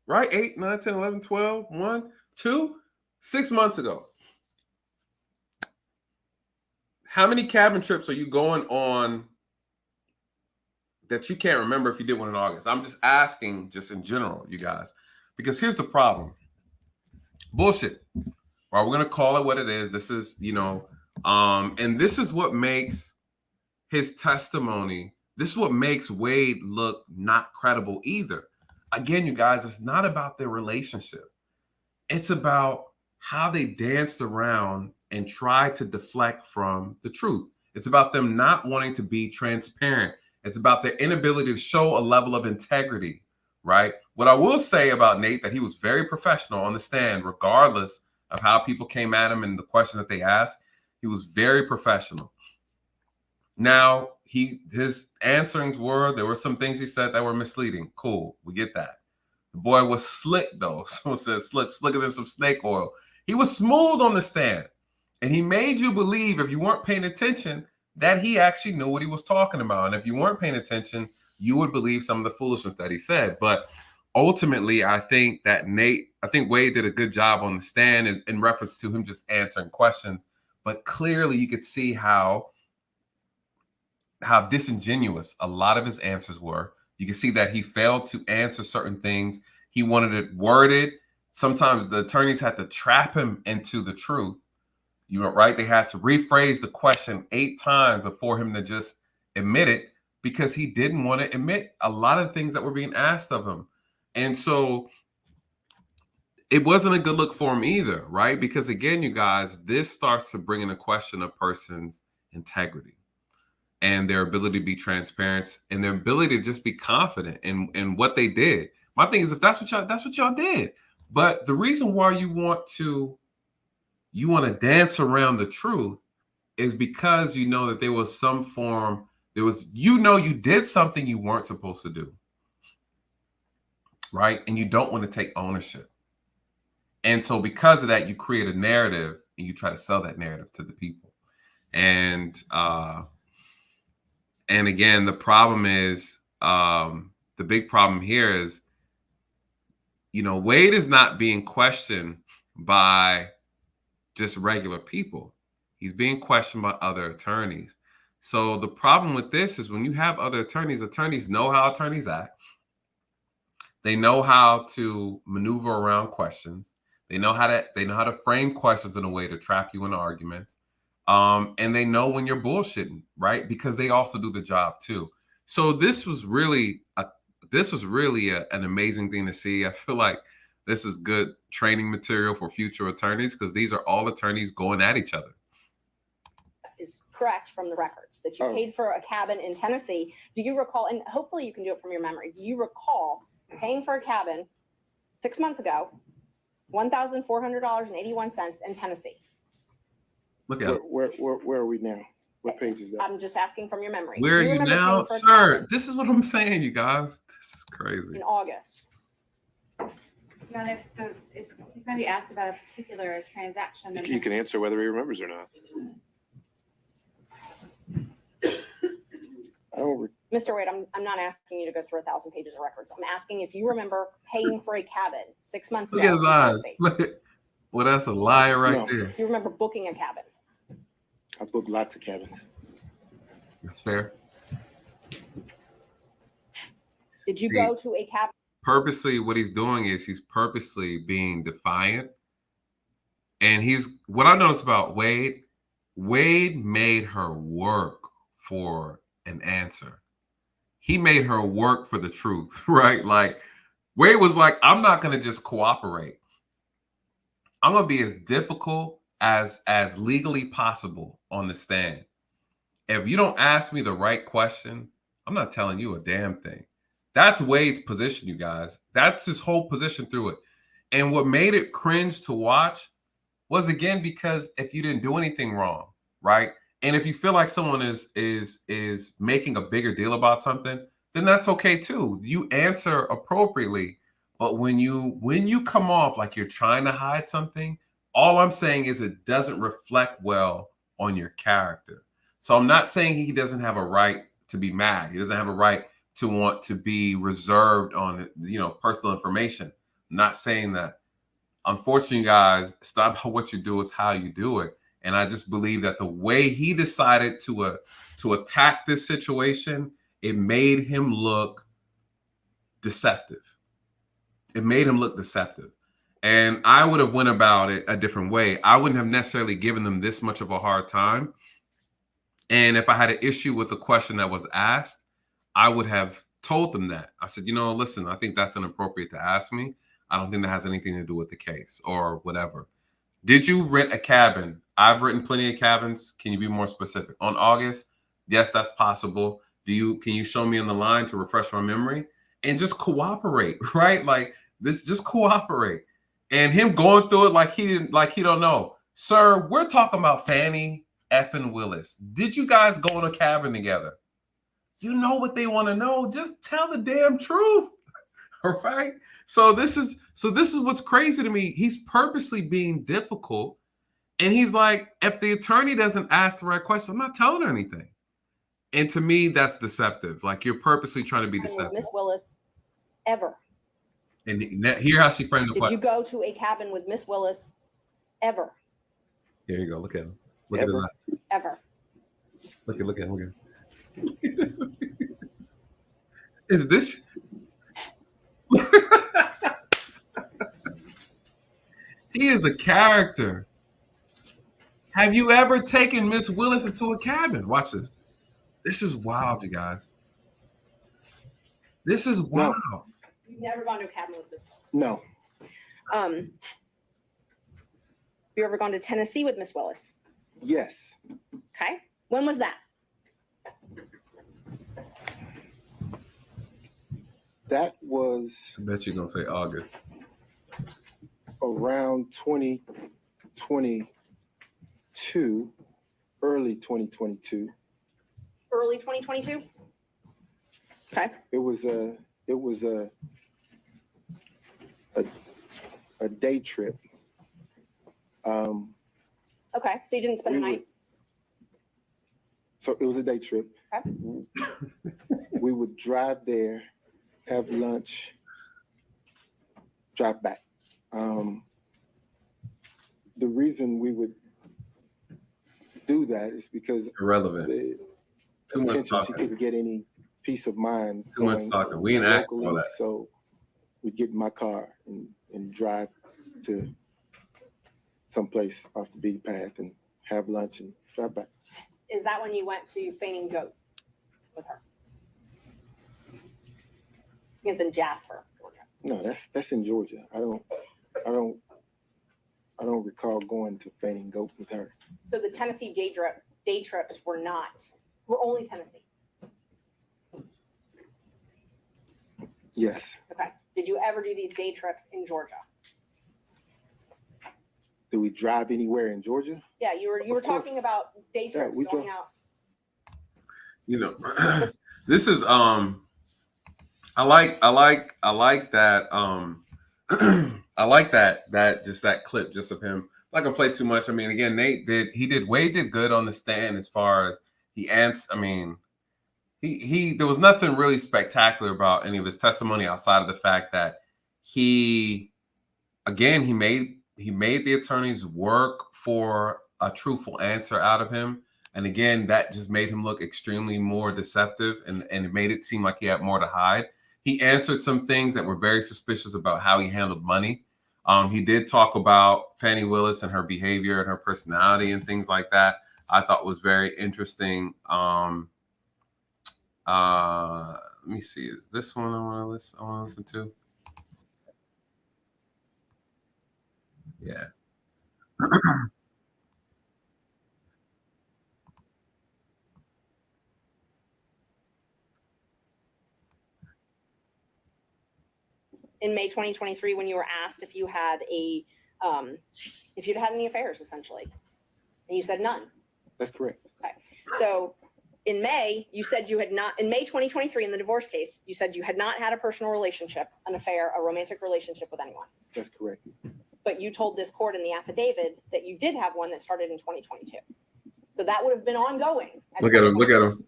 right? 8, 9, 10, 11, 12, 1, 2, 6 months ago. How many cabin trips are you going on that you can't remember if you did one in August? I'm just asking, just in general, you guys, because here's the problem. Bullshit. Right, we're going to call it what it is. This is, and this is what makes his testimony, this is what makes Wade look not credible either. Again, you guys, it's not about their relationship. It's about how they danced around and tried to deflect from the truth. It's about them not wanting to be transparent. It's about their inability to show a level of integrity, right? What I will say about Nate, that he was very professional on the stand, regardless of how people came at him and the questions that they asked. He was very professional. Now, his answerings there were some things he said that were misleading. Cool, we get that. The boy was slick, though. Someone said slicker than some snake oil. He was smooth on the stand. And he made you believe, if you weren't paying attention, that he actually knew what he was talking about. And if you weren't paying attention, you would believe some of the foolishness that he said. But ultimately, I think Wade did a good job on the stand in reference to him just answering questions. But clearly, you could see how disingenuous a lot of his answers were. You can see that he failed to answer certain things. He wanted it worded. Sometimes the attorneys had to trap him into the truth. You know, right? They had to rephrase the question 8 times before him to just admit it, because he didn't want to admit a lot of things that were being asked of him. And so it wasn't a good look for him either, right? Because again, you guys, this starts to bring into question a person's integrity and their ability to be transparent and their ability to just be confident in what they did. My thing is, if that's what y'all did. But the reason why you want to dance around the truth is because you know that there was some form, you did something you weren't supposed to do, right? And you don't want to take ownership. And so because of that, you create a narrative and you try to sell that narrative to the people. And again, the problem is, the big problem here is, Wade is not being questioned by just regular people. He's being questioned by other attorneys. So the problem with this is when you have other attorneys know how attorneys act. They know how to maneuver around questions. They know how to frame questions in a way to trap you in arguments. And they know when you're bullshitting, right? Because they also do the job too. So this was really an amazing thing to see. I feel like this is good training material for future attorneys, because these are all attorneys going at each other. Is correct from the records that you paid for a cabin in Tennessee. Do you recall, and hopefully you can do it from your memory, do you recall paying for a cabin 6 months ago, $1,400.81 in Tennessee? Look at where are we now? What page is that? I'm just asking from your memory. Where are you now, sir? This is what I'm saying, you guys. This is crazy. In August. If he's going to be asked about a particular transaction, then You can answer whether he remembers or not. Mr. Wade, I'm not asking you to go through 1,000 pages of records. I'm asking if you remember paying for a cabin 6 months ago. Look at his eyes. Well, that's a liar right there. You remember booking a cabin? I booked lots of cabins. That's fair. Did you go to a cabin? Purposely, what he's doing is he's purposely being defiant. And what I noticed about Wade made her work for an answer. He made her work for the truth, right? Like Wade was like, I'm not going to just cooperate. I'm going to be as difficult as legally possible on the stand. If you don't ask me the right question, I'm not telling you a damn thing. That's Wade's position, you guys. That's his whole position through it. And what made it cringe to watch was, again, because if you didn't do anything wrong, right? And if you feel like someone is making a bigger deal about something, then that's okay too. You answer appropriately. But when you come off like you're trying to hide something, all I'm saying is it doesn't reflect well on your character. So I'm not saying he doesn't have a right to be mad. He doesn't have a right to want to be reserved on, personal information. I'm not saying that. Unfortunately, guys, it's not about what you do, it's how you do it. And I just believe that the way he decided to attack this situation, it made him look deceptive. It made him look deceptive. And I would have went about it a different way. I wouldn't have necessarily given them this much of a hard time. And if I had an issue with the question that was asked, I would have told them that. I said, listen, I think that's inappropriate to ask me. I don't think that has anything to do with the case or whatever. Did you rent a cabin? I've written plenty of cabins. Can you be more specific? On August? Yes, that's possible. Can you show me on the line to refresh my memory? And just cooperate, right? Like this, just cooperate. And him going through it like he don't know. Sir, we're talking about Fani effing Willis. Did you guys go in a cabin together? You know what they want to know. Just tell the damn truth. All right. So this is what's crazy to me. He's purposely being difficult. And he's like, if the attorney doesn't ask the right question, I'm not telling her anything. And to me, that's deceptive. Like you're purposely trying to be deceptive. Miss Willis, ever? And hear how she framed the Did question. you go to a cabin with Miss Willis, ever? Here you go. Look at him. Look Ever. at him. Ever? Look at him. Is this? He is a character. Have you ever taken Miss Willis into a cabin? Watch this. This is wild, you guys. This is wild. You've never gone to a cabin with Miss Willis? No, You ever gone to Tennessee with Miss Willis? yes, Okay. When was that? that was I bet you're gonna say August. around 2022, early 2022. Early 2022? Okay. It was a day trip. Okay. So you didn't spend the night? So it was a day trip. Okay. We would drive there, have lunch, drive back. The reason we would do that is because Irrelevant. the Too much intention she talking. couldn't get any peace of mind. Too much going talking. We ain't acting locally, all that. so we'd get in my car and drive to someplace off the beaten path and have lunch and drive back. Is that when you went to Feigning Goat with her? It's in Jasper, Georgia. No, that's in Georgia. I don't recall going to Feigning Goat with her. So the Tennessee day trips were only Tennessee. Yes. Okay. Did you ever do these day trips in Georgia? Do we drive anywhere in Georgia? Yeah, you were Of course. talking about day Yeah, trips we going drove. out. You know, this is I like that I like that just that clip just of him. I'm not gonna play too much. I mean, again, Wade did good on the stand as far as he answered. I mean, he there was nothing really spectacular about any of his testimony outside of the fact that he made the attorneys work for a truthful answer out of him. And again, that just made him look extremely more deceptive and it made it seem like he had more to hide. He answered some things that were very suspicious about how he handled money. He did talk about Fani Willis and her behavior and her personality and things like that. I thought was very interesting. Let me see. Is this one I want to listen to? Yeah. In May 2023, when you were asked if you had if you'd had any affairs, essentially, and you said none. That's correct. Okay. So in May, you said you had not. In May 2023, in the divorce case, you said you had not had a personal relationship, an affair, a romantic relationship with anyone. That's correct. But you told this court in the affidavit that you did have one that started in 2022. So that would have been ongoing. Look at him.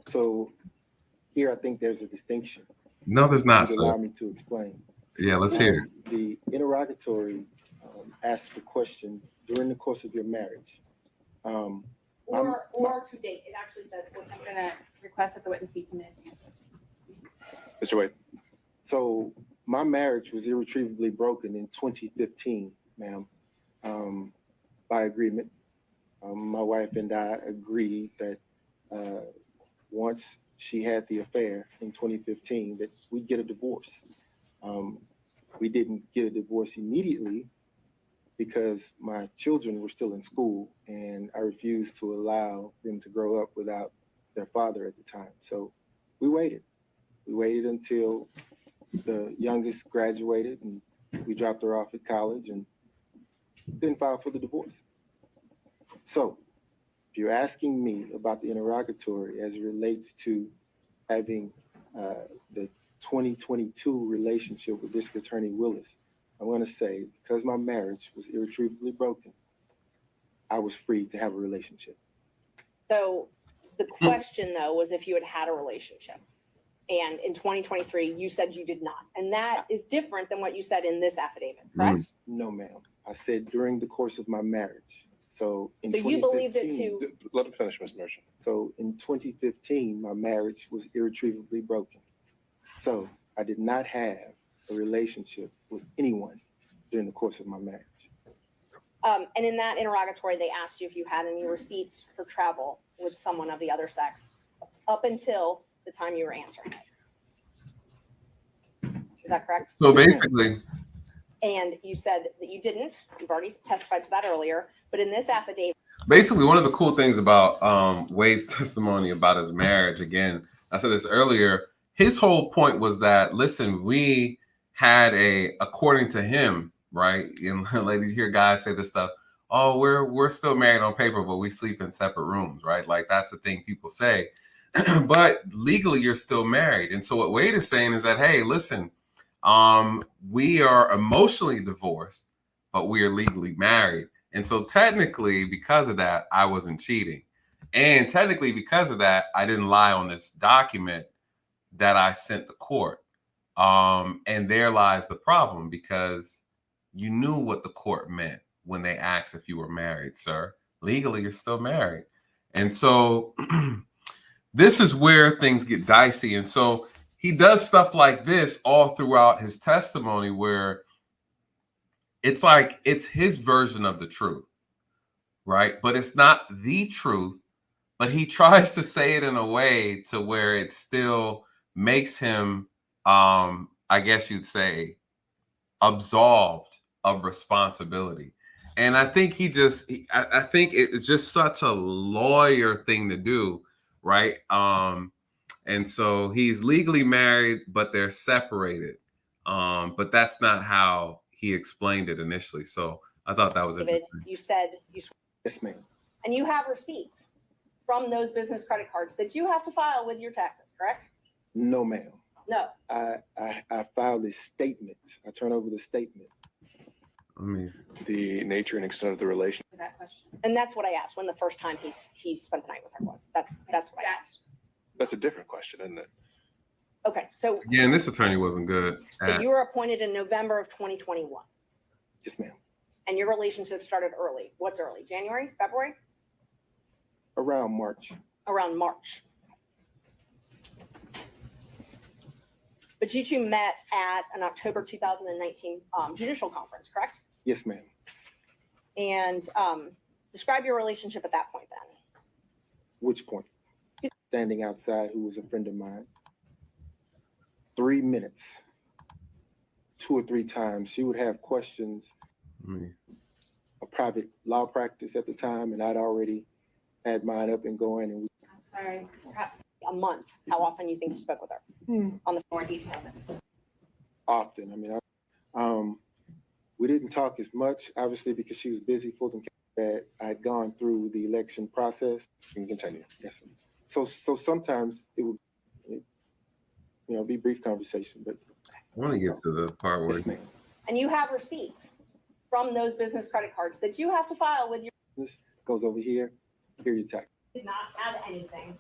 So here I think there's a distinction. No, there's not, Would allow sir. me to explain. Yeah, let's hear it. The interrogatory asked the question during the course of your marriage. Or to date. It actually says. I'm going to request that the witness be permitted to answer. Mr. Wade. So my marriage was irretrievably broken in 2015, ma'am, by agreement. My wife and I agreed that once she had the affair in 2015, that we'd get a divorce. We didn't get a divorce immediately because my children were still in school and I refused to allow them to grow up without their father at the time. So we waited. We waited until the youngest graduated and we dropped her off at college and then filed for the divorce. So if you're asking me about the interrogatory as it relates to having the 2022 relationship with District Attorney Willis, I want to say, because my marriage was irretrievably broken, I was free to have a relationship. So the question though was if you had had a relationship. And in 2023, you said you did not. And that is different than what you said in this affidavit, correct? No, ma'am. I said during the course of my marriage. So in So you believed it 2015, too. Let him finish, Mr. Merchant. So in 2015, my marriage was irretrievably broken. So I did not have a relationship with anyone during the course of my marriage. And in that interrogatory, they asked you if you had any receipts for travel with someone of the other sex up until the time you were answering it. Is that correct? So basically, And you said that you didn't. You've already testified to that earlier. But in this affidavit, one of the cool things about Wade's testimony about his marriage, again, I said this earlier, his whole point was that, listen, we had according to him, right? And ladies hear guys say this stuff, oh, we're still married on paper, but we sleep in separate rooms, right? Like that's the thing people say. But legally, you're still married. And so what Wade is saying is that, hey, listen, we are emotionally divorced, but we are legally married. And so technically, because of that, I wasn't cheating. And technically, because of that, I didn't lie on this document that I sent the court. And there lies the problem, because you knew what the court meant when they asked if you were married, sir. Legally, you're still married. And so this is where things get dicey. And so he does stuff like this all throughout his testimony, where it's like it's his version of the truth, right? But it's not the truth, but he tries to say it in a way to where it still makes him, I guess you'd say, absolved of responsibility. And I think I think it's just such a lawyer thing to do, right? And so he's legally married, but they're separated. But that's not how he explained it initially. So I thought that was David, interesting. you said you Yes, ma'am. and you have receipts from those business credit cards that you have to file with your taxes, correct? No, ma'am. No. I filed a statement. I turn over the statement. I mean, The nature and extent of the relation. That question. And that's what I asked when the first time he spent the night with her was. That's what I asked. That's a different question, isn't it? Okay, so again, this attorney wasn't good. so you were appointed in November of 2021, Yes, ma'am. and your relationship started early. What's early? January, February? Around March. Around March. But you two met at an October 2019 judicial conference, correct? Yes, ma'am. And describe your relationship at that point then. Which point? Standing outside, who was a friend of mine. 3 minutes, 2 or 3 times. She would have questions, a private law practice at the time, and I'd already had mine up and going. And I'm sorry, perhaps A month. How often you think you spoke with her? On the more detail. often. I mean, we didn't talk as much, obviously, because she was busy full-time. That I'd gone through the election process. You can continue. Yes. So sometimes it would, be brief conversation, but I want to get to the part where yes, ma'am. And you have receipts from those business credit cards that you have to file with your. This goes over here. Here you tax. Did not have anything.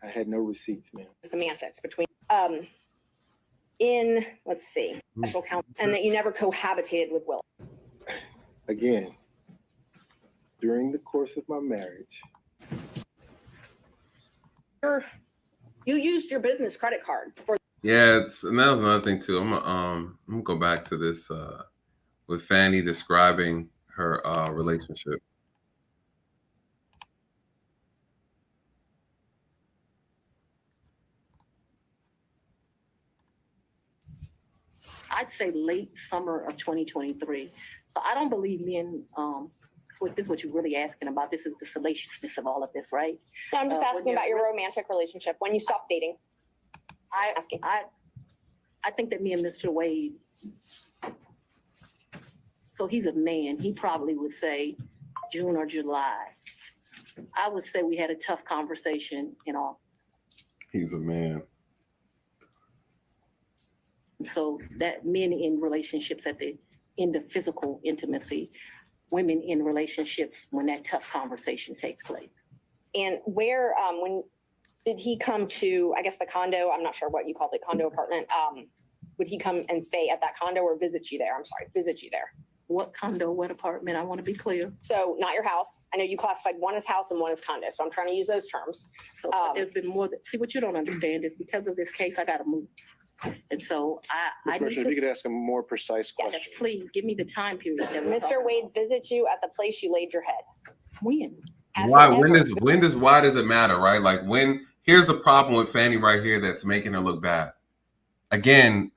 I had no receipts, ma'am. Semantics between in let's see special counsel, and that you never cohabitated with Will. Again, during the course of my marriage, You used your business credit card for. yeah, and that was another thing too. I'm gonna go back to this with Fani describing her relationship. I'd say late summer of 2023. So I don't believe me and so this is what you're really asking about. This is the salaciousness of all of this, right? No, I'm just when asking you're about your really- romantic relationship when you stopped dating. I think that me and Mr. Wade, so he's a man, he probably would say June or July. I would say we had a tough conversation in August. He's a man. So that men in relationships at the end of physical intimacy, women in relationships when that tough conversation takes place. And where, when did he come to, I guess, the condo? I'm not sure what you called it, condo apartment. Would he come and stay at that condo or visit you there? I'm sorry, visit you there. What condo, what apartment? I want to be clear. So not your house. I know you classified one as house and one as condo. So I'm trying to use those terms. So but there's been more see, what you don't understand is because of this case, I got to move. And so Ms. Merchant, if you could ask a more precise question. Yes, please give me the time period. that we're Mr. talking Wade about. visit you at the place you laid your head. When? Has Why? he ever- Why does it matter, right? Like when, here's the problem with Fani right here that's making her look bad. Again,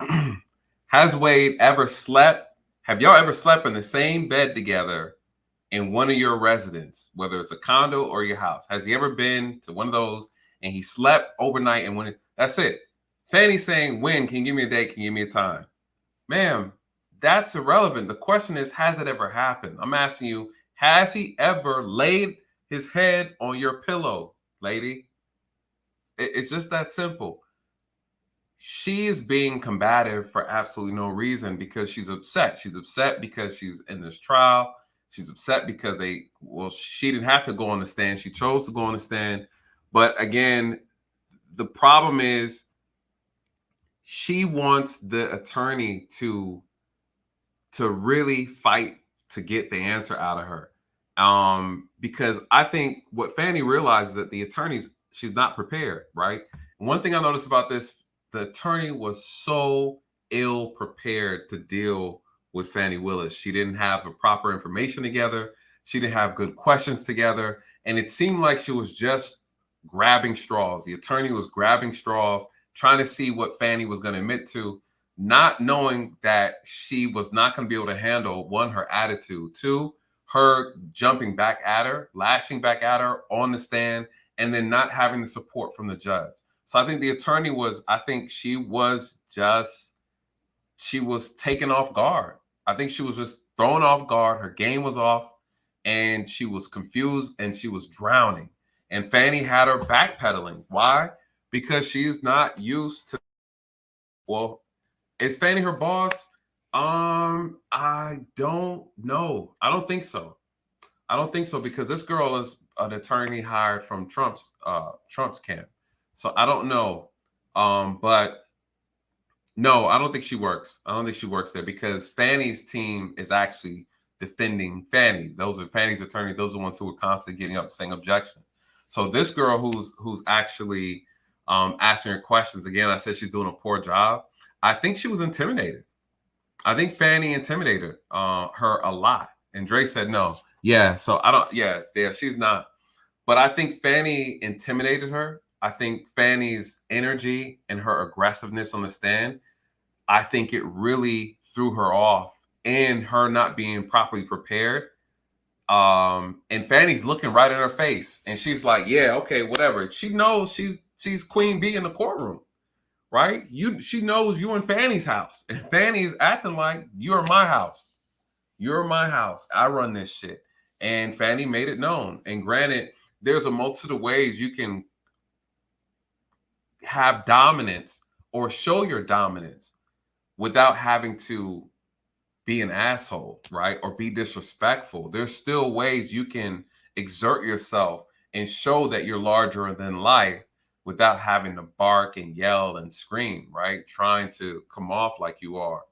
has Wade ever slept? Have y'all ever slept in the same bed together in one of your residences, whether it's a condo or your house? Has he ever been to one of those and he slept overnight and that's it? Fani's saying, when? Can you give me a date? Can you give me a time? Ma'am, that's irrelevant. The question is, has it ever happened? I'm asking you, has he ever laid his head on your pillow, lady? It's just that simple. She is being combative for absolutely no reason because she's upset. She's upset because she's in this trial. She's upset because she didn't have to go on the stand. She chose to go on the stand. But again, the problem is she wants the attorney to really fight to get the answer out of her. Because I think what Fani realizes that the attorney's, she's not prepared, right? And one thing I noticed about this, the attorney was so ill prepared to deal with Fani Willis. She didn't have the proper information together. She didn't have good questions together. And it seemed like she was just grabbing straws. The attorney was grabbing straws, trying to see what Fani was going to admit to, not knowing that she was not going to be able to handle, one, her attitude, two, her jumping back at her, lashing back at her on the stand, and then not having the support from the judge. So I think the attorney she was taken off guard. I think she was just thrown off guard. Her game was off and she was confused and she was drowning. And Fani had her backpedaling. Why? Because she's not used to, well, is Fani her boss? I don't know. I don't think so. Because this girl is an attorney hired from Trump's camp. So I don't know. But no, I don't think she works. I don't think she works there because Fani's team is actually defending Fani. Those are Fani's attorneys. Those are the ones who are constantly getting up saying objection. So this girl who's actually asking her questions, again, I said she's doing a poor job. I think she was intimidated. I think Fani intimidated her a lot. And Dre said no. Yeah, so she's not. But I think Fani intimidated her. I think Fani's energy and her aggressiveness on the stand, I think it really threw her off and her not being properly prepared. And Fani's looking right in her face and she's like, yeah, okay, whatever. She knows she's Queen Bee in the courtroom, right? She knows you in Fani's house and Fani's acting like you're my house. You're my house. I run this shit. And Fani made it known. And granted, there's a multitude of ways you can have dominance or show your dominance without having to be an asshole, right? Or be disrespectful. There's still ways you can exert yourself and show that you're larger than life without having to bark and yell and scream, right? Trying to come off like you are.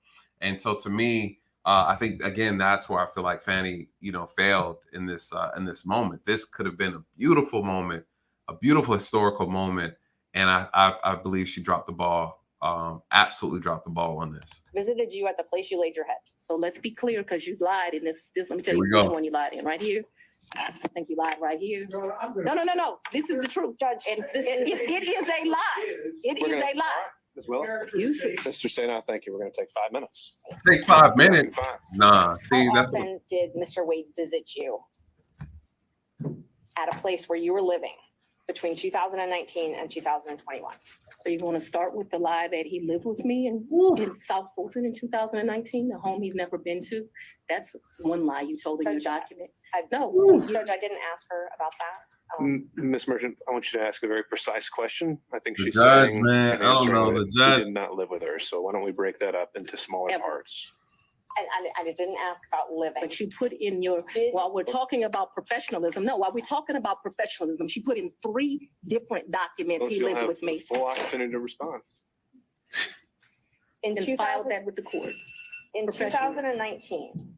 And so to me, I think, again, that's where I feel like Fani, failed in this moment. This could have been a beautiful moment, a beautiful historical moment. And I believe she dropped the ball, absolutely dropped the ball on this. Visited you at the place you laid your head. So let's be clear because you lied in this. Let me tell Here you we which go. one you lied in. Right here. I think you lied right here. No. This is the truth, Judge. And it is a lie. It is a lie. Ms. Willis? Mr. Sena, thank you. We're going to take 5 minutes. Take 5 minutes. Nah, see, How that's often did Mr. Wade visit you at a place where you were living between 2019 and 2021? So you want to start with the lie that he lived with me in South Fulton in 2019, a home he's never been to. That's one lie you told in your document. No, Judge, I didn't ask her about that. Ms. Merchant, I want you to ask a very precise question. I think The she's judge, saying man, and I don't answering know, that the you judge. did not live with her. So why don't we break that up into smaller Ever. parts? I didn't ask about living. But you put in your, while we're talking about professionalism, no, while we're talking about professionalism, she put in 3 different documents. Well, He she'll lived have with me full opportunity to respond. In and filed that with the court. in professionals. 2019,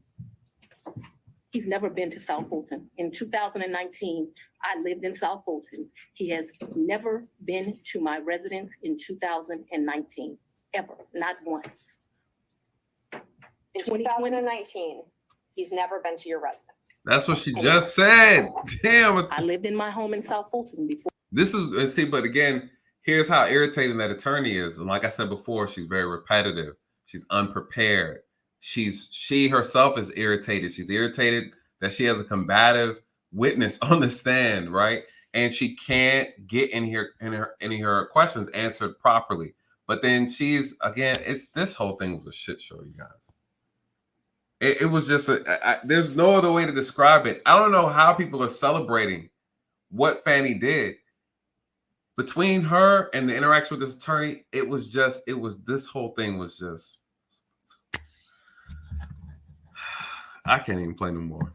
He's never been to South Fulton. In 2019, I lived in South Fulton. He has never been to my residence in 2019, ever, not once. in 2020? 2019, he's never been to your residence. That's what she just said. Damn. I lived in my home in South Fulton before. This is, and see, but again, here's how irritating that attorney is. And like I said before, she's very repetitive. She's unprepared. She herself is irritated. She's irritated that she has a combative witness on the stand, right? And she can't get any of her questions answered properly. But then this whole thing was a shit show, you guys. It was just there's no other way to describe it. I don't know how people are celebrating what Fani did. Between her and the interaction with this attorney, this whole thing was just, I can't even play no more.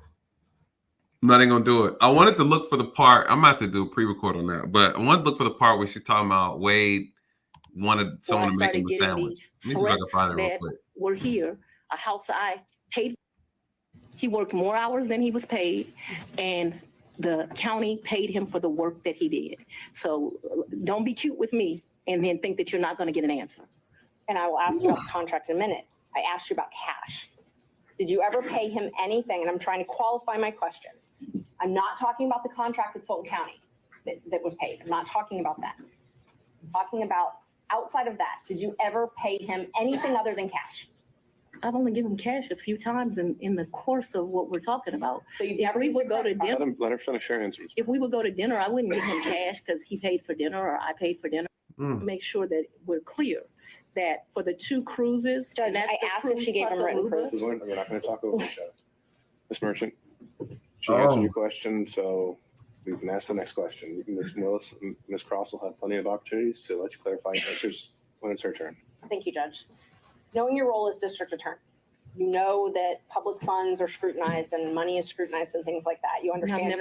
I'm not even gonna do it. I wanted to look for the part, I'm about to do a pre-record on that, but I wanted to look for the part where she's talking about Wade wanted someone to make him a sandwich. Let me see if I can find it real quick. We're here, a house I paid. He worked more hours than he was paid, and the county paid him for the work that he did. So don't be cute with me and then think that you're not going to get an answer. And I will ask you about the contract in a minute. I asked you about cash. Did you ever pay him anything? And I'm trying to qualify my questions. I'm not talking about the contract with Fulton County that was paid. I'm not talking about that. I'm talking about outside of that. Did you ever pay him anything other than cash? I've only given him cash a few times in the course of what we're talking about. So you've If never we used would your go to credit card? dinner, Let her finish her answers. if we would go to dinner, I wouldn't give him cash because he paid for dinner or I paid for dinner. Make sure that we're clear that for the 2 cruises. Judge, and that's I the asked if cruise she gave plus him written Aruba. proof. We're not going to talk over each other. Ms. Merchant, she answered your question, so we can ask the next question. Ms. Willis, Ms. Cross will have plenty of opportunities to let you clarify your answers when it's her turn. Thank you, Judge. Knowing your role as district attorney, you know that public funds are scrutinized and money is scrutinized and things like that. You understand.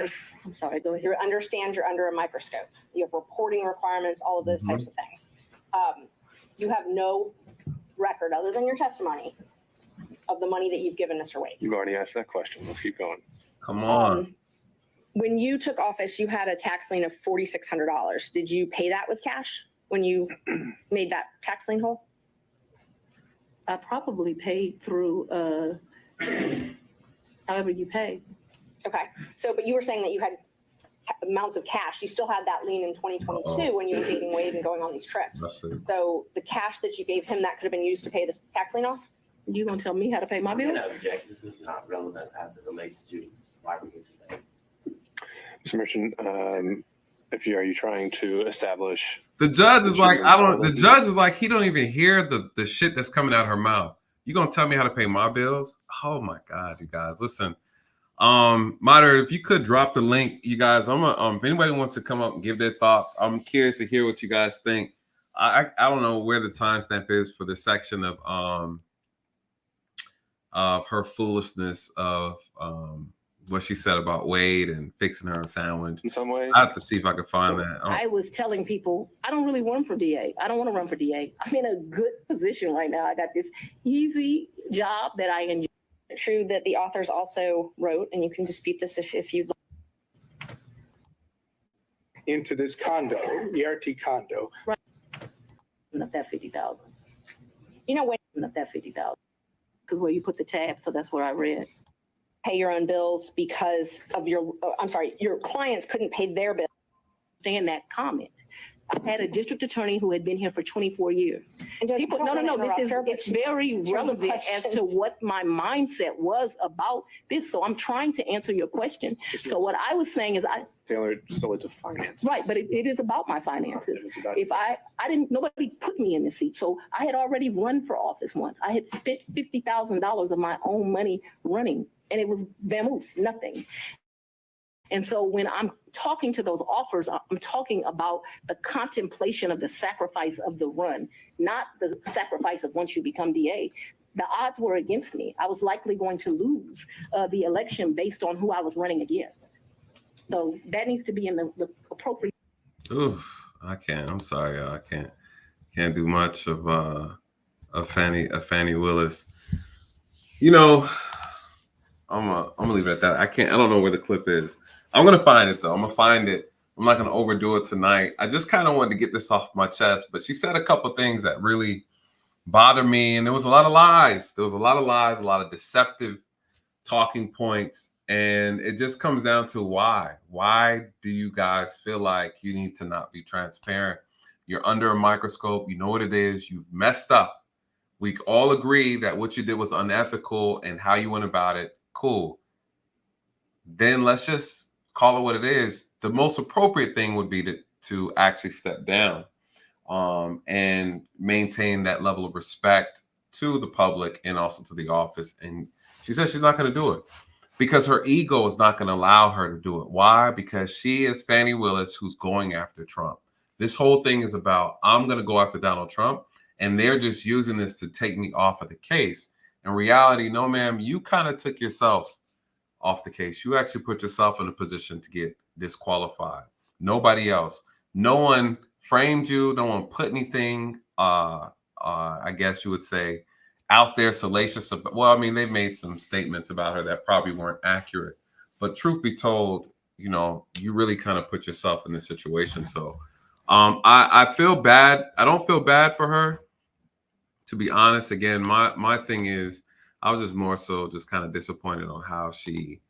I'm sorry, go ahead. You understand you're under a microscope. You have reporting requirements, all of those types of things. You have no record other than your testimony of the money that you've given Mr. Wade. You've already asked that question. Let's keep going. Come on. When you took office, you had a tax lien of $4,600. Did you pay that with cash when you made that tax lien whole? I probably paid through however you pay. Okay. So, but you were saying that you had amounts of cash. You still had that lien in 2022 when you were dating Wade and going on these trips. So the cash that you gave him, that could have been used to pay this tax lien off? You gonna tell me how to pay my I'm gonna bills? object. This is not relevant as it relates to why we're here today. Ms. Merchant, are you trying to establish? The judge is like, the judge is like, he don't even hear the shit that's coming out of her mouth. You gonna tell me how to pay my bills? Oh my God, you guys, listen. Moderator, if you could drop the link, you guys, if anybody wants to come up and give their thoughts, I'm curious to hear what you guys think. I don't know where the timestamp is for this section of her foolishness of what she said about Wade and fixing her a sandwich. In some way, I have to see if I can find that. I was telling people, I don't really run for DA. I don't want to run for DA. I'm in a good position right now. I got this easy job that I enjoy. True that the authors also wrote, and you can dispute this if you'd like. Into this condo, ERT condo. Right. Up that 50,000. You know, when up that 50,000. Because where you put the tab, so that's where I read. Pay your own bills because of your clients couldn't pay their bills. Understand that comment. I had a district attorney who had been here for 24 years. People, no, it's very relevant as to what my mindset was about this. So I'm trying to answer your question. So what I was saying is tailored solely to finance. Right, but it is about my finances. If I didn't, nobody put me in the seat. So I had already run for office once. I had spent $50,000 of my own money running, and it was vamoose, nothing. And so when I'm talking to those offers, I'm talking about the contemplation of the sacrifice of the run, not the sacrifice of once you become DA. The odds were against me. I was likely going to lose the election based on who I was running against. So that needs to be in the appropriate. Oof, I can't. I'm sorry, I can't do much of Fani Willis. You know, I'm gonna leave it at that. I don't know where the clip is. I'm gonna find it though. I'm gonna find it. I'm not gonna overdo it tonight. I just kind of wanted to get this off my chest. But she said a couple things that really bother me, and there was a lot of lies. There was a lot of lies, a lot of deceptive talking points, and it just comes down to why. Why do you guys feel like you need to not be transparent? You're under a microscope. You know what it is. You've messed up. We all agree that what you did was unethical and how you went about it. Cool. Then let's just call it what it is. The most appropriate thing would be to actually step down and maintain that level of respect to the public and also to the office. And she says she's not going to do it because her ego is not going to allow her to do it. Why? Because she is Fani Willis, who's going after Trump. This whole thing is about, I'm going to go after Donald Trump, and they're just using this to take me off of the case. In reality, no, ma'am, you kind of took yourself off the case. You actually put yourself in a position to get disqualified. Nobody else. No one framed you. No one put anything, I guess you would say, out there salacious. Well, I mean, they've made some statements about her that probably weren't accurate. But truth be told, you know, you really kind of put yourself in this situation. So I feel bad. I don't feel bad for her, to be honest. Again, my thing is, I was just more so just kind of disappointed on how she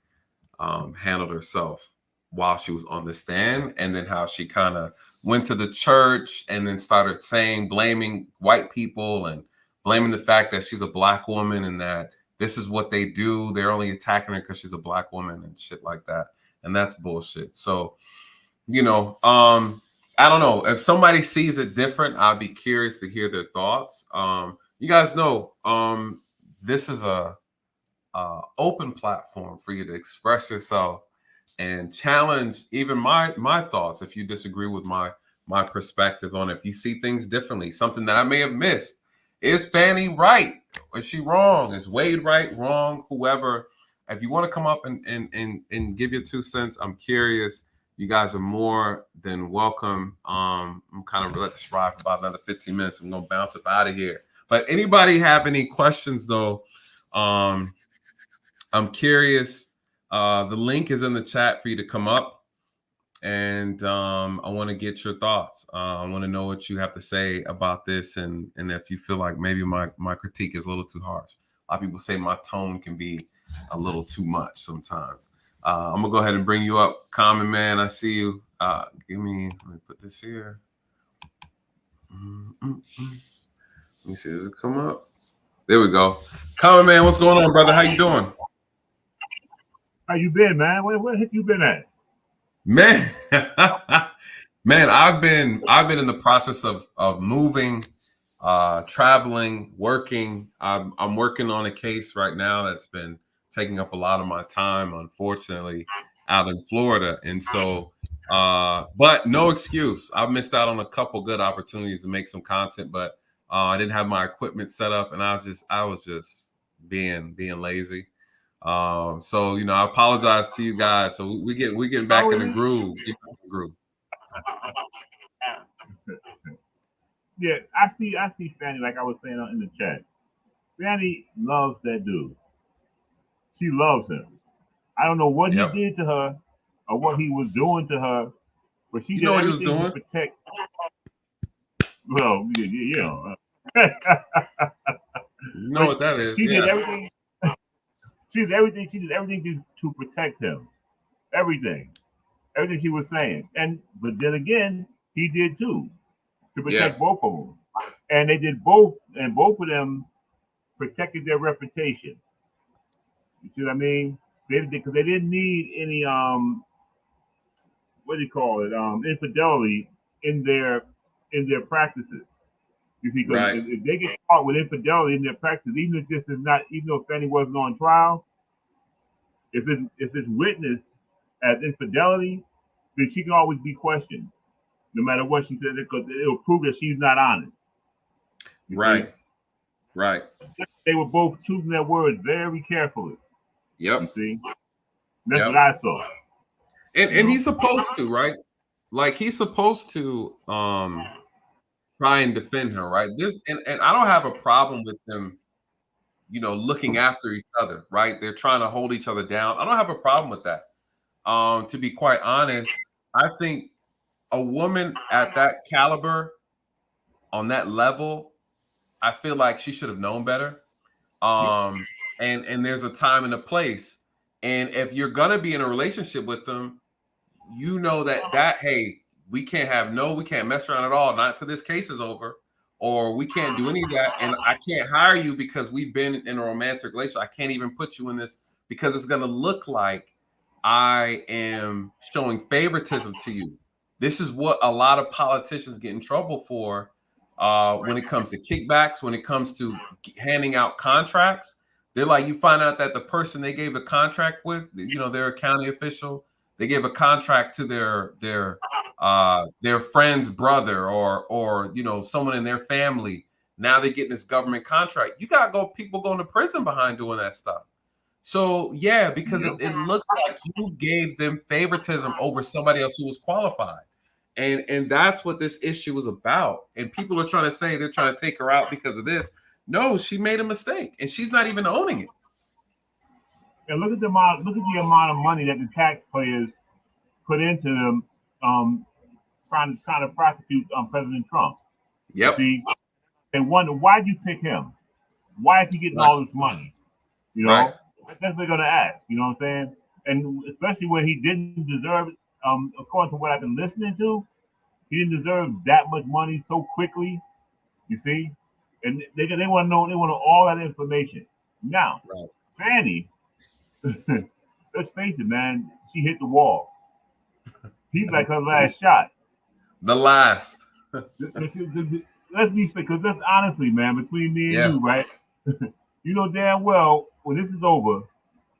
handled herself while she was on the stand, and then how she kind of went to the church and then started blaming white people and blaming the fact that she's a black woman and that this is what they do. They're only attacking her because she's a black woman and shit like that. And that's bullshit. So, you know, I don't know. If somebody sees it different, I'd be curious to hear their thoughts. You guys know, this is a open platform for you to express yourself and challenge even my thoughts. If you disagree with my perspective on it, if you see things differently, something that I may have missed. Is Fani right? Is she wrong? Is Wade right, wrong, whoever? If you want to come up and give your 2 cents, I'm curious. You guys are more than welcome. I'm kind of let this ride for about another 15 minutes. I'm gonna bounce up out of here. But anybody have any questions though? I'm curious. The link is in the chat for you to come up, and I want to get your thoughts. I want to know what you have to say about this, and if you feel like maybe my critique is a little too harsh. A lot of people say my tone can be a little too much sometimes. I'm gonna go ahead and bring you up, Common Man. I see you. Let me put this here. Let me see. Does it come up? There we go. Common Man, what's going on, brother? How you doing? How you been, man? Where have you been at? Man, man, I've been in the process of moving, traveling, working. I'm working on a case right now that's been taking up a lot of my time, unfortunately, out in Florida. And so, but no excuse. I've missed out on a couple good opportunities to make some content, but I didn't have my equipment set up, and I was just being lazy. So you know, I apologize to you guys. So we getting back in the groove. Yeah, I see Fani, like I was saying in the chat. Fani loves that dude. She loves him. I don't know what he did to her or what he was doing to her, but she did everything to protect. Well, yeah. You know what that is. She did everything. She did everything to protect him. Everything she was saying. But then again, he did too, to protect both of them. And they did both, and both of them protected their reputation. You see what I mean? Because they didn't need any what do you call it? Infidelity in their practices. You see, because if they get caught with infidelity in their practices, even though Fani wasn't on trial, if it's witnessed, as infidelity, then she can always be questioned, no matter what she says, because it'll prove that she's not honest. Right. See? Right. They were both choosing their words very carefully. Yep. You see? That's what I saw. And he's supposed to, right? Like he's supposed to try and defend her, right? And I don't have a problem with them, looking after each other, right? They're trying to hold each other down. I don't have a problem with that. To be quite honest, I think a woman at that caliber, on that level, I feel like she should have known better. And there's a time and a place. And if you're gonna be in a relationship with them, you know that hey, we can't mess around at all, not till this case is over, or we can't do any of that. And I can't hire you because we've been in a romantic relationship. I can't even put you in this because it's gonna look like I am showing favoritism to you. This is what a lot of politicians get in trouble for when it comes to kickbacks, when it comes to handing out contracts. They're like, you find out that the person they gave a contract with, they're a county official. They gave a contract to their friend's brother or someone in their family. Now they're getting this government contract. You got people going to prison behind doing that stuff. So yeah, because it looks like you gave them favoritism over somebody else who was qualified. And that's what this issue is about. And people are trying to say they're trying to take her out because of this. No, she made a mistake, and she's not even owning it. And look at the amount of money that the taxpayers put into them, trying to prosecute President Trump. Yep. See, they wonder, why'd you pick him? Why is he getting all this money? Right. That's what they're gonna ask. You know what I'm saying? And especially when he didn't deserve it. According to what I've been listening to, he didn't deserve that much money so quickly. You see, and they want to know. They want all that information. Now, Fani, let's face it, man. She hit the wall. He's like her last shot. The last. Let's be fair, because that's honestly, man, between me and you, right? You know damn well when this is over,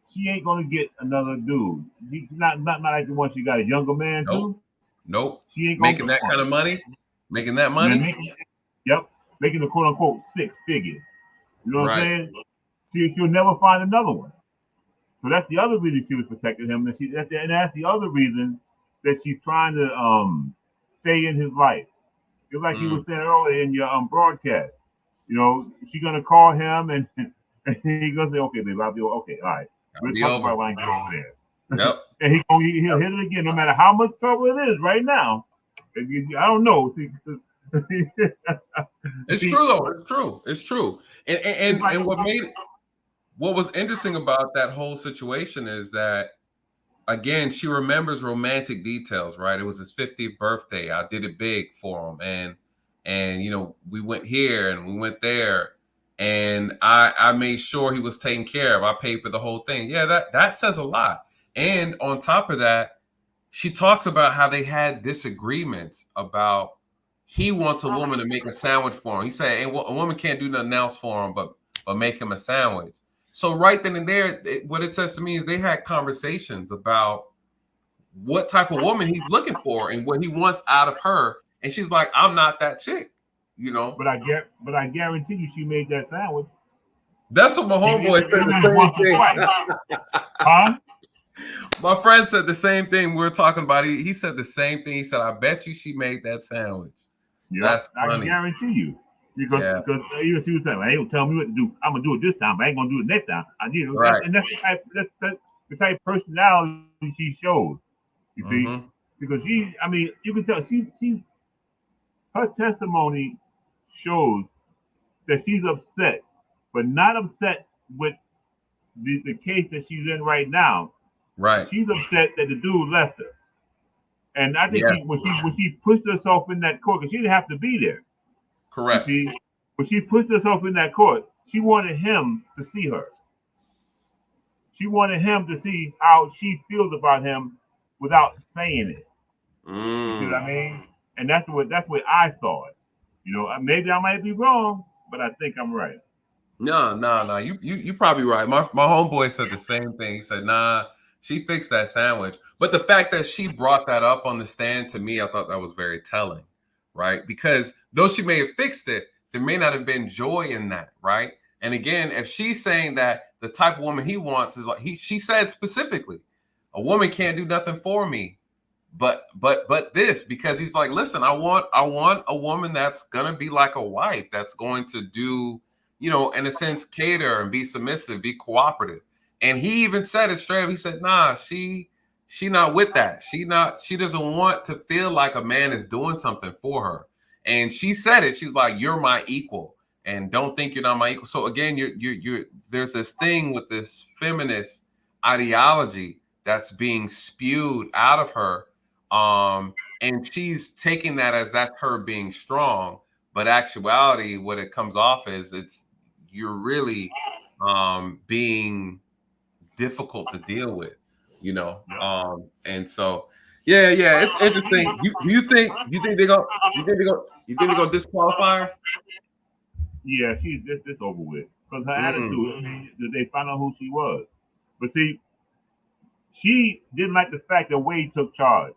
she ain't gonna get another dude. She's not like the one she got a younger man too. Nope. She ain't making that kind of money. Making that money. Making the quote unquote 6 figures. You know what I'm saying? She'll never find another one. So that's the other reason she was protecting him, and that's the other reason that she's trying to stay in his life. It's like you were saying earlier in your broadcast. She's gonna call him and he's gonna say, "Okay, babe, I'll be okay. All right, we'll talk about when I get over there." Yep. And he'll hit it again, no matter how much trouble it is right now. I don't know. See, it's true though. It's true. And what was interesting about that whole situation is that, again, she remembers romantic details, right? It was his 50th birthday. I did it big for him, and we went here and we went there, and I made sure he was taken care of. I paid for the whole thing. Yeah, that says a lot. And on top of that, she talks about how they had disagreements about he wants a woman to make a sandwich for him. He said, hey, a woman can't do nothing else for him but make him a sandwich. So right then and there, what it says to me is they had conversations about what type of woman he's looking for and what he wants out of her. And she's like, I'm not that chick, But I guarantee you she made that sandwich. That's what my homeboy said the same thing. Huh? My friend said the same thing. We were talking about it. He said the same thing. He said, I bet you she made that sandwich. Yeah, that's funny. I guarantee you. Because even she was saying, I ain't gonna tell me what to do. I'm gonna do it this time, but I ain't gonna do it next time. Right. And that's the type of personality she shows. You see? Because you can tell she's her testimony shows that she's upset, but not upset with the case that she's in right now. Right. She's upset that the dude left her. And I think when she pushed herself in that court, because she didn't have to be there. Correct. You see, when she pushed herself in that court, she wanted him to see her. She wanted him to see how she feels about him without saying it. You see what I mean? And that's what I saw it. Maybe I might be wrong, but I think I'm right. No. You probably right. My homeboy said the same thing. He said, nah, She fixed that sandwich. But the fact that she brought that up on the stand, to me, I thought that was very telling, right? Because though she may have fixed it, there may not have been joy in that, right? And again, if she's saying that the type of woman he wants is like she said specifically, a woman can't do nothing for me, but this, because he's like, listen, I want a woman that's gonna be like a wife, that's going to do, in a sense, cater and be submissive, be cooperative. And he even said it straight up. He said, nah, she not with that. She doesn't want to feel like a man is doing something for her. And she said it. She's like, you're my equal, and don't think you're not my equal. So again, you're there's this thing with this feminist ideology that's being spewed out of her. And she's taking that as that's her being strong. But actuality, what it comes off is you're really being difficult to deal with, and so it's interesting. You think they're gonna disqualify her? Yeah, she's this over with, because her attitude. I mean, they found out who she was, but see, she didn't like the fact that Wade took charge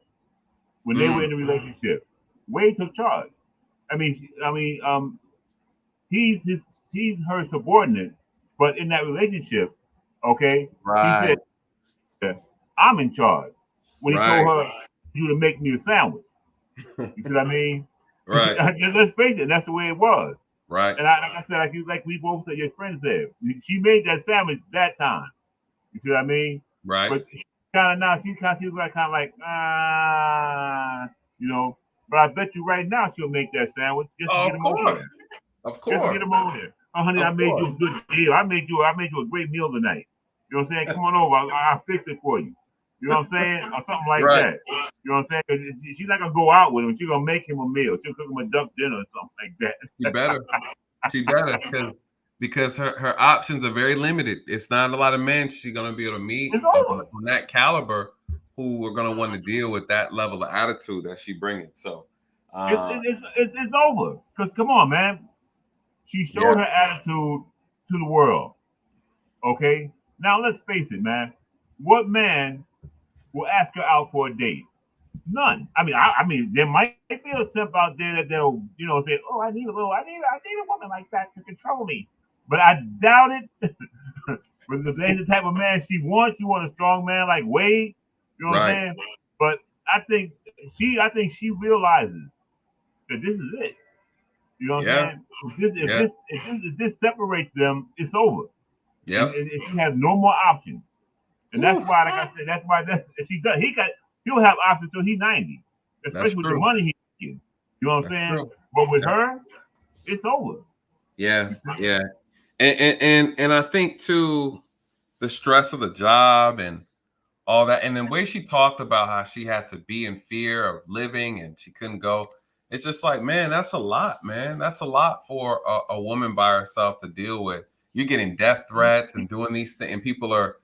when they were in the relationship. Wade took charge. He's her subordinate, but in that relationship, okay, right. He said, I'm in charge. When he told her, you to make me a sandwich. You see what I mean? Right. Let's face it, that's the way it was. Right. And like I said, like we both said, your friend said, she made that sandwich that time. You see what I mean? Right. But she's kind of like, but I bet you right now she'll make that sandwich just to get him over there. Of course. Just to get him over there. Oh, honey, I made you a good deal. I made you a great meal tonight. You know what I'm saying? Come on over. I'll fix it for you. You know what I'm saying? Or something like that. You know what I'm saying? She's not going to go out with him. She's going to make him a meal. She'll cook him a duck dinner or something like that. She better. Because her options are very limited. It's not a lot of men she's going to be able to meet on that caliber who are going to want to deal with that level of attitude that she bringing. So it's over. Because come on, man. She showed her attitude to the world. Okay? Now, let's face it, man. What man will ask her out for a date? None. I mean, there might be a simp out there that they'll, say, "Oh, I need a woman like that to control me." But I doubt it. But if they're the type of man she wants a strong man like Wade. You know what I'm saying? But I think she realizes that this is it. You know what I'm saying? If this separates them, it's over. Yeah. And she has no more options. And that's why, like I said, he'll have options till he's 90. Especially with the money he's getting. You know what I'm saying? True. But with her, it's over. Yeah. And I think too, the stress of the job and all that, and the way she talked about how she had to be in fear of living and she couldn't go. It's just like, man, that's a lot, man. That's a lot for a woman by herself to deal with. You're getting death threats and doing these things, and people are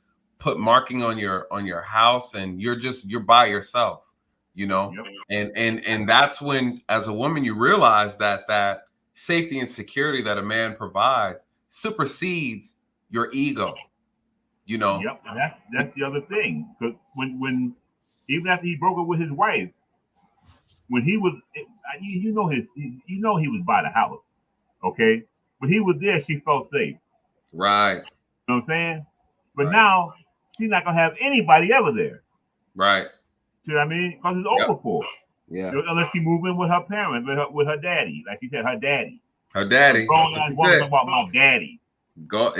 marking on your house, and you're by yourself, and that's when, as a woman, you realize that safety and security that a man provides supersedes your ego, Yep, and that's the other thing. Because when even after he broke up with his wife, when he was, he was by the house, okay? When he was there, she felt safe. Right. You know what I'm saying? But now she's not gonna have anybody ever there. Right. See what I mean? Because it's over for her. Yeah. Unless she move in with her parents, with her daddy. Like she said, her daddy. Her daddy. Talk about my daddy. Go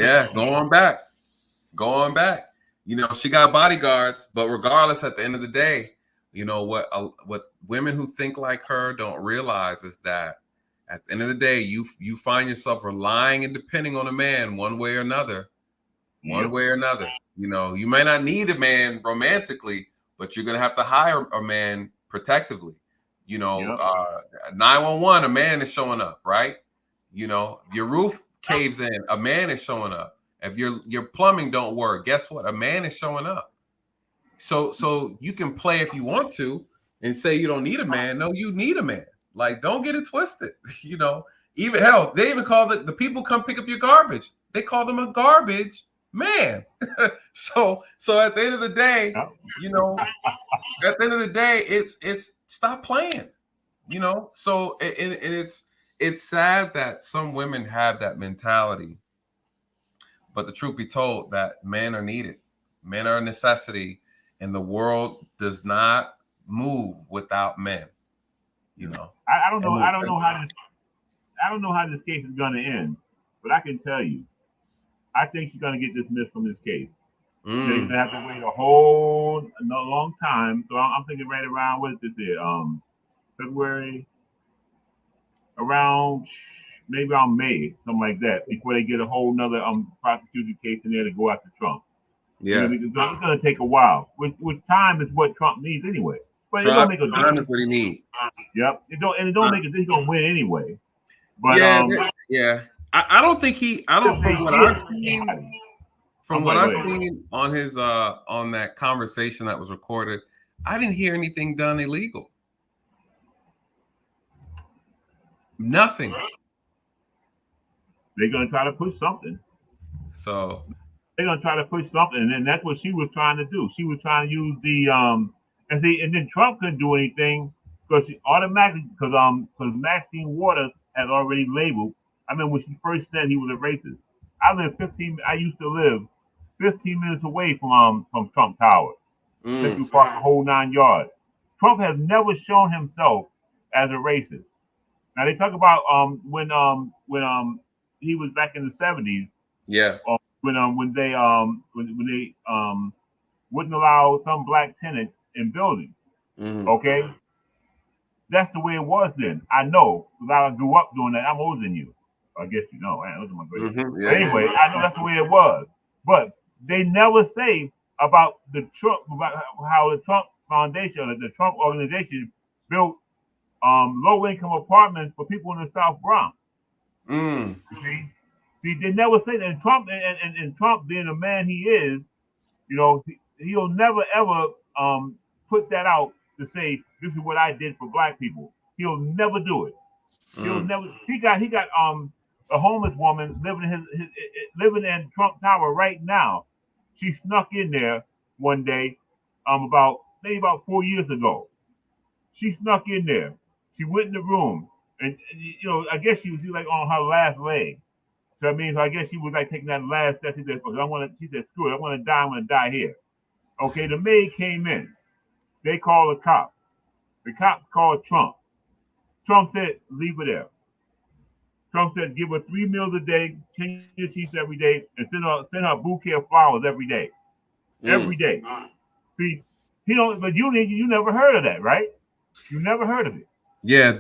on back. She got bodyguards, but regardless, at the end of the day, what women who think like her don't realize is that at the end of the day, you find yourself relying and depending on a man one way or another. You may not need a man romantically, but you're gonna have to hire a man protectively. 911, a man is showing up, right? Your roof caves in, a man is showing up. If your plumbing don't work, guess what? A man is showing up. So you can play if you want to and say you don't need a man. No, you need a man. Like, don't get it twisted. Even hell, they even call the people come pick up your garbage. They call them a garbage man. So at the end of the day, you know, at the end of the day, it's stop playing, you know. So and it's sad that some women have that mentality, but the truth be told, that men are needed, men are a necessity, and the world does not move without men. You know, I don't know how this case is going to end, but I can tell you, I think she's going to get dismissed from this case. They're going to have to wait a long time. So I'm thinking right around, what is this here? February, maybe around May, something like that, before they get a whole nother prosecution case in there to go after Trump. Yeah, it's going to take a while. Which time is what Trump needs anyway. But it don't make a difference. What he need. Yep. It don't make it. He's going to win anyway. But yeah. I don't think he. I don't. From what I've seen, on his on that conversation that was recorded, I didn't hear anything done illegal. Nothing. They're gonna try to push something. So they're gonna try to push something, and that's what she was trying to do. She was trying to use the and then Trump couldn't do anything because Maxine Waters had already labeled. I mean, when she first said he was a racist. I used to live 15 minutes away from Trump Tower. Central Park, the whole 9 yards. Trump has never shown himself as a racist. Now they talk about when he was back in the 70s. Yeah. When they wouldn't allow some black tenants in buildings. Okay. That's the way it was then. I know because I grew up doing that. I'm older than you. I guess you know. Those are my grades. Anyway, I know that's the way it was. But they never say about how the Trump Foundation or the Trump organization built low-income apartments for people in the South Bronx. See, they never say that. And Trump and Trump being the man he is, you know, he'll never ever put that out to say this is what I did for black people. He'll never do it. He'll never. He got a homeless woman living in Trump Tower right now. She snuck in there one day, about 4 years ago. She snuck in there. She went in the room, and you know, I guess she was like on her last leg. So I mean, I guess she was like taking that last step. She said, she said, screw it, I want to die. I'm going to die here. Okay, the maid came in. They called the cops. The cops called Trump. Trump said, leave her there. Trump said, give her 3 meals a day, change your sheets every day, and send her a bouquet of flowers every day. Every day. See, but you never heard of that, right? You never heard of it. Yeah,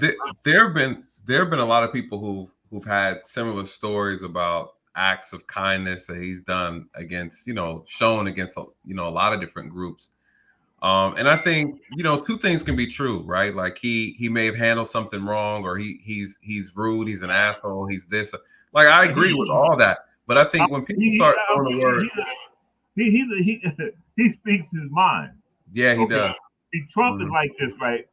there have been a lot of people who've had similar stories about acts of kindness that he's done against, shown against, a lot of different groups. And I think, two things can be true, right? Like he may have handled something wrong, or he's rude, he's an asshole, he's this. Like I agree with all that, but I think when people start throwing the word, he speaks his mind. Yeah, he does. Trump is like this, right?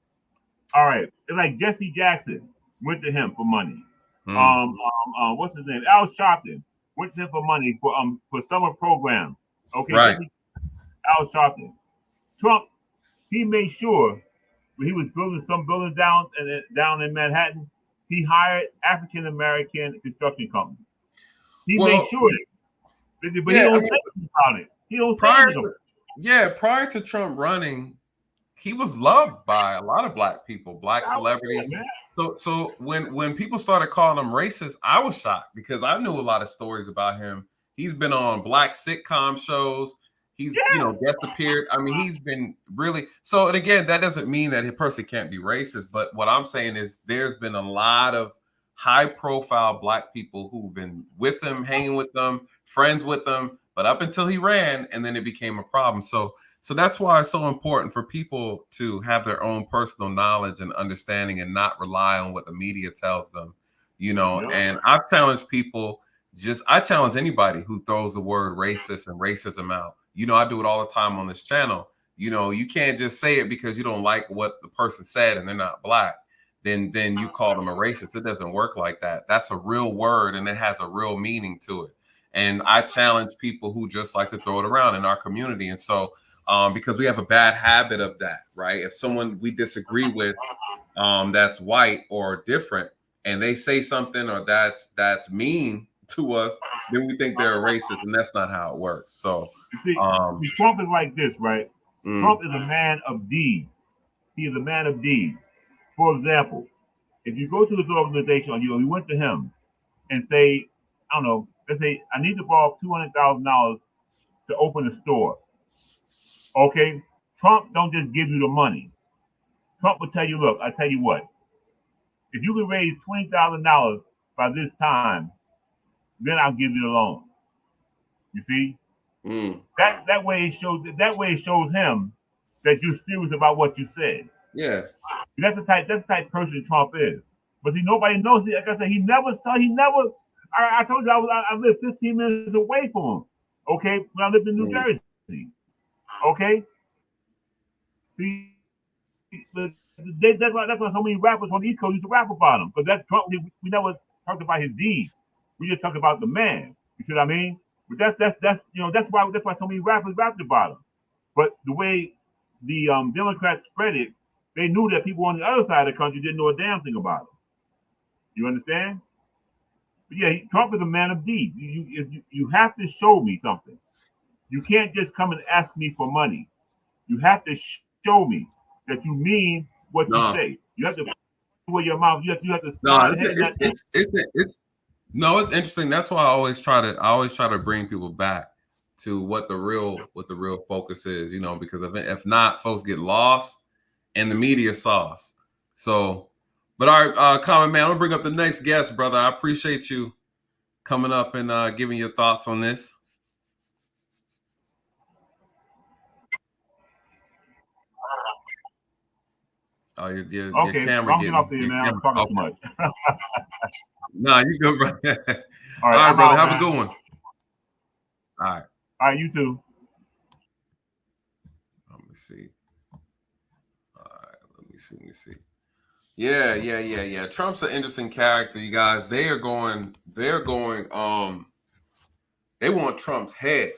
All right, it's like Jesse Jackson went to him for money. What's his name? Al Sharpton went to him for money for summer program. Okay, right. Al Sharpton. Trump, he made sure when he was building some buildings down in Manhattan, he hired African American construction companies. He made sure, but he don't say anything about it. He don't say anything about it. Yeah, prior to Trump running, he was loved by a lot of black people, black celebrities. So when people started calling him racist, I was shocked because I knew a lot of stories about him. He's been on black sitcom shows. He's guest appeared. I mean, he's been really so. And again, that doesn't mean that a person can't be racist. But what I'm saying is, there's been a lot of high-profile black people who've been with him, hanging with them, friends with them. But up until he ran, and then it became a problem. So that's why it's so important for people to have their own personal knowledge and understanding, and not rely on what the media tells them. And I've challenged people. I challenge anybody who throws the word racist and racism out. I do it all the time on this channel. You can't just say it because you don't like what the person said and they're not black. Then you call them a racist. It doesn't work like that. That's a real word and it has a real meaning to it. And I challenge people who just like to throw it around in our community. And so because we have a bad habit of that, right? If someone we disagree with that's white or different, and they say something or that's mean to us, then we think they're a racist, and that's not how it works. So you see, Trump is like this, right? Trump is a man of deeds. He is a man of deeds. For example, if you go to his organization or you went to him and say, I don't know, let's say I need to borrow $200,000 to open a store. Okay, Trump don't just give you the money. Trump will tell you, look, I tell you what, if you can raise $20,000 by this time, then I'll give you the loan. You see, that way it shows him that you're serious about what you said. Yeah, that's the type person Trump is. But see, nobody knows. Like I said, he never. I told you I lived 15 minutes away from him. Okay, when I lived in New Jersey. Okay. See, that's why so many rappers on the East Coast used to rap about him, because that Trump, we never talked about his deeds. We just talked about the man. You see what I mean? But that's why so many rappers rapped about him. But the way the Democrats spread it, they knew that people on the other side of the country didn't know a damn thing about him. You understand? But yeah, Trump is a man of deeds. You have to show me something. You can't just come and ask me for money. You have to show me that you mean what you say. You have to with your mouth. You have to. It's interesting. That's why I always try to bring people back to what the real focus is. You know, because if not, folks get lost in the media sauce. So, but our Common Man, I'm gonna bring up the next guest, brother. I appreciate you coming up and giving your thoughts on this. Oh, your camera getting off there, man. I'm talking too much. Nah, you good, bro. All right, brother. Out, have a good one. All right, you too. Let me see. All right, let me see. Yeah. Trump's an interesting character, you guys. They're going. They want Trump's head.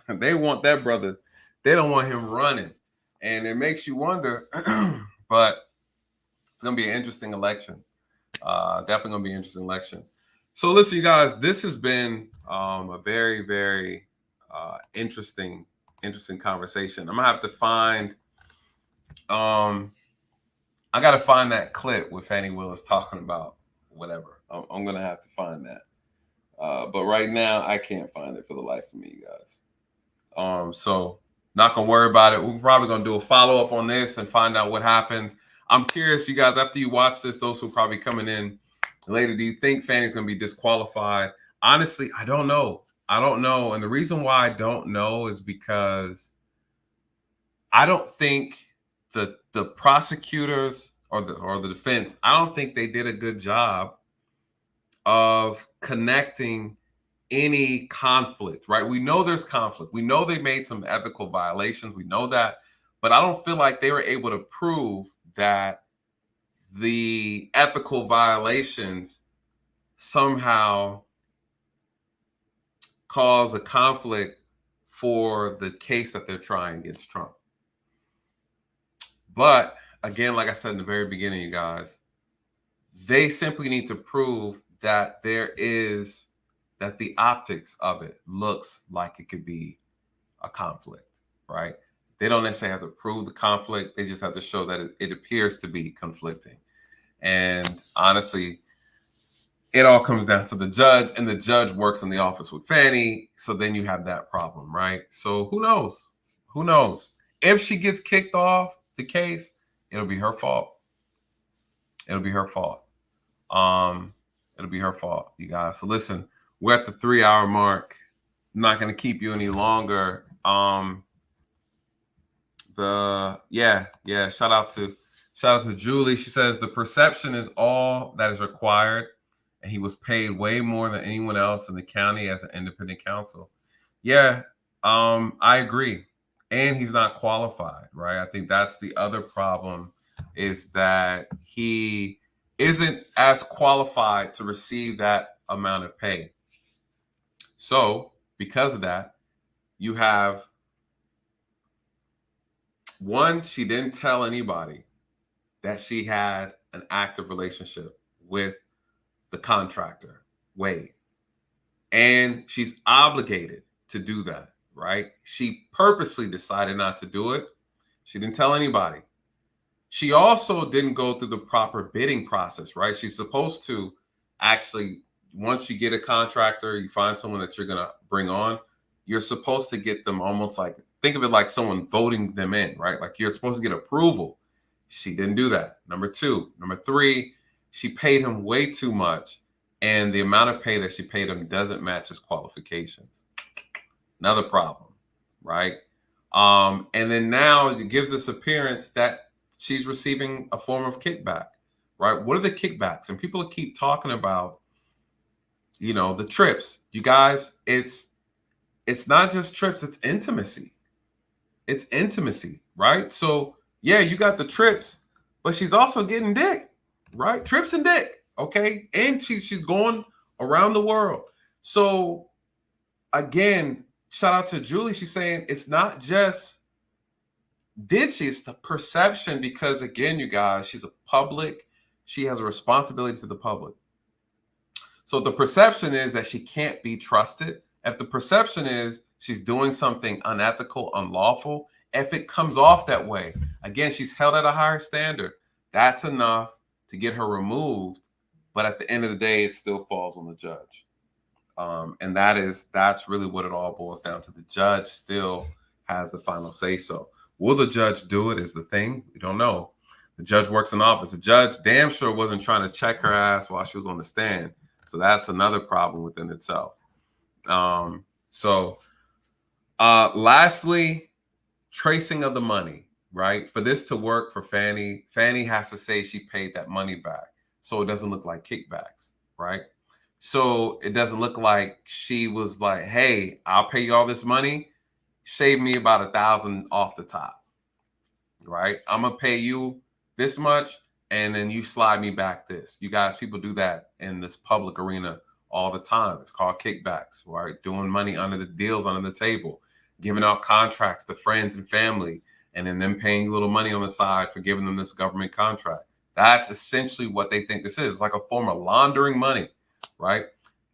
They want that brother. They don't want him running, and it makes you wonder. But it's gonna be an interesting election. Definitely gonna be an interesting election. So listen, you guys, this has been a very, very interesting conversation. I'm gonna have to find I gotta find that clip with Fani Willis talking about whatever. I'm gonna have to find that. But right now I can't find it for the life of me, you guys. So not gonna worry about it. We're probably gonna do a follow-up on this and find out what happens. I'm curious, you guys, after you watch this, those who are probably coming in later, do you think Fani's going to be disqualified? Honestly, I don't know. And the reason why I don't know is because I don't think the prosecutors or the defense, I don't think they did a good job of connecting any conflict, right? We know there's conflict. We know they made some ethical violations. We know that. But I don't feel like they were able to prove that the ethical violations somehow cause a conflict for the case that they're trying against Trump. But again, like I said in the very beginning, you guys, they simply need to prove that that the optics of it looks like it could be a conflict, right? They don't necessarily have to prove the conflict. They just have to show that it appears to be conflicting. And honestly, it all comes down to the judge, and the judge works in the office with Fani. So then you have that problem, right? So who knows? Who knows? If she gets kicked off the case, it'll be her fault. It'll be her fault. It'll be her fault, you guys. So listen, we're at the 3-hour mark. I'm not going to keep you any longer. Shout out to Julie. She says the perception is all that is required, and he was paid way more than anyone else in the county as an independent counsel. Yeah, I agree. And he's not qualified, right? I think that's the other problem, is that he isn't as qualified to receive that amount of pay. So because of that, you have one, she didn't tell anybody that she had an active relationship with the contractor, Wade. And she's obligated to do that, right? She purposely decided not to do it. She didn't tell anybody. She also didn't go through the proper bidding process, right? She's supposed to actually, once you get a contractor, you find someone that you're going to bring on, you're supposed to get them almost like, think of it like someone voting them in, right? Like you're supposed to get approval. She didn't do that. Number two. Number three, she paid him way too much. And the amount of pay that she paid him doesn't match his qualifications. Another problem, right? And then now it gives this appearance that she's receiving a form of kickback, right? What are the kickbacks? And people keep talking about, you know, the trips. You guys, it's not just trips, it's intimacy. It's intimacy, right? So yeah, you got the trips, but she's also getting dick, right? Trips and dick. Okay, and she's going around the world. So again, shout out to Julie. She's saying it's not just did she, it's the perception, because again, you guys, she's a public, she has a responsibility to the public. So the perception is that she can't be trusted. If the perception is she's doing something unethical, unlawful, if it comes off that way, again, she's held at a higher standard. That's enough to get her removed. But at the end of the day, it still falls on the judge. And that's really what it all boils down to. The judge still has the final say so. Will the judge do it is the thing. We don't know. The judge works in office. The judge damn sure wasn't trying to check her ass while she was on the stand. So that's another problem within itself. Lastly, tracing of the money, right? For this to work for Fani, Fani has to say she paid that money back. So it doesn't look like kickbacks, right? So it doesn't look like she was like, hey, I'll pay you all this money. Shave me about $1,000 off the top, right? I'm going to pay you this much, and then you slide me back this. You guys, people do that in this public arena all the time. It's called kickbacks, right? Doing money under the deals, under the table, giving out contracts to friends and family, and then them paying a little money on the side for giving them this government contract. That's essentially what they think this is. It's like a form of laundering money, right?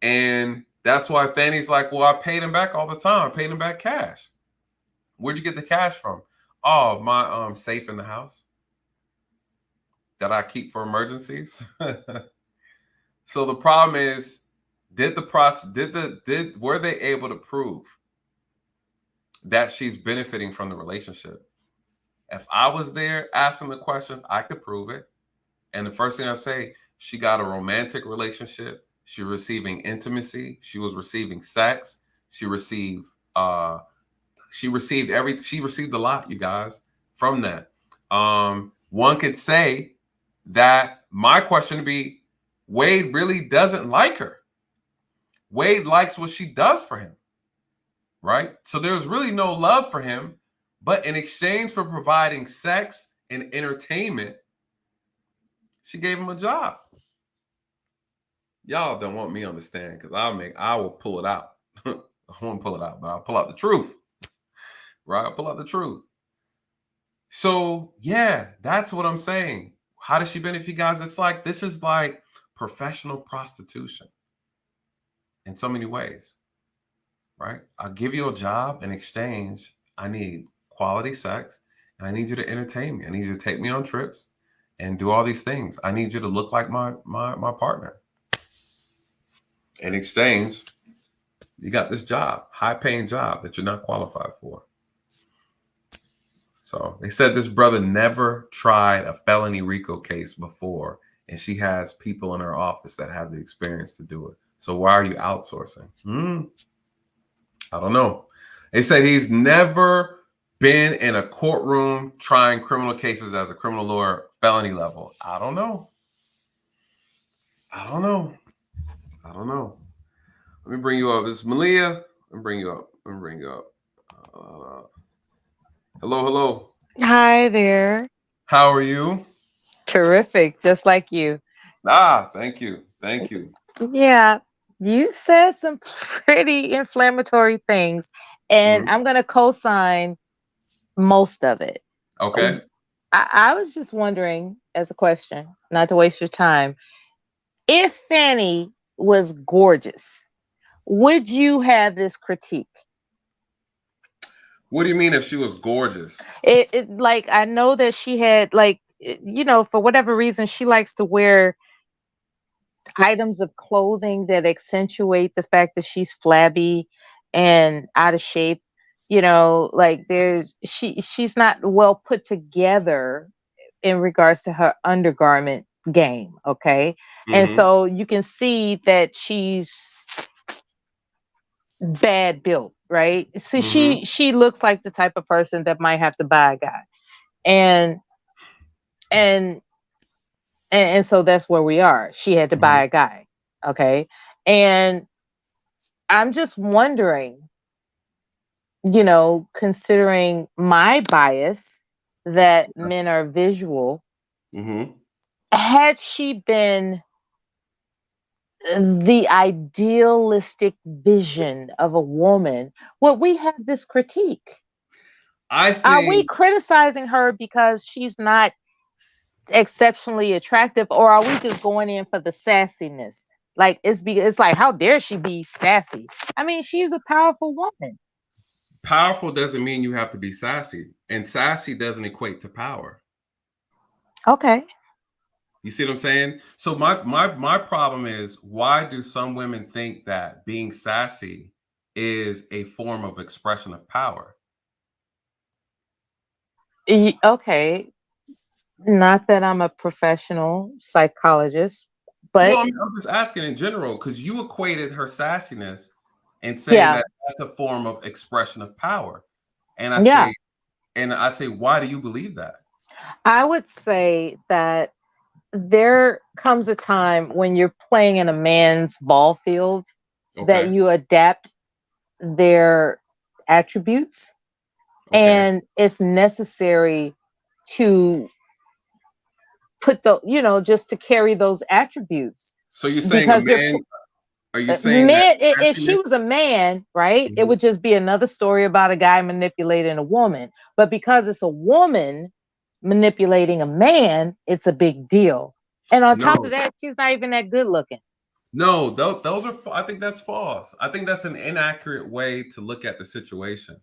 And that's why Fani's like, well, I paid him back all the time. I paid him back cash. Where'd you get the cash from? Oh, my safe in the house that I keep for emergencies. So the problem is, were they able to prove that she's benefiting from the relationship? If I was there asking the questions, I could prove it. And the first thing I say, she got a romantic relationship. She was receiving intimacy. She was receiving sex. She received a lot, you guys, from that. One could say that my question would be, Wade really doesn't like her. Wade likes what she does for him, right? So there's really no love for him, but in exchange for providing sex and entertainment, she gave him a job. Y'all don't want me on the stand because I will pull it out. I won't pull it out, but I'll pull out the truth. Right? I'll pull out the truth. So yeah, that's what I'm saying. How does she benefit you guys? This is like professional prostitution in so many ways. Right? I'll give you a job in exchange. I need quality sex and I need you to entertain me. I need you to take me on trips and do all these things. I need you to look like my partner. In exchange, you got this job, high-paying job that you're not qualified for. So they said this brother never tried a felony RICO case before, and she has people in her office that have the experience to do it. So why are you outsourcing? I don't know. They said he's never been in a courtroom trying criminal cases as a criminal lawyer, felony level. I don't know. Let me bring you up. This is Malia. Let me bring you up. Hello. Hi there. How are you? Terrific, just like you. Thank you. Yeah. You said some pretty inflammatory things, and Mhm. I'm going to co-sign most of it. Okay. I was just wondering, as a question, not to waste your time, if Fanny was gorgeous, would you have this critique? What do you mean if she was gorgeous? It like I know that she had like for whatever reason she likes to wear items of clothing that accentuate the fact that she's flabby and out of shape. Like she's not well put together in regards to her undergarment game, okay? And Mhm. so you can see that she's bad built, right? See, Mhm. she looks like the type of person that might have to buy a guy. And and and so that's where we are. She had to buy Mhm. a guy, okay? And I'm just wondering, considering my bias that men are visual, Mhm. had she been the idealistic vision of a woman, would we have this critique? I Are we think criticizing her because she's not exceptionally attractive, or are we just going in for the sassiness? Like it's like, how dare she be sassy? I mean, she's a powerful woman. powerful doesn't mean you have to be sassy, and sassy doesn't equate to power. Okay. You see what I'm saying? So my problem is, why do some women think that being sassy is a form of expression of power? Okay. Not that I'm a professional psychologist, Well, but I'm just asking in general because you equated her sassiness and saying yeah, that that's a form of expression of power. And I yeah. say, why do you believe that? I would say that there comes a time when you're playing in a man's ball field that Okay. you adapt their attributes, Okay. and it's necessary to put just to carry those attributes, So you're saying a because you're man, are you saying that man. If she sassiness? was a man, right, it Mhm. would just be another story about a guy manipulating a woman. But because it's a woman manipulating a man, it's a big deal. And on top of No, that, she's not even that good looking. no, those are, I think that's false. I think that's an inaccurate way to look at the situation.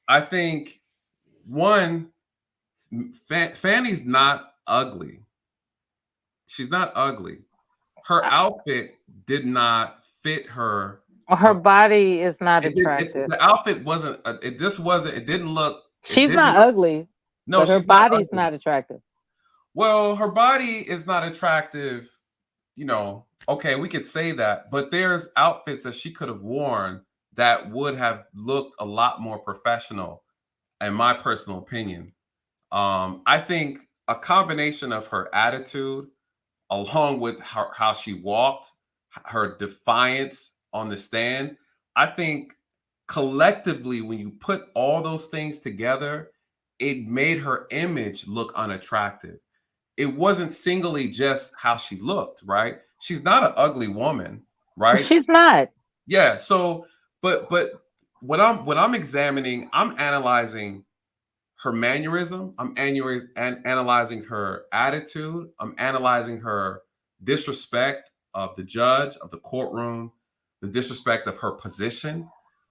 I think one, Fanny's not ugly. She's not ugly. Her outfit did not fit her. Her body is not It, attractive. the outfit wasn't. It just wasn't. It didn't look. It She's didn't not look. ugly, No, but her she's not body's ugly. not attractive. Well, her body is not attractive. Okay, we could say that, but there's outfits that she could have worn that would have looked a lot more professional, in my personal opinion. I think a combination of her attitude, along with how she walked, her defiance on the stand, I think collectively, when you put all those things together, it made her image look unattractive. It wasn't singly just how she looked, right? She's not an ugly woman, right? She's not. Yeah. So, but when I'm examining, I'm analyzing her mannerism. I'm analyzing her attitude. I'm analyzing her disrespect of the judge, of the courtroom, the disrespect of her position,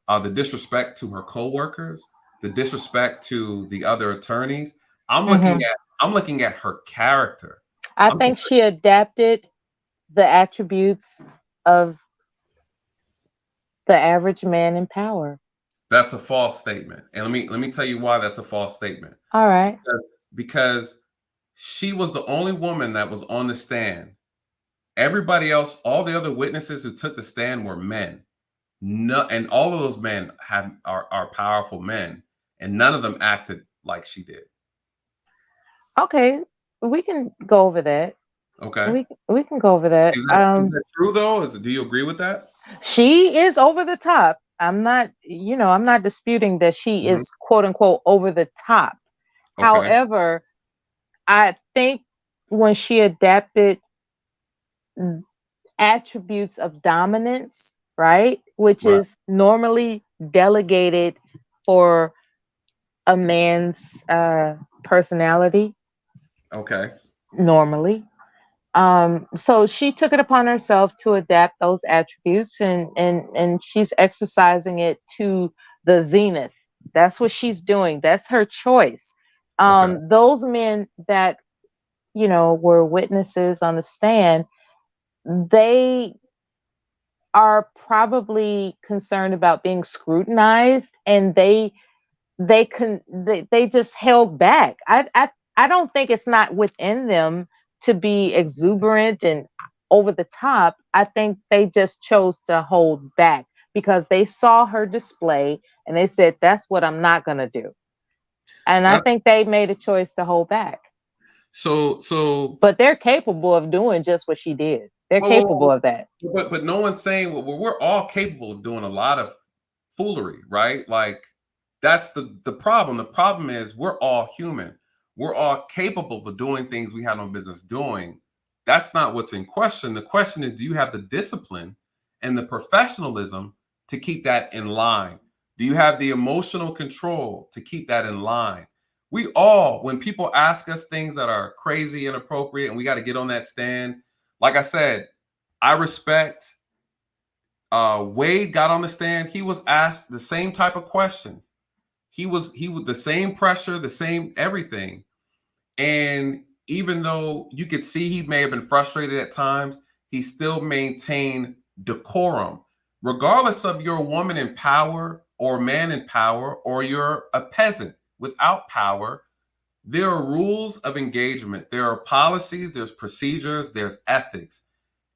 the disrespect to her coworkers, the disrespect to the other attorneys. I'm looking Mhm. at I'm looking at her character. I I'm think she adapted the attributes of the average man in power. That's a false statement. And let me tell you why that's a false statement. All right. Because she was the only woman that was on the stand. Everybody else, all the other witnesses who took the stand were men. No, and all of those men are powerful men, and none of them acted like she did. Okay, we can go over that. Okay, We can go over that. is that true though? Do you agree with that? She is over the top. I'm not disputing that she Mhm. is quote unquote over the top. Okay. However, I think when she adapted attributes of dominance, right? Which Right. is normally delegated for a man's personality, Okay. normally. So she took it upon herself to adapt those attributes, and she's exercising it to the zenith. That's what she's doing. That's her choice. Okay. Those men that, you know, were witnesses on the stand, they are probably concerned about being scrutinized, and they just held back. I don't think it's not within them to be exuberant and over the top. I think they just chose to hold back because they saw her display and they said, that's what I'm not going to do. And I That's, think they made a choice to hold back. so But they're capable of doing just what she did. They're capable of that. But no one's saying, well, we're all capable of doing a lot of foolery, right? Like, that's the problem. The problem is we're all human. We're all capable of doing things we have no business doing. That's not what's in question. The question is, do you have the discipline and the professionalism to keep that in line? Do you have the emotional control to keep that in line? We all, when people ask us things that are crazy, inappropriate, and we got to get on that stand, like I said, I respect. Wade got on the stand. He was asked the same type of questions. He was the same pressure, the same everything. And even though you could see he may have been frustrated at times, he still maintained decorum. Regardless of you're a woman in power or a man in power, or you're a peasant without power, there are rules of engagement. There are policies, there's procedures, there's ethics.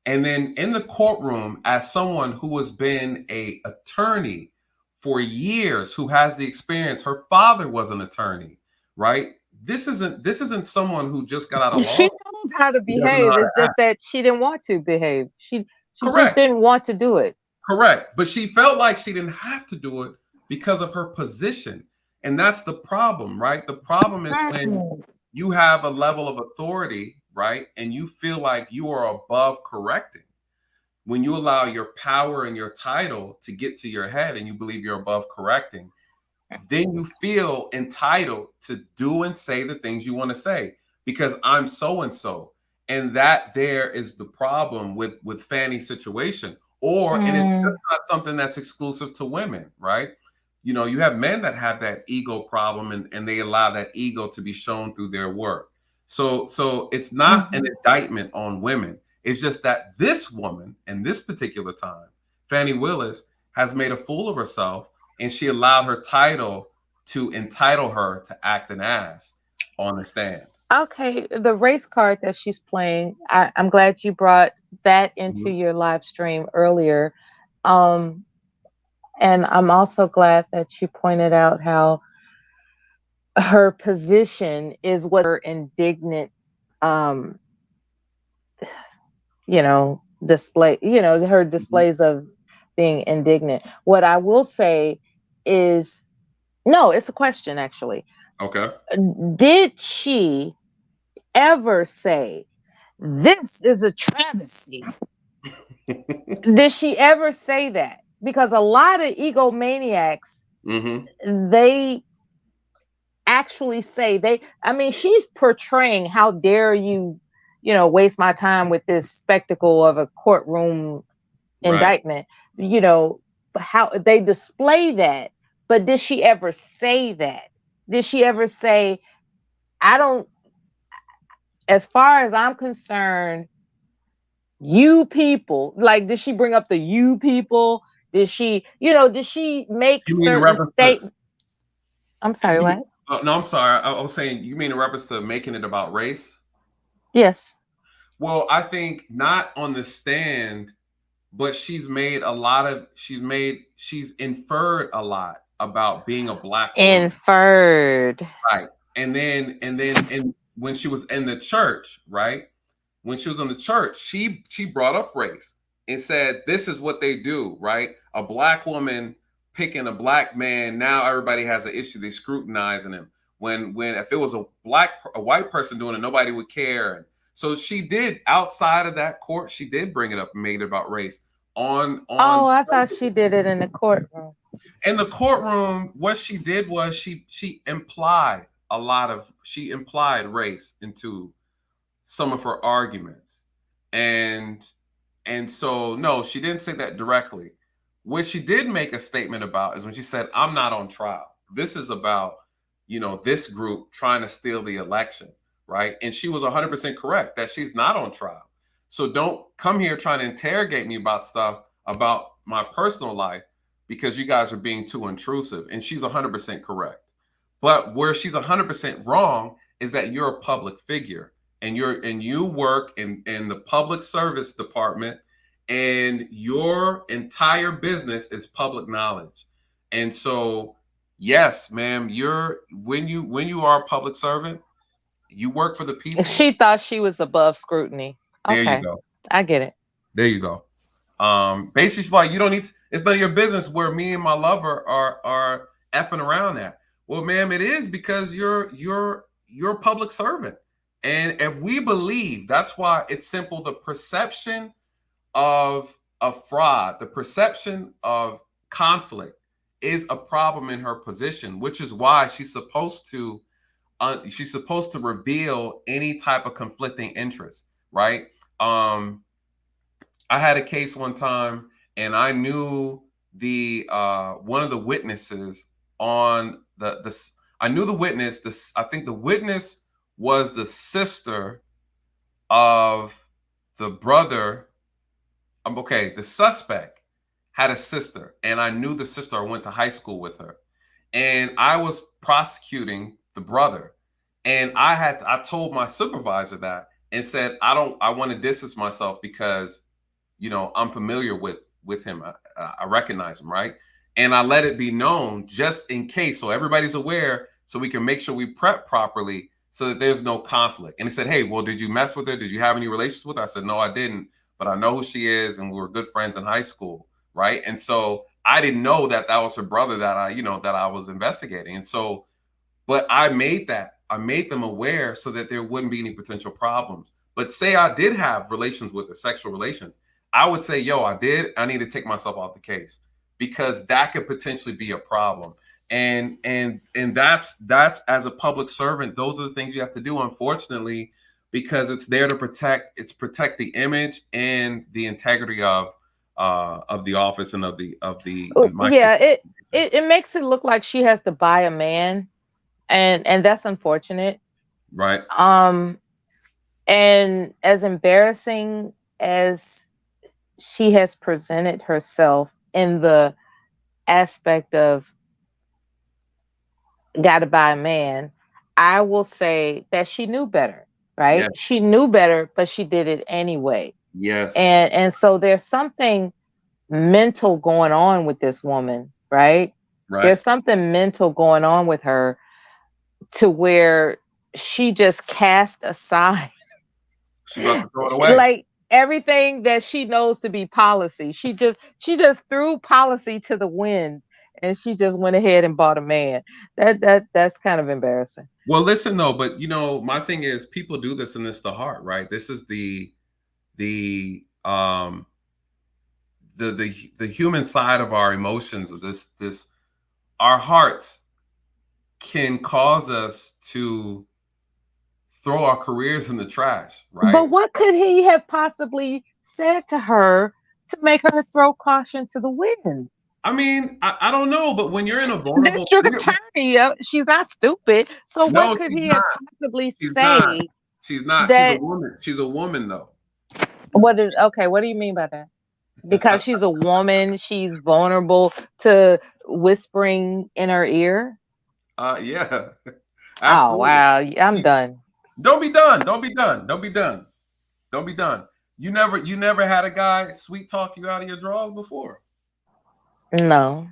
And then in the courtroom, as someone who has been an attorney for years, who has the experience, her father was an attorney, right? This isn't someone who just got out of law She school. knows how to She doesn't know behave. how to It's just act. that she didn't want to behave. She just Correct. didn't want to do it. Correct. But she felt like she didn't have to do it because of her position. And that's the problem, right? The problem is when you have a level of authority, right? And you feel like you are above correcting. When you allow your power and your title to get to your head and you believe you're above correcting, then you feel entitled to do and say the things you want to say because I'm so and so. And that there is the problem with Fani's situation. And it's just not something that's exclusive to women, right? You know, you have men that have that ego problem, and they allow that ego to be shown through their work. So it's not an indictment on women. It's just that this woman in this particular time, Fani Willis, has made a fool of herself, and she allowed her title to entitle her to act an ass on the stand. Okay, the race card that she's playing, I'm glad you brought that into your live stream earlier. And I'm also glad that you pointed out how her position is what her indignant, you know, display, you know, her displays of being indignant. What I will say is, no, it's a question actually. Okay. Did she ever say, this is a travesty? Did she ever say that? Because a lot of egomaniacs, they actually say she's portraying, how dare you, you know, waste my time with this spectacle of a courtroom indictment, you know, how they display that. But did she ever say that? Did she ever say, I don't, as far as I'm concerned, you people, like, did she bring up the you people? Did she, you know, did she make You mean a certain reference statements? I'm sorry, what? No, I'm sorry. I was saying, you mean a reference to making it about race? Yes. Well, I think not on the stand, but she's inferred a lot about being a black woman. Inferred. Right. And when she was in the church, right? When she was in the church, she brought up race and said, this is what they do, right? A black woman picking a black man. Now everybody has an issue. They scrutinizing him. When if it was a white person doing it, nobody would care. So she did, outside of that court, she did bring it up and made it about race on Oh, I thought she did it in the courtroom. in the courtroom. What she did was she implied she implied race into some of her arguments. And so no, she didn't say that directly. What she did make a statement about is when she said, I'm not on trial. This is about, this group trying to steal the election, right? And she was 100% correct that she's not on trial. So don't come here trying to interrogate me about stuff about my personal life because you guys are being too intrusive. And she's 100% correct. But where she's 100% wrong is that you're a public figure and you work in the public service department, and your entire business is public knowledge. And so, yes, ma'am, when you are a public servant, you work for the people. She thought she was above scrutiny. There Okay, you go. I get it. There you go. Basically, she's like, you don't need it's none of your business where me and my lover are effing around at. Well, ma'am, it is because you're a public servant. And if we believe, that's why it's simple, the perception of fraud, the perception of conflict is a problem in her position, which is why she's supposed to reveal any type of conflicting interest, right? I had a case one time, and I knew the one of the witnesses on I knew the witness. I think the witness was the sister of the brother. The suspect had a sister, and I knew the sister. I went to high school with her, and I was prosecuting the brother, and I told my supervisor that and said, I want to distance myself because, I'm familiar with him. I recognize him, right? And I let it be known just in case, so everybody's aware, so we can make sure we prep properly so that there's no conflict. And he said, hey, well, did you mess with her? Did you have any relations with her? I said, no, I didn't. But I know who she is, and we were good friends in high school, right? And so I didn't know that was her brother that I was investigating. And so, but I made them aware so that there wouldn't be any potential problems. But say I did have relations with her, sexual relations, I would say, I need to take myself off the case because that could potentially be a problem. And that's as a public servant, those are the things you have to do, unfortunately, because it's there to protect the image and the integrity of the office and of the it makes it look like she has to buy a man, and that's unfortunate, right? And as embarrassing as she has presented herself in the aspect of gotta buy a man, I will say that she knew better. Right? Yes. She knew better, but she did it anyway. Yes. And so there's something mental going on with this woman, right? There's something mental going on with her to where she just cast aside she's about to throw it away. Like everything that she knows to be policy. She just threw policy to the wind, and she just went ahead and bought a man. That's kind of embarrassing. Well, listen though, but my thing is people do this and it's the heart, right? This is the human side of our emotions of this our hearts can cause us to throw our careers in the trash, right? But what could he have possibly said to her to make her throw caution to the wind? I mean, I don't know, but when you're in a vulnerable district attorney, she's not stupid. So no, what could he have possibly say? Not. She's not. That, she's a woman. She's a woman, though. What do you mean by that? Because she's a woman, she's vulnerable to whispering in her ear? Yeah. Absolutely. Oh wow, I'm done. Don't be done. Don't be done. Don't be done. Don't be done. You never had a guy sweet talk you out of your drawers before? No.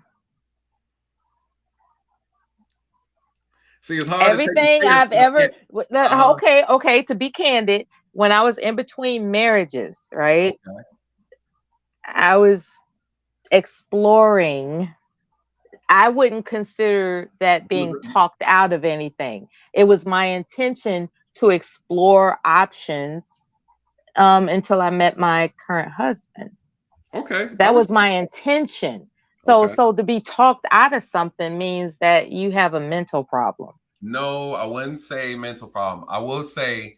See, it's hard. Everything I've ever okay, to be candid, when I was in between marriages, right? Okay. I was exploring. I wouldn't consider that being talked out of anything. It was my intention to explore options until I met my current husband. Okay. That was my intention. So, Okay. so to be talked out of something means that you have a mental problem. No, I wouldn't say mental problem. I will say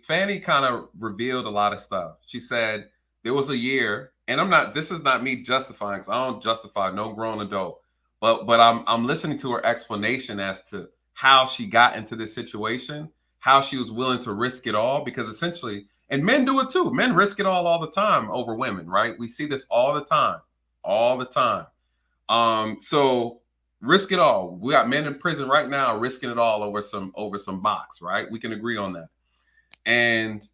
Fani kind of revealed a lot of stuff. She said there was a year, and this is not me justifying, because I don't justify no grown adult, but I'm listening to her explanation as to how she got into this situation, how she was willing to risk it all, because essentially, and men do it too. Men risk it all the time over women, right? We see this all the time. All the time. So risk it all. We got men in prison right now risking it all over some box, right? We can agree on that. And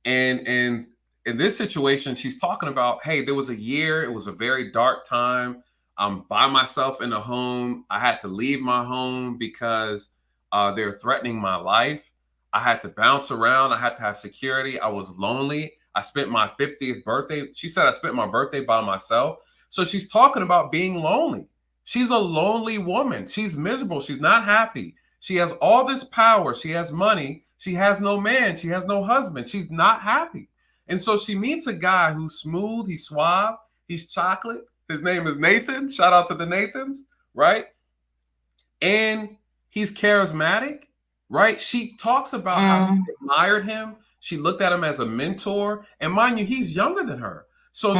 in this situation, she's talking about, hey, there was a year, it was a very dark time. I'm by myself in a home. I had to leave my home because they're threatening my life. I had to bounce around. I had to have security. I was lonely. I spent my 50th birthday. She said I spent my birthday by myself. So she's talking about being lonely. She's a lonely woman. She's miserable. She's not happy. She has all this power. She has money. She has no man. She has no husband. She's not happy. And so she meets a guy who's smooth. He's suave. He's chocolate. His name is Nathan. Shout out to the Nathans, right? And he's charismatic, right? She talks about how she admired him. She looked at him as a mentor. And mind you, he's younger than her. So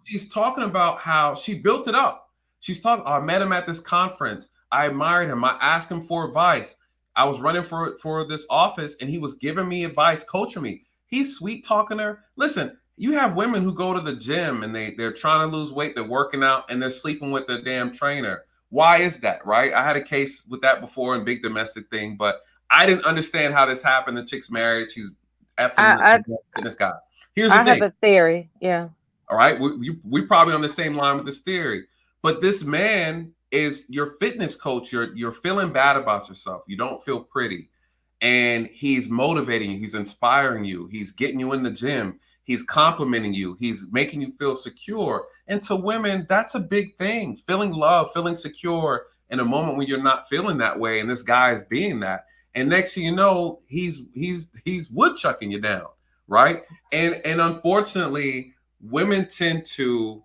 she's talking about how she built it up. She's talking, I met him at this conference. I admired him. I asked him for advice. I was running for this office and he was giving me advice, coaching me. He's sweet talking to her. Listen, you have women who go to the gym and they're trying to lose weight, they're working out, and they're sleeping with their damn trainer. Why is that, right? I had a case with that before in big domestic thing, but I didn't understand how this happened. The chick's married. She's effing this guy. Here's the thing. I have a theory. Yeah. All right. We probably on the same line with this theory. But this man is your fitness coach. You're feeling bad about yourself. You don't feel pretty. And he's motivating you. He's inspiring you. He's getting you in the gym. He's complimenting you. He's making you feel secure. And to women, that's a big thing. Feeling love, feeling secure in a moment when you're not feeling that way. And this guy is being that. And next thing you know, he's woodchucking you down. Right. And unfortunately, women tend to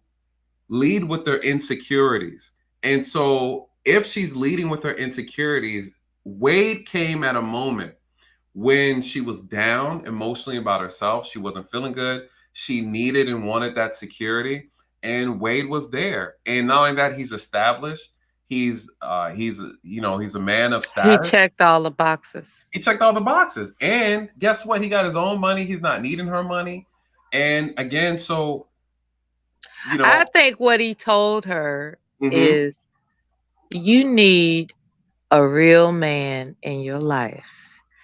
lead with their insecurities. And so if she's leading with her insecurities, Wade came at a moment when she was down emotionally about herself. She wasn't feeling good. She needed and wanted that security. And Wade was there. And not only that, he's established. He's a man of status. He checked all the boxes. He checked all the boxes. And guess what? He got his own money. He's not needing her money. And again, so, I think what he told her is, you need a real man in your life.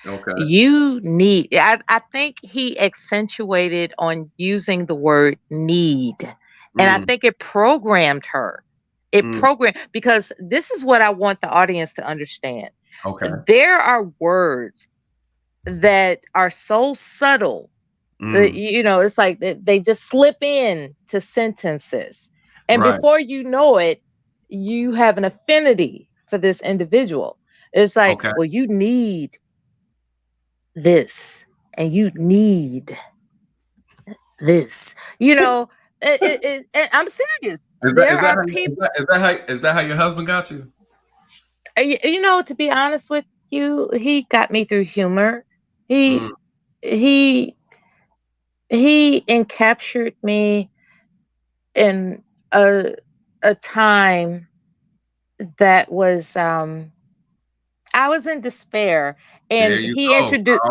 Okay. You need, I think he accentuated on using the word need. And I think it programmed her. Because this is what I want the audience to understand. Okay. There are words that are so subtle that, it's like they just slip in to sentences. And before you know it, you have an affinity for this individual. It's like, well, you need this and you need this, I'm serious. Is that how your husband got you? To be honest with you, he got me through humor. He encaptured me in a time that was I was in despair, and he introduced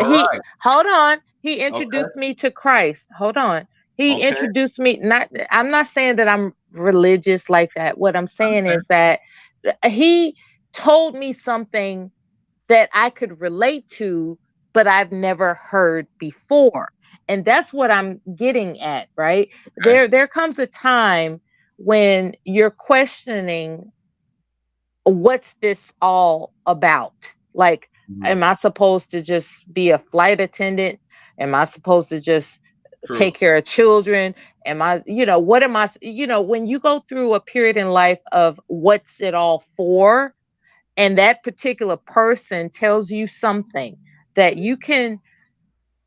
he introduced me to Christ. Hold on. He introduced me, I'm not saying that I'm religious like that. What I'm saying is that he told me something that I could relate to, but I've never heard before. And that's what I'm getting at, right? There comes a time when you're questioning, what's this all about? Like, am I supposed to just be a flight attendant? Am I supposed to just take care of children? Am I, what am I, when you go through a period in life of what's it all for, and that particular person tells you something that you can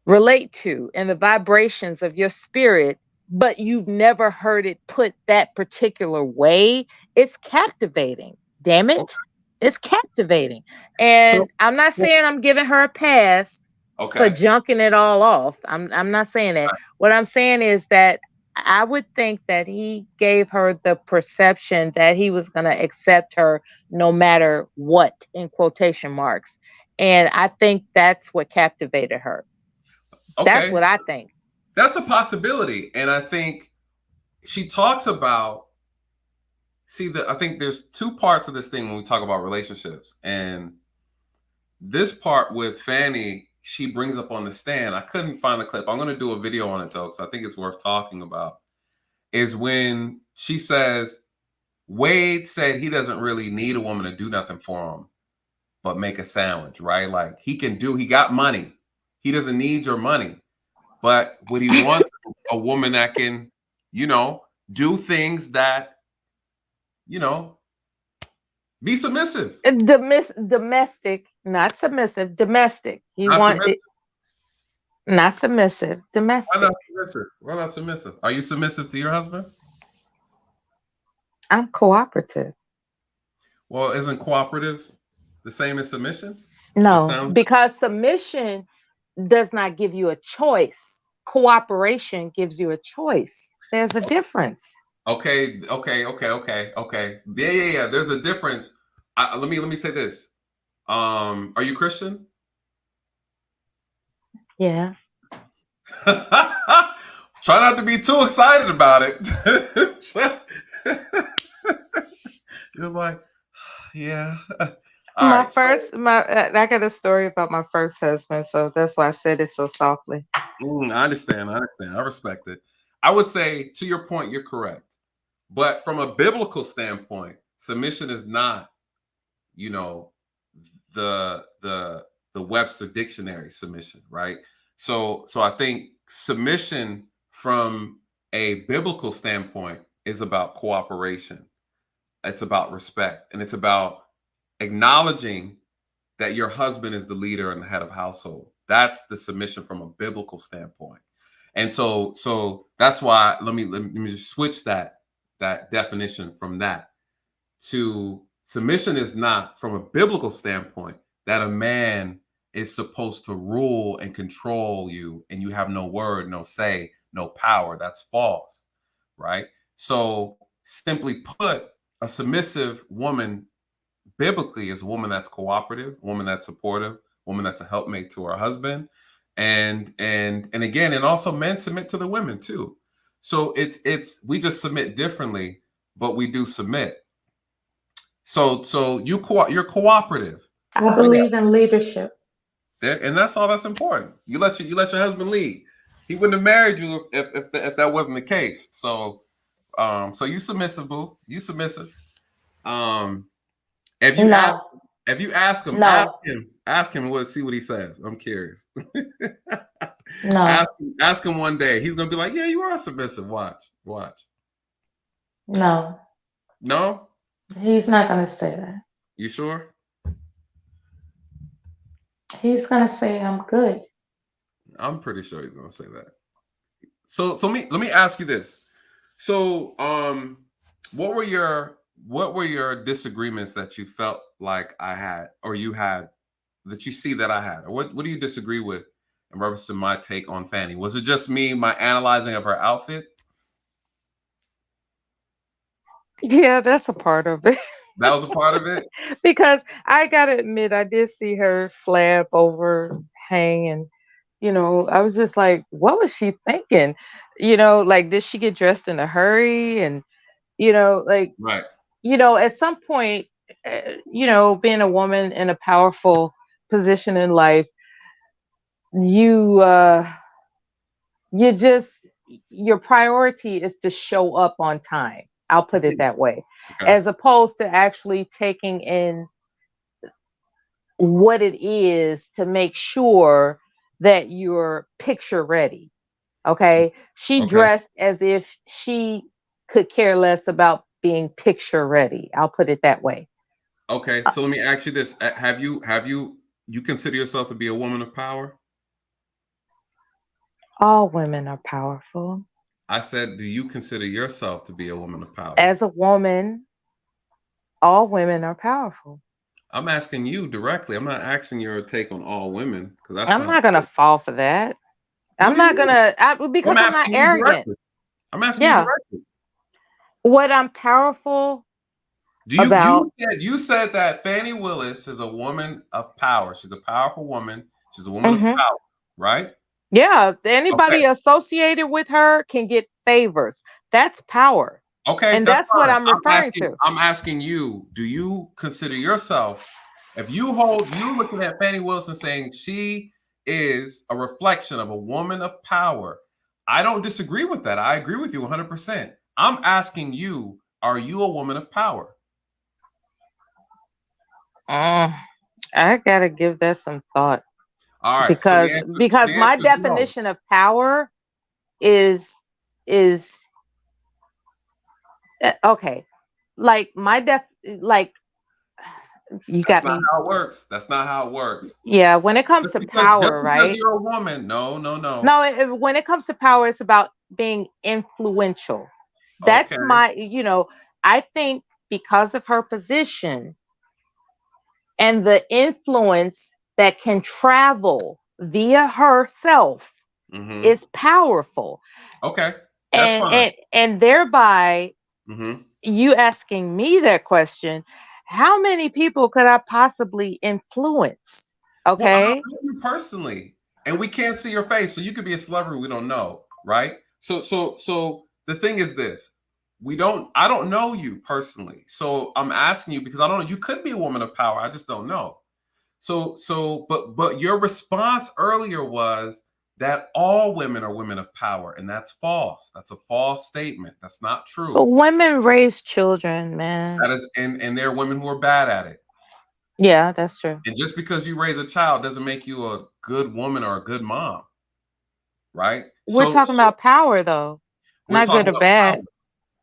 relate to and the vibrations of your spirit, but you've never heard it put that particular way, it's captivating. Damn it. It's captivating. And I'm not saying I'm giving her a pass for junking it all off. I'm not saying that. What I'm saying is that I would think that he gave her the perception that he was going to accept her no matter what, in quotation marks. And I think that's what captivated her. That's what I think. That's a possibility. And I think she talks about, I think there's two parts of this thing when we talk about relationships. And this part with Fani, she brings up on the stand, I couldn't find the clip. I'm going to do a video on it though, because I think it's worth talking about, is when she says, Wade said he doesn't really need a woman to do nothing for him, but make a sandwich, right? Like he got money. He doesn't need your money. But would he want a woman that can, do things that, be submissive? Domestic, not submissive, domestic. Not submissive, domestic. Why not submissive? Why not submissive? Are you submissive to your husband? I'm cooperative. Well, isn't cooperative the same as submission? No, because submission does not give you a choice. Cooperation gives you a choice. There's a difference. Okay. Yeah. There's a difference. Let me say this. Are you Christian? Yeah. Try not to be too excited about it. You're like, yeah. I got a story about my first husband, so that's why I said it so softly. I understand. I respect it. I would say, to your point, you're correct. But from a biblical standpoint, submission is not, the Webster Dictionary submission, right? So I think submission from a biblical standpoint is about cooperation. It's about respect, and it's about acknowledging that your husband is the leader and the head of household. That's the submission from a biblical standpoint. And so that's why let me just switch that definition from that to submission is not, from a biblical standpoint, that a man is supposed to rule and control you and you have no word, no say, no power. That's false, right? So simply put, a submissive woman biblically is a woman that's cooperative, a woman that's supportive, a woman that's a helpmate to her husband. And again, and also men submit to the women too. So we just submit differently, but we do submit. So you're cooperative. I believe in leadership. And that's all that's important. You let your husband lead. He wouldn't have married you if that wasn't the case. So you submissive, boo. You submissive. If you ask him, ask him what, see what he says. I'm curious. No. Ask him one day. He's gonna be like, yeah, you are submissive. Watch. No. No? He's not gonna say that. You sure? He's gonna say I'm good. I'm pretty sure he's gonna say that. So let me ask you this. So what were your disagreements that you felt like I had, or you had, that you see that I had? Or what do you disagree with in reference to my take on Fani? Was it just me, my analyzing of her outfit? Yeah, that's a part of it. That was a part of it? Because I gotta admit, I did see her flap overhang, and I was just like, what was she thinking? Like, did she get dressed in a hurry? And right. At some point, being a woman in a powerful position in life, your priority is to show up on time. I'll put it that way, as opposed to actually taking in what it is to make sure that you're picture ready. Okay. She dressed as if she could care less about being picture ready. I'll put it that way. Okay. So let me ask you this. Have you You consider yourself to be a woman of power? All women are powerful. I said, do you consider yourself to be a woman of power? As a woman, all women are powerful. I'm asking you directly. I'm not asking your take on all women because that's I'm not gonna fall for that. I'm not gonna because I'm not arrogant. Directly. I'm asking you directly. What I'm powerful about? You said that Fani Willis is a woman of power. She's a powerful woman. She's a woman of power, right? Yeah. Anybody associated with her can get favors. That's power. Okay, and that's what I'm referring to. I'm asking you, do you consider yourself, if you're looking at Fani Willis and saying she is a reflection of a woman of power, I don't disagree with that. I agree with you 100%. I'm asking you, are you a woman of power? I gotta give that some thought. All right, because my definition of power is okay. Like you got me. That's not how it works. That's not how it works. Yeah, when it comes to power, right? Because you're a woman. No. No, when it comes to power, it's about being influential. That's my, I think because of her position and the influence that can travel via herself is powerful. Okay. That's fine. And thereby you asking me that question, how many people could I possibly influence? Okay. Well, I know you personally, and we can't see your face, so you could be a celebrity we don't know, right? So the thing is this: I don't know you personally, so I'm asking you because I don't know. You could be a woman of power. I just don't know. But your response earlier was that all women are women of power, and that's false. That's a false statement. That's not true. But women raise children, man. That is, and there are women who are bad at it. Yeah, that's true. And just because you raise a child doesn't make you a good woman or a good mom, right? We're talking about power, though, not good or bad. Power.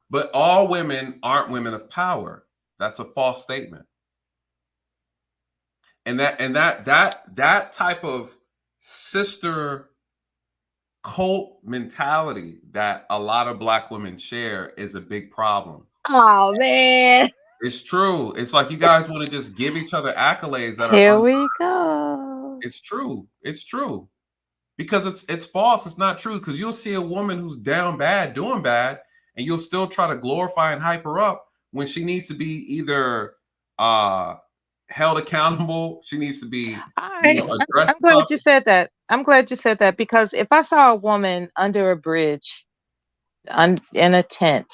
But all women aren't women of power. That's a false statement. And that type of sister cult mentality that a lot of Black women share is a big problem. Oh man, it's true. It's like you guys want to just give each other accolades that here are we go. It's true. It's true because it's false. It's not true because you'll see a woman who's down bad, doing bad, and you'll still try to glorify and hype her up when she needs to be either held accountable. She needs to be addressed. I'm glad you said that. I'm glad you said that because if I saw a woman under a bridge in a tent,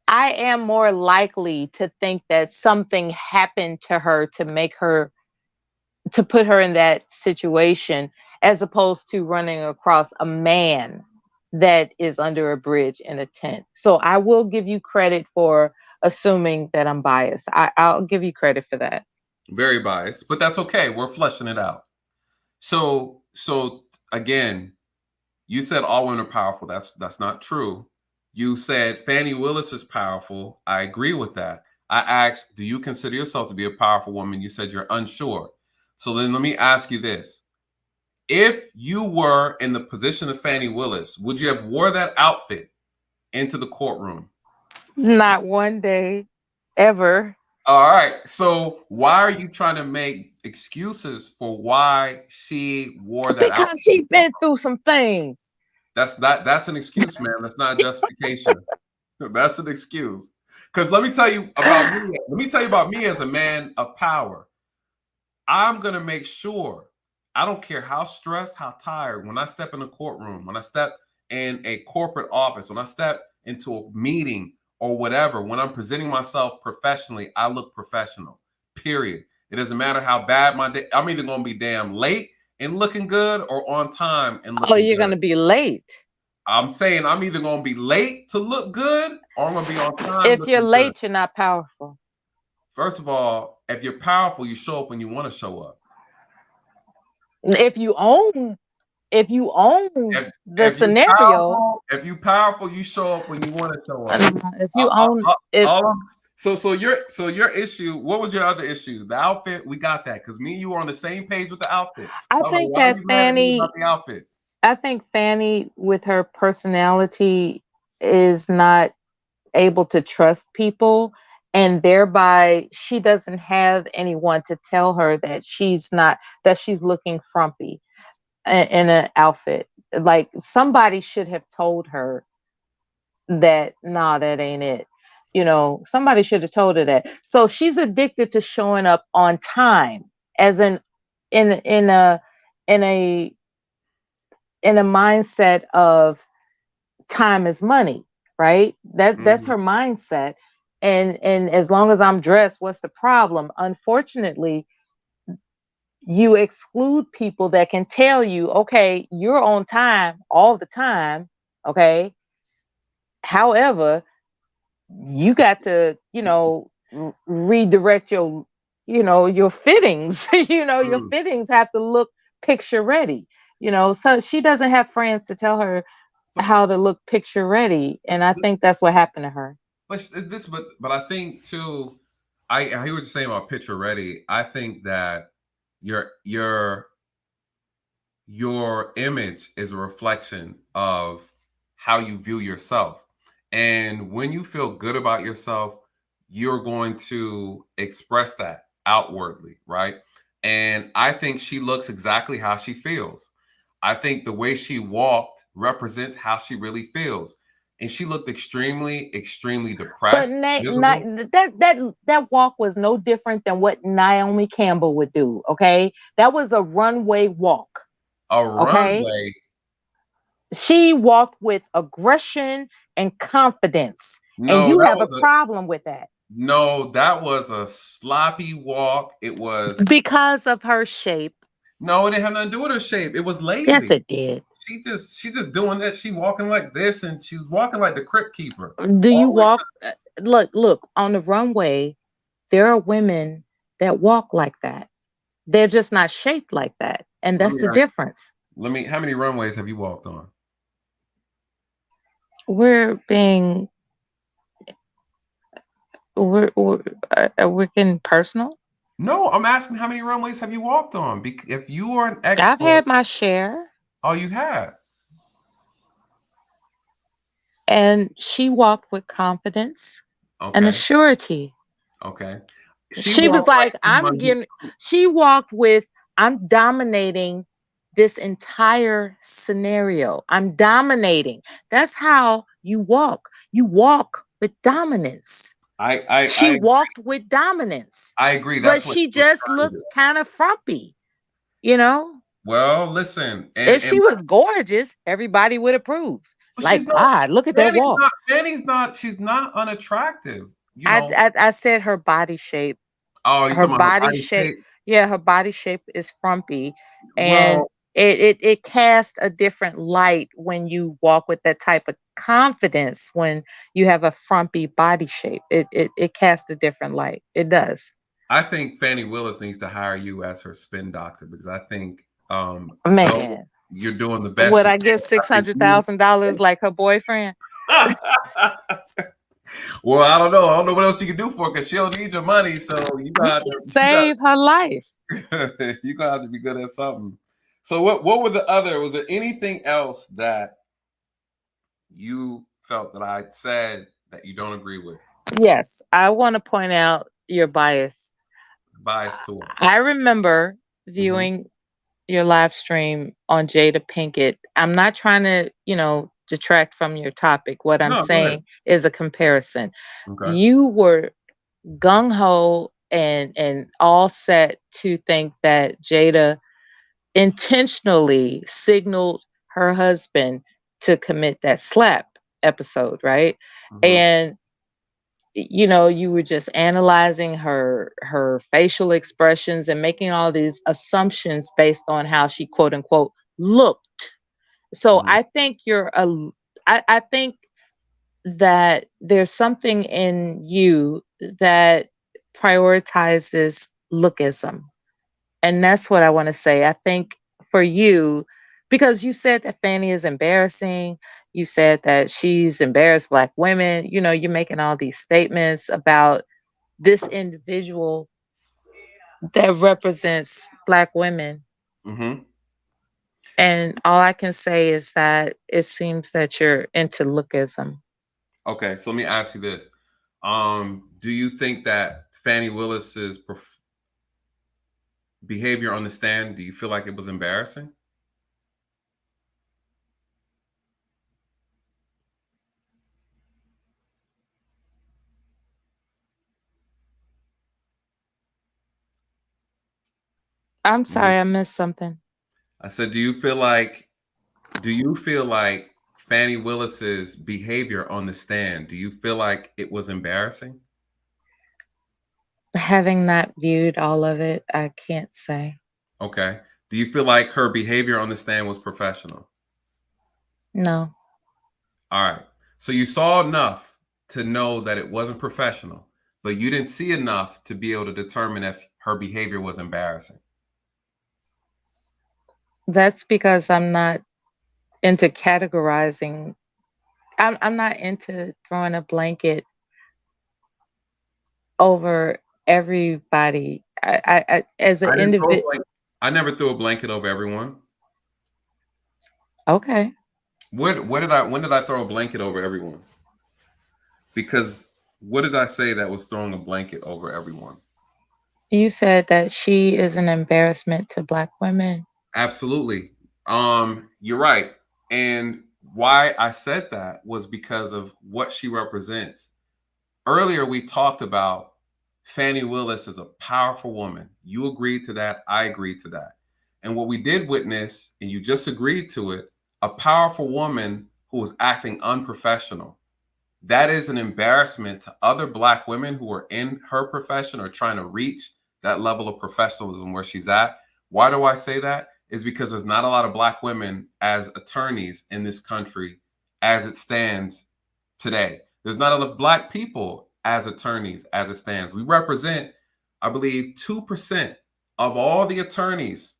I am more likely to think that something happened to her to put her in that situation, as opposed to running across a man that is under a bridge in a tent. So I will give you credit for assuming that I'm biased. I'll give you credit for that. Very biased, but that's okay. We're fleshing it out. So again, you said all women are powerful. That's not true. You said Fani Willis is powerful. I agree with that. I asked, do you consider yourself to be a powerful woman? You said you're unsure. So then let me ask you this. If you were in the position of Fani Willis, would you have wore that outfit into the courtroom? Not one day, ever. All right. So why are you trying to make excuses for why she wore that outfit? Because she's been through some things. That's an excuse, man. That's not justification. That's an excuse. Because let me tell you about me. Let me tell you about me as a man of power. I'm gonna make sure, I don't care how stressed, how tired, when I step in a courtroom, when I step in a corporate office, when I step into a meeting or whatever, when I'm presenting myself professionally, I look professional, period. It doesn't matter how bad my day, I'm either gonna be damn late and looking good or on time and looking good. Oh, you're gonna be late. I'm saying I'm either gonna be late to look good or I'm gonna be on time. If you're late, you're not powerful. First of all, if you're powerful, you show up when you want to show up. If you own the scenario. If you're powerful, you show up when you want to show up. If you own it. All I'm So your issue, what was your other issue? The outfit, we got that because me and you were on the same page with the outfit. I I don't know think why that you mad at me about the outfit. I think Fani, with her personality, is not able to trust people, and thereby she doesn't have anyone to tell her that she's looking frumpy in an outfit. Like somebody should have told her that, nah, that ain't it. Somebody should have told her that. So she's addicted to showing up on time, as in a in a in a mindset of time is money, right? That's her mindset. And as long as I'm dressed, what's the problem? Unfortunately, you exclude people that can tell you, okay, you're on time all the time, okay? However, you got to, redirect your fittings. Your fittings have to look picture ready. So she doesn't have friends to tell her how to look picture ready, and I think that's what happened to her. But I think too, I hear what you're saying about picture ready. I think that your image is a reflection of how you view yourself. And when you feel good about yourself, you're going to express that outwardly, right? And I think she looks exactly how she feels. I think the way she walked represents how she really feels. And she looked extremely, extremely But depressed, miserable. that walk was no different than what Naomi Campbell would do. Okay, that was a runway walk. A Okay, runway. she walked with aggression and confidence, and No, you that have a was problem with that no, that was a sloppy walk. It was because of her shape. no, it didn't have nothing to do with her shape. It was Yes, lazy. it did. She just doing that. She walking like this, and she's walking like the crypt keeper. Do you All the way walk? Look on the runway. There are women that walk like that. They're just not shaped like that, and Let that's me the ask, difference. how many runways have you walked on? We're being we're getting personal. No, I'm asking how many runways have you walked on? If you are an I've expert, had my share, oh, you have. and she walked with confidence and a Okay, surety. okay. She She was walked like like, somebody. she walked with, I'm dominating this entire scenario. I'm dominating. That's how you walk. You walk with dominance. She I walked with dominance, I agree. but That's what she she was just trying to looked do. kind of frumpy, you know? Well, listen, If and she was gorgeous, everybody would approve. she's Like, not. God, look at that walk. Fanny's not. She's not unattractive. I said her body shape. Oh, you Her talking about her body body shape, shape? yeah, her body shape is frumpy, and Well, it casts a different light when you walk with that type of confidence. When you have a frumpy body shape, it casts a different light. It does. I think Fani Willis needs to hire you as her spin doctor because I think though Man, you're doing the best would you I get can, I think $600,000 like her boyfriend? well, I don't know. I don't know what else you can do for her because she'll need your money. So you got Save her life. you gotta have to be good at something. So what were the other? Was there anything else that you felt that I said that you don't agree with? Yes, I want to point out your bias. Bias to it. I remember Mhm. viewing your live stream on Jada Pinkett. I'm not trying to, detract from your topic. What I'm No, go ahead. saying is a comparison. Okay. You were gung ho and all set to think that Jada intentionally signaled her husband to commit that slap episode, right? Mhm. And you were just analyzing her facial expressions and making all these assumptions based on how she quote unquote looked. So Mhm. I think I think that there's something in you that prioritizes lookism. And that's what I want to say. I think for you, because you said that Fanny is embarrassing, you said that she's embarrassed Black women, you're making all these statements about this individual that represents Black women. Mm-hmm. And all I can say is that it seems that you're into lookism. Okay, so let me ask you this. Do you think that Fani Willis's behavior on the stand, do you feel like it was embarrassing? I'm sorry, I missed something. I said, do you feel like Fani Willis's behavior on the stand, do you feel like it was embarrassing? Having not viewed all of it, I can't say. Okay. Do you feel like her behavior on the stand was professional? No. All right. So you saw enough to know that it wasn't professional, but you didn't see enough to be able to determine if her behavior was embarrassing. That's because I'm not into categorizing. I'm not into throwing a blanket over everybody. I as an individual. I never threw a blanket over everyone. Okay. When did I throw a blanket over everyone? Because what did I say that was throwing a blanket over everyone? You said that she is an embarrassment to Black women. Absolutely. You're right. And why I said that was because of what she represents. Earlier, we talked about Fani Willis as a powerful woman. You agreed to that. I agreed to that. And what we did witness, and you just agreed to it, a powerful woman who was acting unprofessional. That is an embarrassment to other Black women who are in her profession or trying to reach that level of professionalism where she's at. Why do I say that? Is because there's not a lot of Black women as attorneys in this country as it stands today. There's not enough Black people as attorneys as it stands. We represent, I believe, 2% of all the attorneys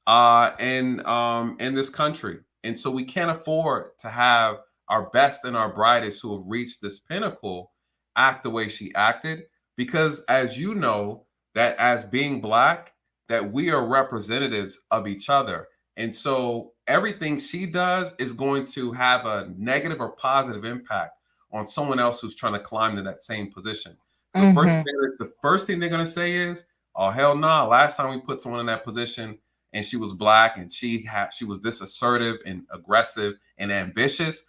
in this country. And so we can't afford to have our best and our brightest who have reached this pinnacle act the way she acted. Because as you know, that as being Black, that we are representatives of each other. And so everything she does is going to have a negative or positive impact on someone else who's trying to climb to that same position. The first thing they're going to say is, oh, hell no, last time we put someone in that position and she was Black and she was this assertive and aggressive and ambitious,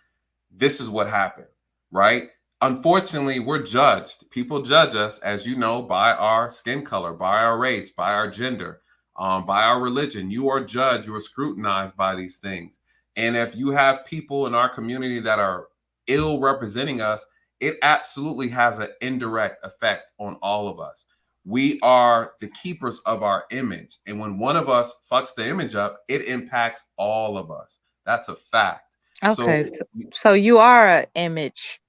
this is what happened, right? Unfortunately, we're judged. People judge us, as you know, by our skin color, by our race, by our gender, by our religion. You are judged, you are scrutinized by these things. And if you have people in our community that are ill representing us, it absolutely has an indirect effect on all of us. We are the keepers of our image. And when one of us fucks the image up, it impacts all of us. That's a fact. Okay, so you are an image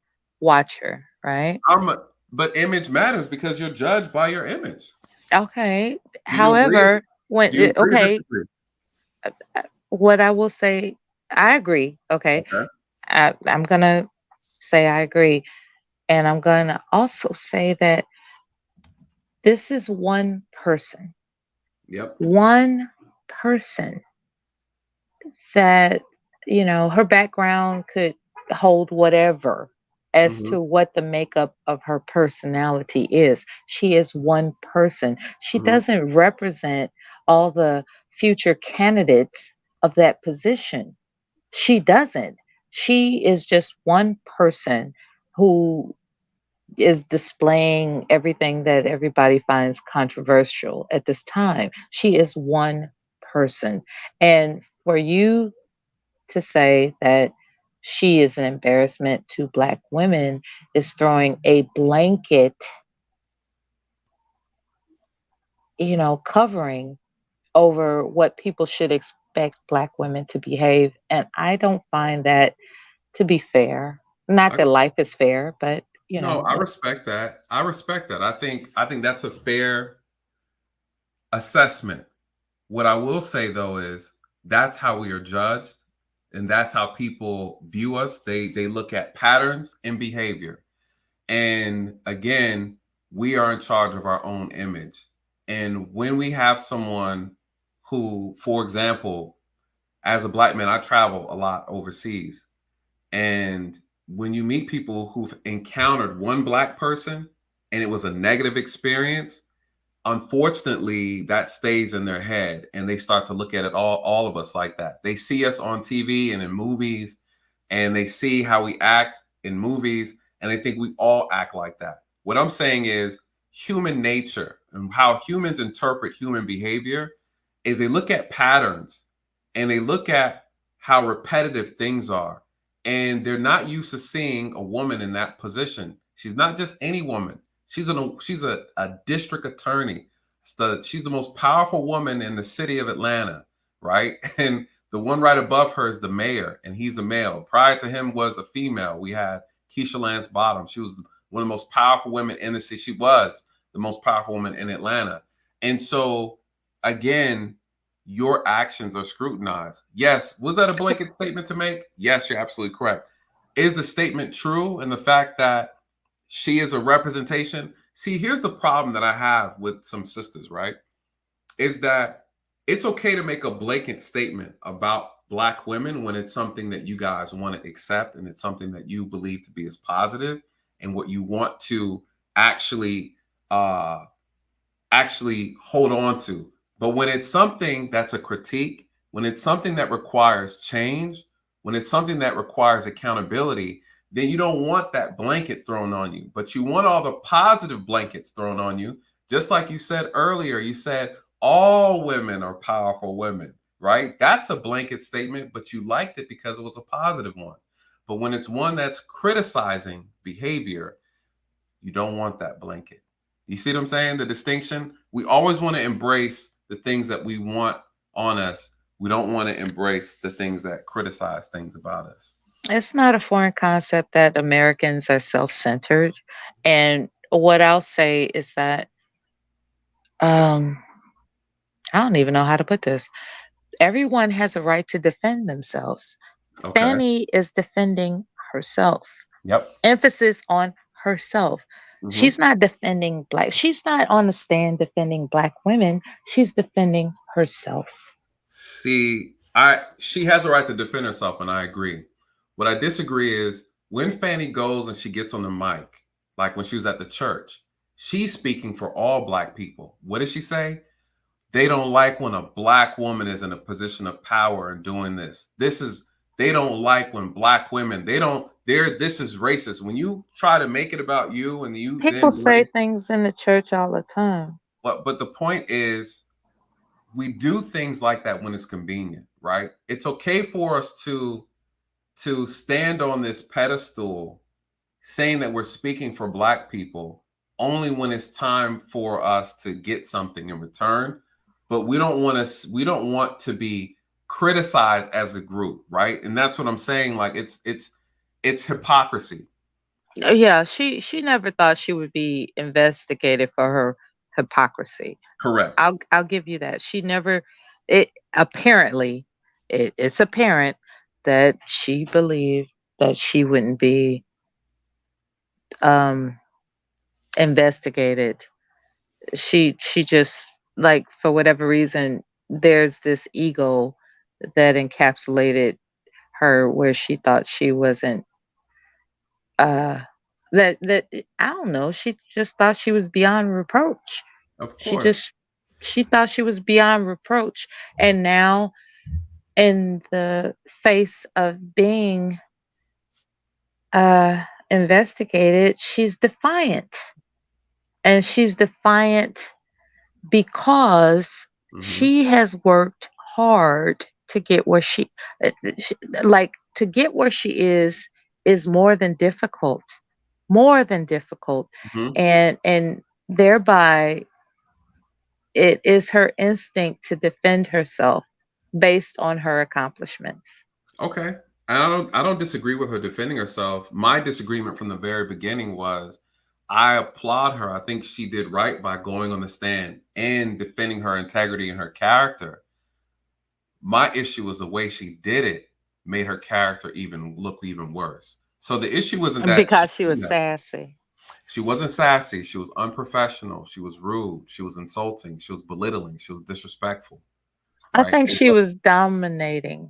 watcher, right? But image matters because you're judged by your image. Okay. However, what I will say, I agree. Okay. I'm gonna say I agree. And I'm gonna also say that this is one person. Yep. One person that, her background could hold whatever as to what the makeup of her personality is. She is one person. She doesn't represent all the future candidates of that position. She doesn't. She is just one person who is displaying everything that everybody finds controversial at this time. She is one person. And for you to say that she is an embarrassment to Black women is throwing a blanket, covering over what people should expect Black women to behave. And I don't find that to be fair. Not that life is fair, but No, I respect that. I think that's a fair assessment. What I will say though is that's how we are judged, and that's how people view us. They look at patterns and behavior. And again, we are in charge of our own image. And when we have someone who, for example, as a Black man, I travel a lot overseas. And when you meet people who've encountered one Black person and it was a negative experience, unfortunately, that stays in their head and they start to look at it, all of us, like that. They see us on TV and in movies, and they see how we act in movies, and they think we all act like that. What I'm saying is human nature and how humans interpret human behavior is they look at patterns and they look at how repetitive things are. And they're not used to seeing a woman in that position. She's not just any woman. She's a district attorney. She's the most powerful woman in the city of Atlanta, right? And the one right above her is the mayor, and he's a male. Prior to him was a female. We had Keisha Lance Bottom. She was one of the most powerful women in the city. She was the most powerful woman in Atlanta. And so, again, your actions are scrutinized. Yes. Was that a blanket statement to make? Yes, you're absolutely correct. Is the statement true in the fact that she is a representation? See, here's the problem that I have with some sisters, right? Is that it's okay to make a blanket statement about Black women when it's something that you guys want to accept and it's something that you believe to be as positive and what you want to actually hold on to. But when it's something that's a critique, when it's something that requires change, when it's something that requires accountability, then you don't want that blanket thrown on you, but you want all the positive blankets thrown on you. Just like you said earlier, you said all women are powerful women, right? That's a blanket statement, but you liked it because it was a positive one. But when it's one that's criticizing behavior, you don't want that blanket. You see what I'm saying? The distinction? We always want to embrace the things that we want on us. We don't want to embrace the things that criticize things about us. It's not a foreign concept that Americans are self-centered. And what I'll say is that I don't even know how to put this. Everyone has a right to defend themselves. Okay. Fani is defending herself. Yep. Emphasis on herself. Mhm. She's not defending Black. She's not on the stand defending Black women. She's defending herself. See, she has a right to defend herself, and I agree. What I disagree is when Fani goes and she gets on the mic, like when she was at the church, she's speaking for all Black people. What does she say? They don't like when a Black woman is in a position of power and doing this. They don't like when Black women, this is racist. When you try to make it about you and you People say things in the church all the time. But the point is, we do things like that when it's convenient, right? It's okay for us to stand on this pedestal saying that we're speaking for Black people only when it's time for us to get something in return. But we don't want to be criticized as a group, right? And that's what I'm saying. Like it's hypocrisy. Yeah, she never thought she would be investigated for her hypocrisy. Correct. I'll give you that. She never. It's apparent that she believed that she wouldn't be investigated. She just, like, for whatever reason, there's this ego that encapsulated her where she thought she wasn't that I don't know, she just thought she was beyond reproach. Of course. She thought she was beyond reproach. And now, in the face of being investigated, she's defiant. And she's defiant because she has worked hard to get where to get where she is more than difficult. And thereby it is her instinct to defend herself based on her accomplishments. Okay. I don't disagree with her defending herself. My disagreement from the very beginning was I applaud her. I think she did right by going on the stand and defending her integrity and her character. My issue was the way she did it made her character look even worse. So the issue wasn't that because she was sassy. She wasn't sassy. She was unprofessional. She was rude. She was insulting. She was belittling. She was disrespectful. I Right? think she was dominating.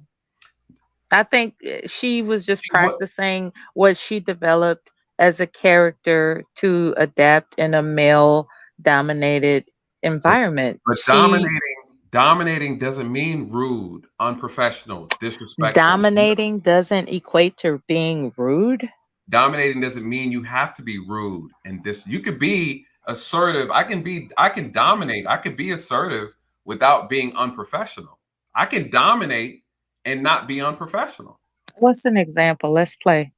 I think she was just What? practicing what she developed as a character to adapt in a male dominated environment. But dominating doesn't mean rude, unprofessional, disrespectful. Dominating doesn't equate to being rude. Dominating doesn't mean you have to be rude and you could be assertive. I can dominate. I could be assertive without being unprofessional. I can dominate and not be unprofessional. What's an example? Let's play.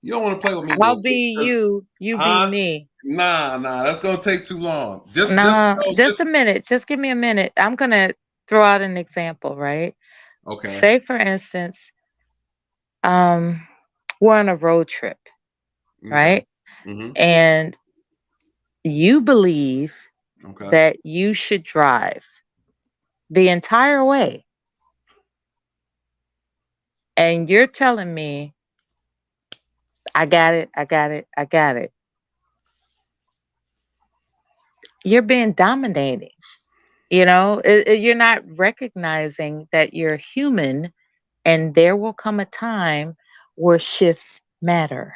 You don't want to play with me. I'll be you. You be me. Nah, that's gonna take too long. Just a minute. Just give me a minute. I'm gonna throw out an example, right? Okay. Say for instance, we're on a road trip, right? Mm-hmm. And you believe that you should drive the entire way. And you're telling me, I got it. You're being dominating. You know, you're not recognizing that you're human and there will come a time where shifts matter.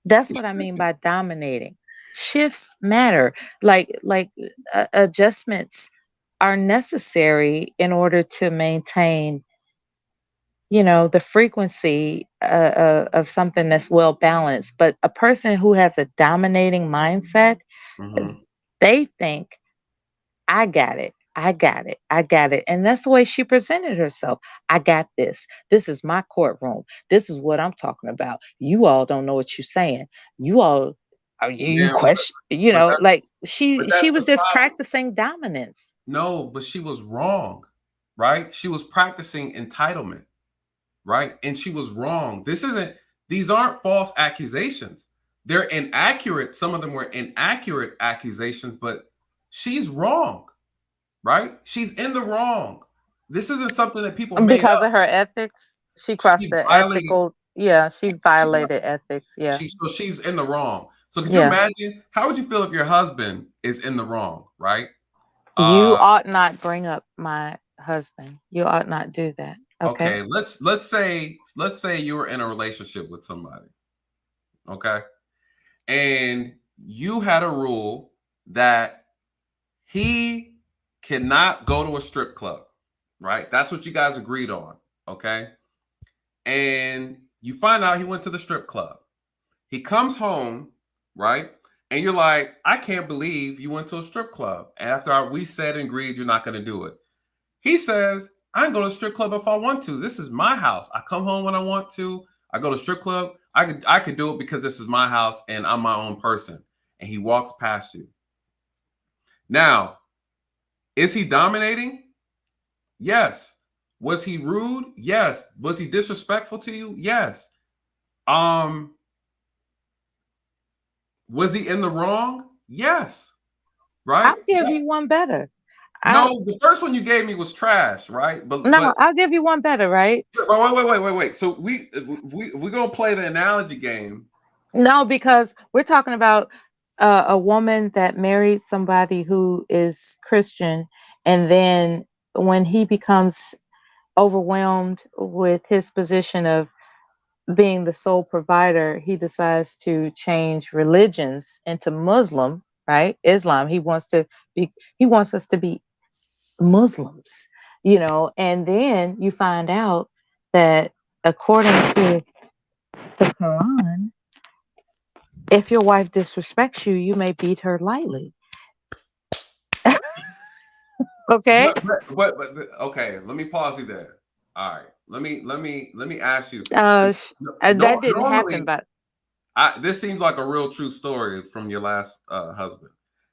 That's what I mean by dominating. Shifts matter. Like adjustments are necessary in order to maintain, you know, the frequency of something that's well balanced. But a person who has a dominating mindset, they think, I got it. And that's the way she presented herself. I got this. This is my courtroom. This is what I'm talking about. You all don't know what you're saying. You all are you question, you know, like she was just practicing dominance. No, but she was wrong, right? She was practicing entitlement, right? And she was wrong. These aren't false accusations. They're inaccurate. Some of them were inaccurate accusations, but she's wrong. Right? She's in the wrong. This isn't something that people made because up. Of her ethics. She crossed the ethical. Yeah, she violated ethics. Yeah. So she's in the wrong. So could you imagine? How would you feel if your husband is in the wrong? Right? You ought not bring up my husband. You ought not do that. Okay. Let's say you were in a relationship with somebody. Okay. And you had a rule that he cannot go to a strip club, right? That's what you guys agreed on, okay? And you find out he went to the strip club. He comes home, right? And you're like, I can't believe you went to a strip club. After we said and agreed you're not going to do it. He says, I can go to a strip club if I want to. This is my house. I come home when I want to. I go to a strip club. I could do it because this is my house and I'm my own person. And he walks past you. Now, is he dominating? Yes. Was he rude? Yes. Was he disrespectful to you? Yes. Was he in the wrong? Yes. Right? I'll give you one better. No, the first one you gave me was trash, right? But I'll give you one better, right? Wait. So we gonna play the analogy game. No, because we're talking about a woman that married somebody who is Christian, and then when he becomes overwhelmed with his position of being the sole provider, he decides to change religions into Muslim, right? Islam. He wants us to be Muslims, you know, and then you find out that according to the Quran, if your wife disrespects you, you may beat her lightly. Okay. But okay, let me pause you there. All right. Let me ask you. That didn't happen, but this seems like a real true story from your last husband.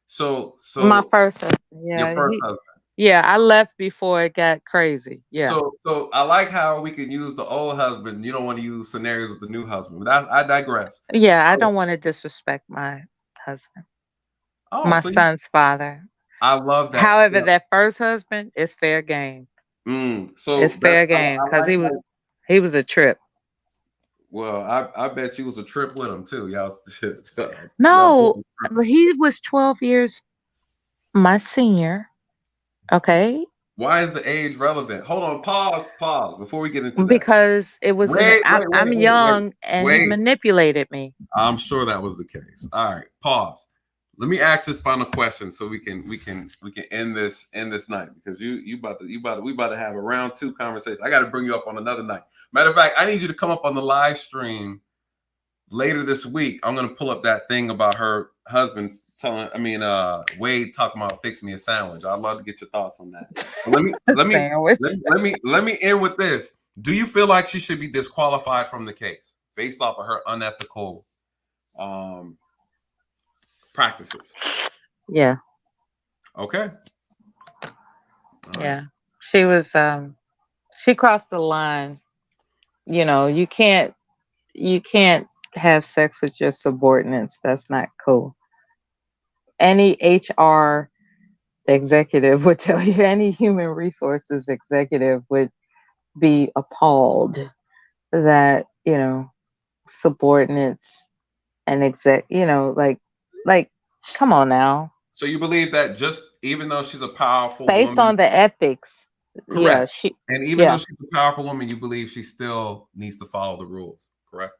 So my first husband, yeah, your first husband. Yeah, I left before it got crazy. Yeah. So I like how we can use the old husband. You don't want to use scenarios with the new husband. But I digress. Yeah, I don't want to disrespect my husband. My son's father. I love that. However, that first husband is fair game. So it's fair game because he was a trip. Well, I bet you was a trip with him too. Y'all. No, he was 12 years my senior. Okay. Why is the age relevant? Hold on, pause before we get into that. Because it was I'm young and he wait. manipulated me. I'm sure that was the case. All right, pause. Let me ask this final question so we can end this night, because we about to have a round 2 conversation. I got to bring you up on another night. Matter of fact, I need you to come up on the live stream later this week. I'm gonna pull up that thing about her husband Wade talking about fix me a sandwich. I'd love to get your thoughts on that. Let me end with this. Do you feel like she should be disqualified from the case based off of her unethical practices? Yeah. Okay. Yeah. She was she crossed the line. You know, you can't have sex with your subordinates. That's not cool. Any HR executive would tell you, any human resources executive would be appalled that, you know, subordinates and like come on now. So you believe that just even though she's a powerful based woman, on the ethics, correct. Yeah, and even though she's a powerful woman, you believe she still needs to follow the rules, correct?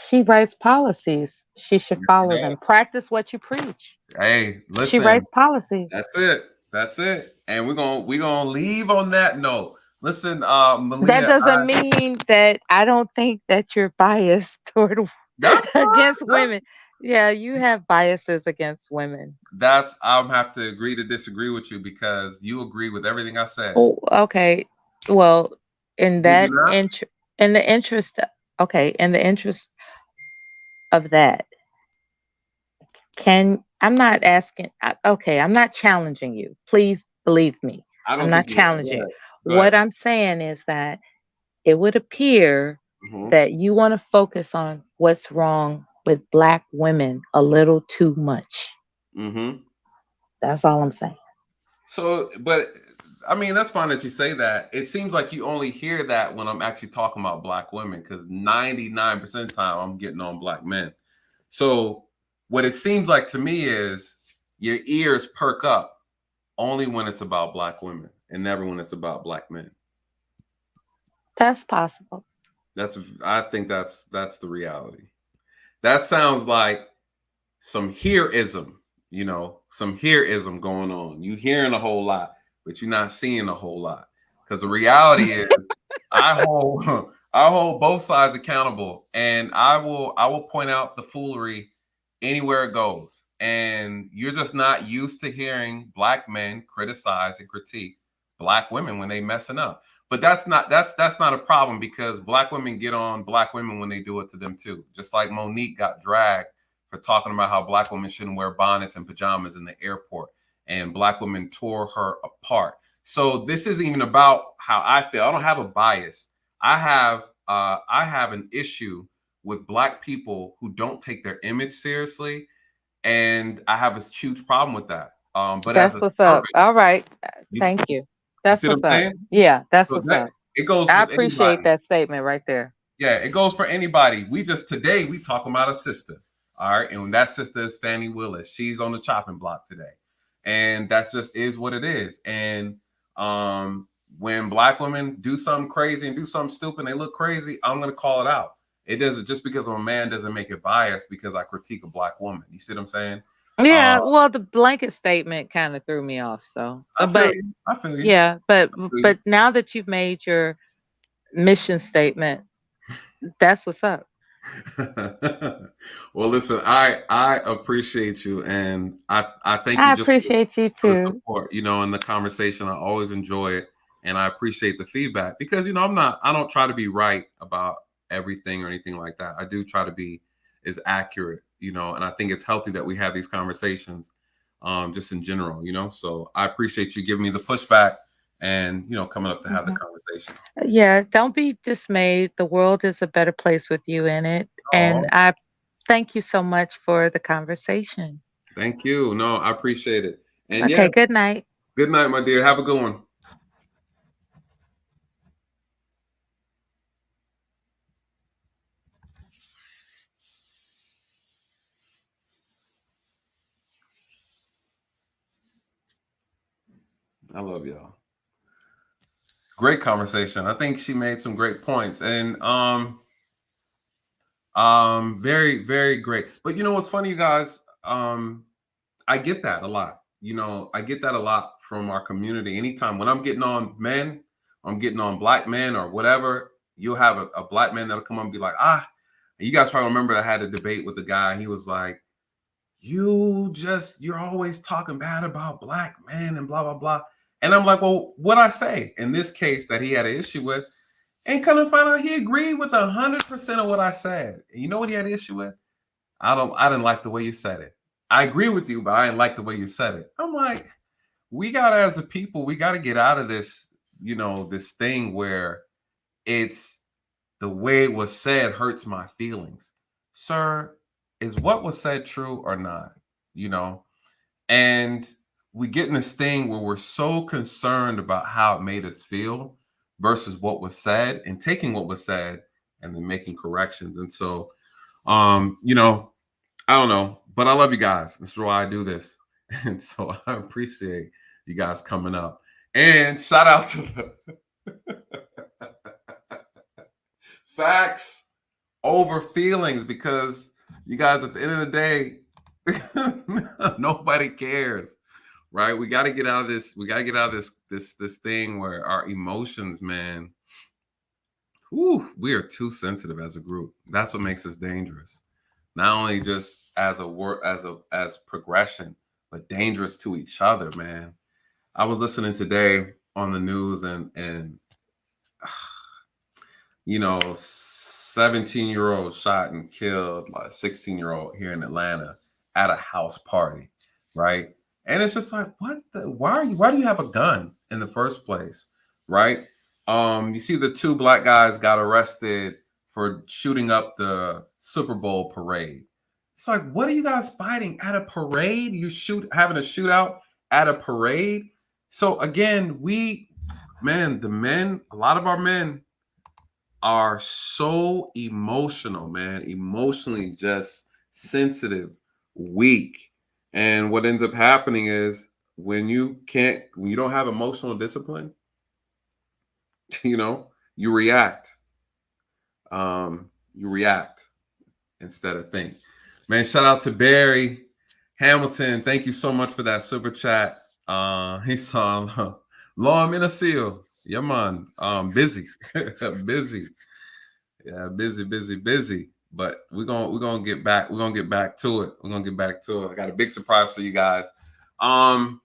She writes policies. She should follow them. Practice what you preach. Hey, listen. She writes policies. That's it. And we're gonna leave on that note. Listen, Malia, that doesn't mean that I don't think that you're biased toward against women. Yeah, you have biases against women. I'll have to agree to disagree with you, because you agree with everything I said. Oh, okay. Well, in the interest of that, I'm not asking. Okay, I'm not challenging you. Please believe me. I'm not challenging. What I'm saying is that it would appear that you want to focus on what's wrong with Black women a little too much. That's all I'm saying. So, but I mean, that's fine that you say that. It seems like you only hear that when I'm actually talking about Black women, because 99% of the time I'm getting on Black men. So what it seems like to me is your ears perk up only when it's about Black women and never when it's about Black men. That's possible. I think that's the reality. That sounds like some hereism, some hereism going on. You hearing a whole lot, but you're not seeing a whole lot. Because the reality is I hold both sides accountable, and I will point out the foolery anywhere it goes. And you're just not used to hearing Black men criticize and critique Black women when they messing up. But that's not a problem, because Black women get on Black women when they do it to them too. Just like Monique got dragged for talking about how Black women shouldn't wear bonnets and pajamas in the airport, and Black women tore her apart. So this isn't even about how I feel. I don't have a bias. I have an issue with Black people who don't take their image seriously, and I have a huge problem with that. But that's what's up. All right, thank you. That's what's up. Yeah, that's what's up. It goes. I appreciate that statement right there. Yeah, it goes for anybody. Today we talking about a sister. All right, and that sister is Fani Willis. She's on the chopping block today, and that just is what it is. And when Black women do something crazy and do something stupid, and they look crazy, I'm gonna call it out. It doesn't, just because I'm a man doesn't make it biased because I critique a Black woman. You see what I'm saying? Yeah, well, the blanket statement kind of threw me off. So, I feel you. Yeah, but now that you've made your mission statement, that's what's up. Well, listen, I appreciate you, and I thank you. I appreciate you too. For the support, in the conversation. I always enjoy it, and I appreciate the feedback, because I don't try to be right about everything or anything like that. I do try to be as accurate, and I think it's healthy that we have these conversations, just in general, So I appreciate you giving me the pushback and coming up to have the conversation. Yeah, don't be dismayed. The world is a better place with you in it. And I thank you so much for the conversation. Thank you. No, I appreciate it. And okay, good night. Good night, my dear. Have a good one. I love y'all. Great conversation. I think she made some great points, and very, very great. But you know what's funny, you guys? I get that a lot. You know, I get that a lot from our community. Anytime when I'm getting on men, I'm getting on black men or whatever, you'll have a black man that'll come up and be like, you guys probably remember I had a debate with a guy. He was like, you're always talking bad about black men and blah, blah, blah. And I'm like, well, what I say in this case that he had an issue with, and come to find out he agreed with 100% of what I said. And you know what he had an issue with? I didn't like the way you said it. I agree with you, but I didn't like the way you said it. I'm like, we gotta, as a people, we gotta get out of this, you know, this thing where it's the way it was said hurts my feelings. Sir, is what was said true or not? You know, and we get in this thing where we're so concerned about how it made us feel versus what was said, and taking what was said and then making corrections. And so, you know, I don't know, but I love you guys. This is why I do this. And so I appreciate you guys coming up. And shout out to the facts over feelings, because you guys, at the end of the day, nobody cares, right? We got to get out of this. We got to get out of this thing where our emotions, man, we are too sensitive as a group. That's what makes us dangerous. Not only just as progression, but dangerous to each other, man. I was listening today on the news, and you know, 17-year-old shot and killed like a 16-year-old here in Atlanta at a house party, right? And it's just like, why do you have a gun in the first place, right? You see the two black guys got arrested for shooting up the Super Bowl parade. It's like, what are you guys fighting at a parade? Having a shootout at a parade. So again, a lot of our men are so emotional, man, emotionally just sensitive, weak. And what ends up happening is when you don't have emotional discipline, you know, you react. You react instead of think. Man, shout out to Barry Hamilton. Thank you so much for that super chat. He saw Law Minnesota. Yeah, man. Busy. busy. Yeah, busy. But we're gonna get back. We're gonna get back to it. I got a big surprise for you guys. Dang,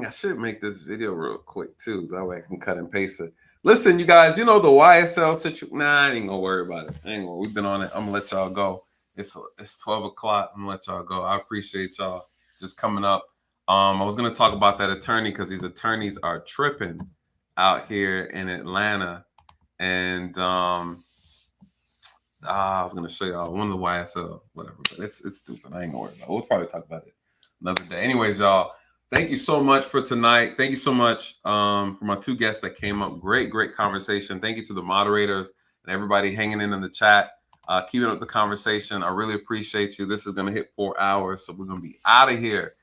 I should make this video real quick too, so that way I can cut and paste it. Listen, you guys, you know the YSL situation. Nah, I ain't gonna worry about it. We've been on it. I'm gonna let y'all go. It's 12 o'clock. I'm gonna let y'all go. I appreciate y'all just coming up. I was gonna talk about that attorney because these attorneys are tripping out here in Atlanta, and I was gonna show y'all one of the YSL, whatever. But it's stupid. I ain't gonna worry about it. We'll probably talk about it another day. Anyways, y'all, thank you so much for tonight. Thank you so much for my two guests that came up. Great conversation. Thank you to the moderators and everybody hanging in the chat. Keeping up the conversation. I really appreciate you. This is gonna hit 4 hours, so we're gonna be out of here.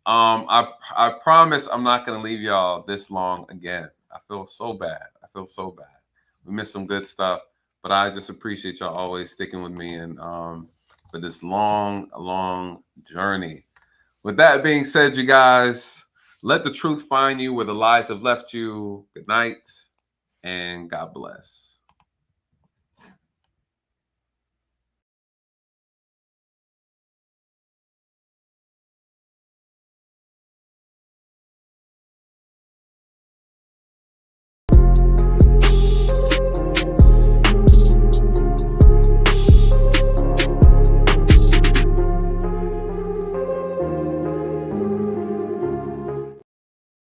I promise I'm not gonna leave y'all this long again. I feel so bad. We missed some good stuff, but I just appreciate y'all always sticking with me and for this long journey. With that being said, you guys, let the truth find you where the lies have left you. Good night and God bless.